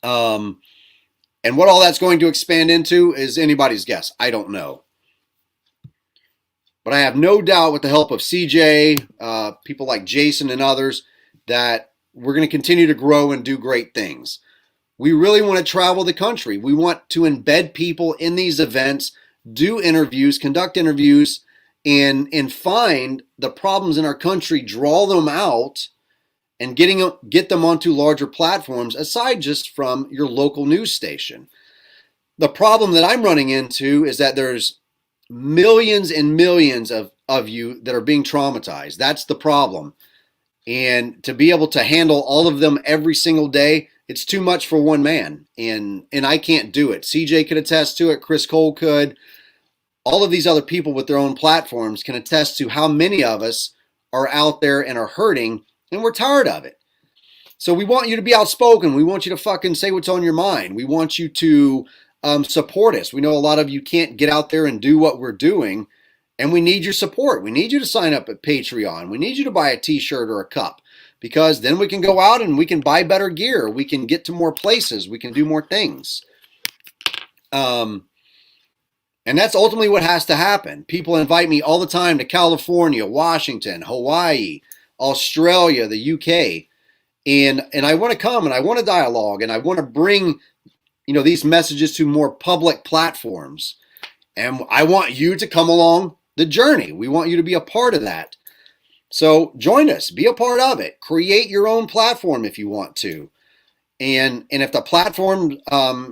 And what all that's going to expand into is anybody's guess. I don't know. But I have no doubt with the help of CJ, people like Jason and others, that we're going to continue to grow and do great things. We really want to travel the country. We want to embed people in these events, do interviews, conduct interviews, and find the problems in our country, draw them out, and get them onto larger platforms aside just from your local news station. The problem that I'm running into is that there's millions and millions of you that are being traumatized. That's the problem. And to be able to handle all of them every single day, it's too much for one man. And I can't do it. CJ could attest to it. Chris Cole could. All of these other people with their own platforms can attest to how many of us are out there and are hurting, and we're tired of it. So we want you to be outspoken. We want you to fucking say what's on your mind. We want you to support us. We know a lot of you can't get out there and do what we're doing, and we need your support. We need you to sign up at Patreon. We need you to buy a t-shirt or a cup, because then we can go out and we can buy better gear. We can get to more places. We can do more things. And that's ultimately what has to happen. People invite me all the time to California, Washington, Hawaii, Australia, the UK. And I want to come and I want to dialogue and I want to bring, these messages to more public platforms. And I want you to come along the journey. We want you to be a part of that. So join us, be a part of it. Create your own platform if you want to. And if the platform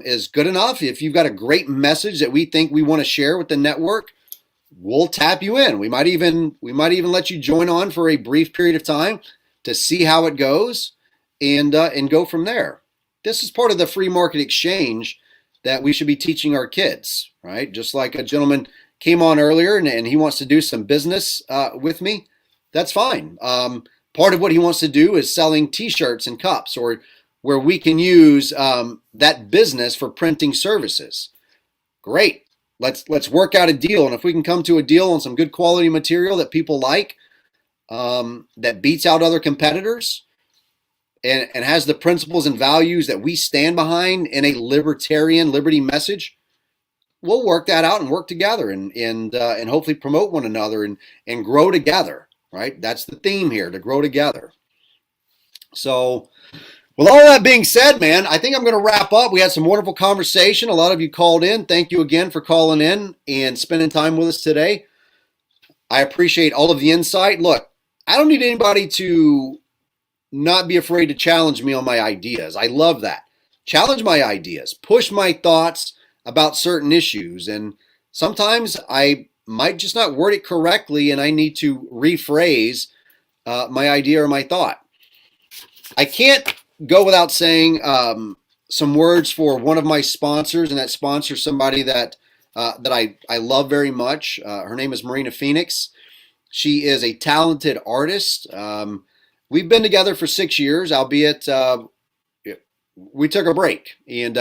is good enough, if you've got a great message that we think we want to share with the network, we'll tap you in. We might even let you join on for a brief period of time to see how it goes and go from there. This is part of the free market exchange that we should be teaching our kids, right? Just like a gentleman came on earlier and he wants to do some business with me. That's fine. Part of what he wants to do is selling t-shirts and cups, or where we can use that business for printing services. Great. Let's work out a deal. And if we can come to a deal on some good quality material that people like, that beats out other competitors and has the principles and values that we stand behind in a libertarian liberty message, we'll work that out and work together and hopefully promote one another and grow together, right? That's the theme here, to grow together. So with all that being said, man, I think I'm going to wrap up. We had some wonderful conversation. A lot of you called in. Thank you again for calling in and spending time with us today. I appreciate all of the insight. Look, I don't need anybody to not be afraid to challenge me on my ideas. I love that. Challenge my ideas. Push my thoughts about certain issues. And sometimes I might just not word it correctly and I need to rephrase my idea or my thought. I can't go without saying some words for one of my sponsors, and that sponsor is somebody that I love very much. Her name is Marina Phoenix. She is a talented artist. We've been together for 6 years, albeit we took a break, and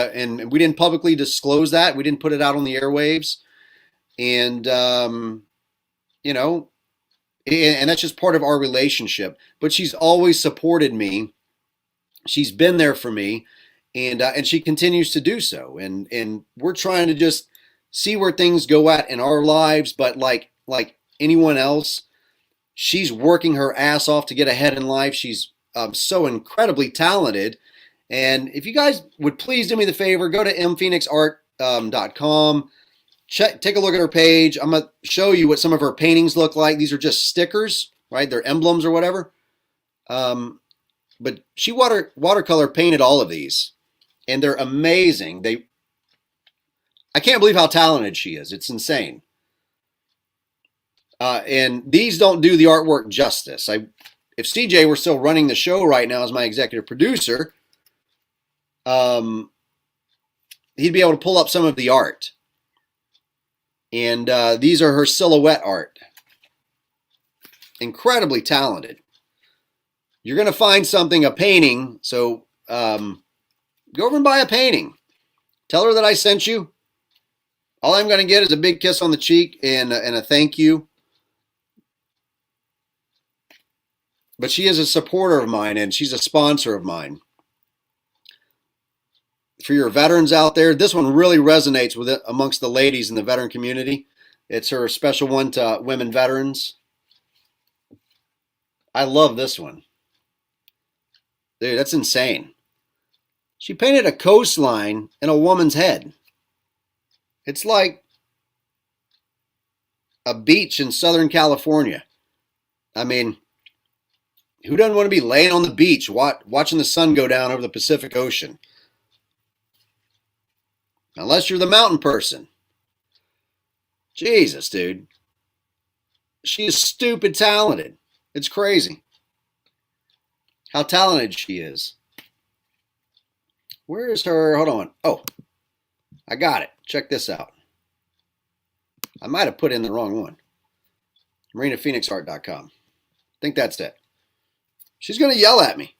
we didn't publicly disclose that. We didn't put it out on the airwaves, and and that's just part of our relationship. But she's always supported me. She's been there for me, and she continues to do so. And we're trying to just see where things go at in our lives. But like anyone else, She's working her ass off to get ahead in life. She's so incredibly talented. And if you guys would please do me the favor, go to mphoenixart.com. Take a look at her page. I'm going to show you what some of her paintings look like. These are just stickers, right? They're emblems or whatever. But she watercolor painted all of these. And they're amazing. I can't believe how talented she is. It's insane. And these don't do the artwork justice. If CJ were still running the show right now as my executive producer, he'd be able to pull up some of the art. And these are her silhouette art. Incredibly talented. You're going to find something, a painting. So go over and buy a painting. Tell her that I sent you. All I'm going to get is a big kiss on the cheek and a thank you. But she is a supporter of mine, and she's a sponsor of mine. For your veterans out there, this one really resonates with it amongst the ladies in the veteran community. It's her special one to women veterans. I love this one. Dude, that's insane. She painted a coastline in a woman's head. It's like a beach in Southern California. I mean, who doesn't want to be laying on the beach watching the sun go down over the Pacific Ocean? Unless you're the mountain person. Jesus, dude. She is stupid talented. It's crazy how talented she is. Where is her? Hold on. Oh, I got it. Check this out. I might have put in the wrong one. MarinaPhoenixArt.com. I think that's it. She's going to yell at me.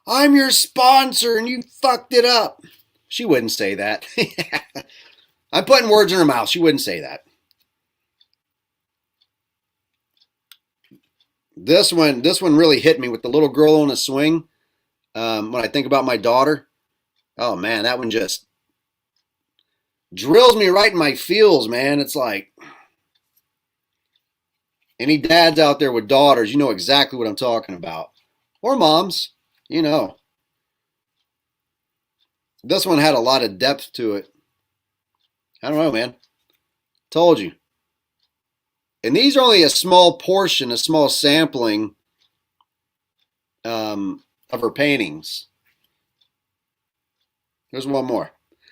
I'm your sponsor and you fucked it up. She wouldn't say that. I'm putting words in her mouth. She wouldn't say that. This one really hit me with the little girl on a swing. When I think about my daughter, oh man, that one just drills me right in my feels, man. It's like, any dads out there with daughters, you know exactly what I'm talking about. Or moms, you know. This one had a lot of depth to it. I don't know, man. Told you. And these are only a small portion, a small sampling of her paintings. There's one more.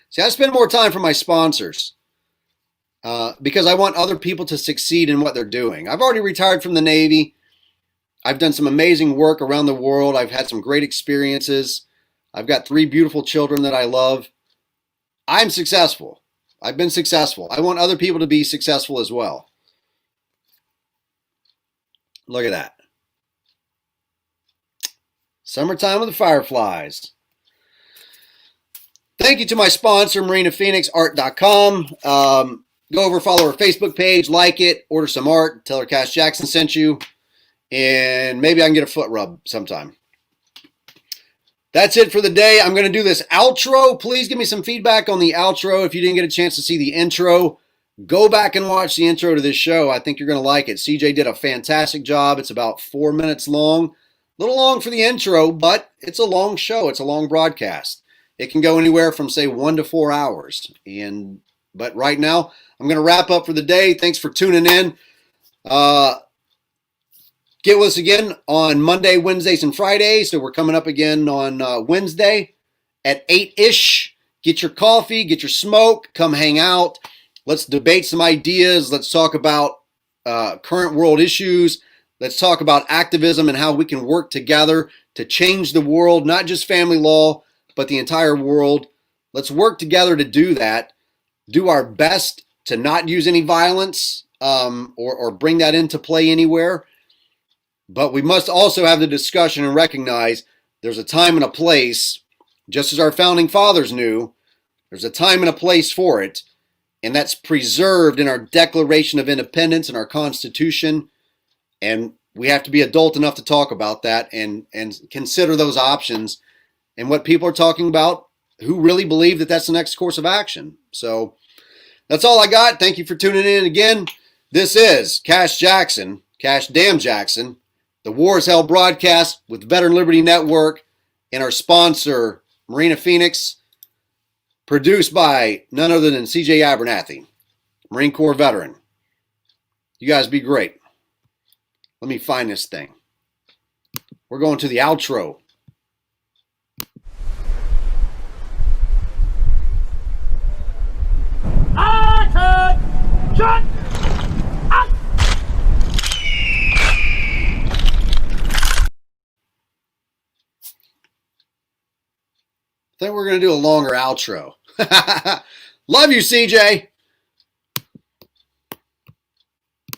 See, I spend more time for my sponsors because I want other people to succeed in what they're doing. I've already retired from the Navy. I've done some amazing work around the world. I've had some great experiences. I've got 3 beautiful children that I love. I'm successful. I've been successful. I want other people to be successful as well. Look at that. Summertime with the Fireflies. Thank you to my sponsor, MarinaPhoenixArt.com. Go over, follow her Facebook page, like it, order some art, tell her Cash Jackson sent you, and maybe I can get a foot rub sometime. That's it for the day. I'm going to do this outro. Please give me some feedback on the outro. If you didn't get a chance to see the intro, go back and watch the intro to this show. I think you're going to like it. CJ did a fantastic job. It's about 4 minutes long. A little long for the intro, but it's a long show. It's a long broadcast. It can go anywhere from, say, 1 to 4 hours. But right now, I'm going to wrap up for the day. Thanks for tuning in. Get with us again on Monday, Wednesdays, and Fridays. So we're coming up again on Wednesday at 8-ish. Get your coffee, get your smoke, come hang out. Let's debate some ideas. Let's talk about current world issues. Let's talk about activism and how we can work together to change the world, not just family law, but the entire world. Let's work together to do that. Do our best to not use any violence or bring that into play anywhere. But we must also have the discussion and recognize there's a time and a place, just as our founding fathers knew, there's a time and a place for it. And that's preserved in our Declaration of Independence and our Constitution. And we have to be adult enough to talk about that and consider those options and what people are talking about who really believe that that's the next course of action. So that's all I got. Thank you for tuning in again. This is Cash Jackson Cash Damn Jackson, the War is Hell broadcast with Veteran Liberty Network and our sponsor, Marina Phoenix, produced by none other than CJ Abernathy, Marine Corps veteran. You guys be great. Let me find this thing. We're going to the outro. Shut up! I think we're going to do a longer outro. Love you, CJ.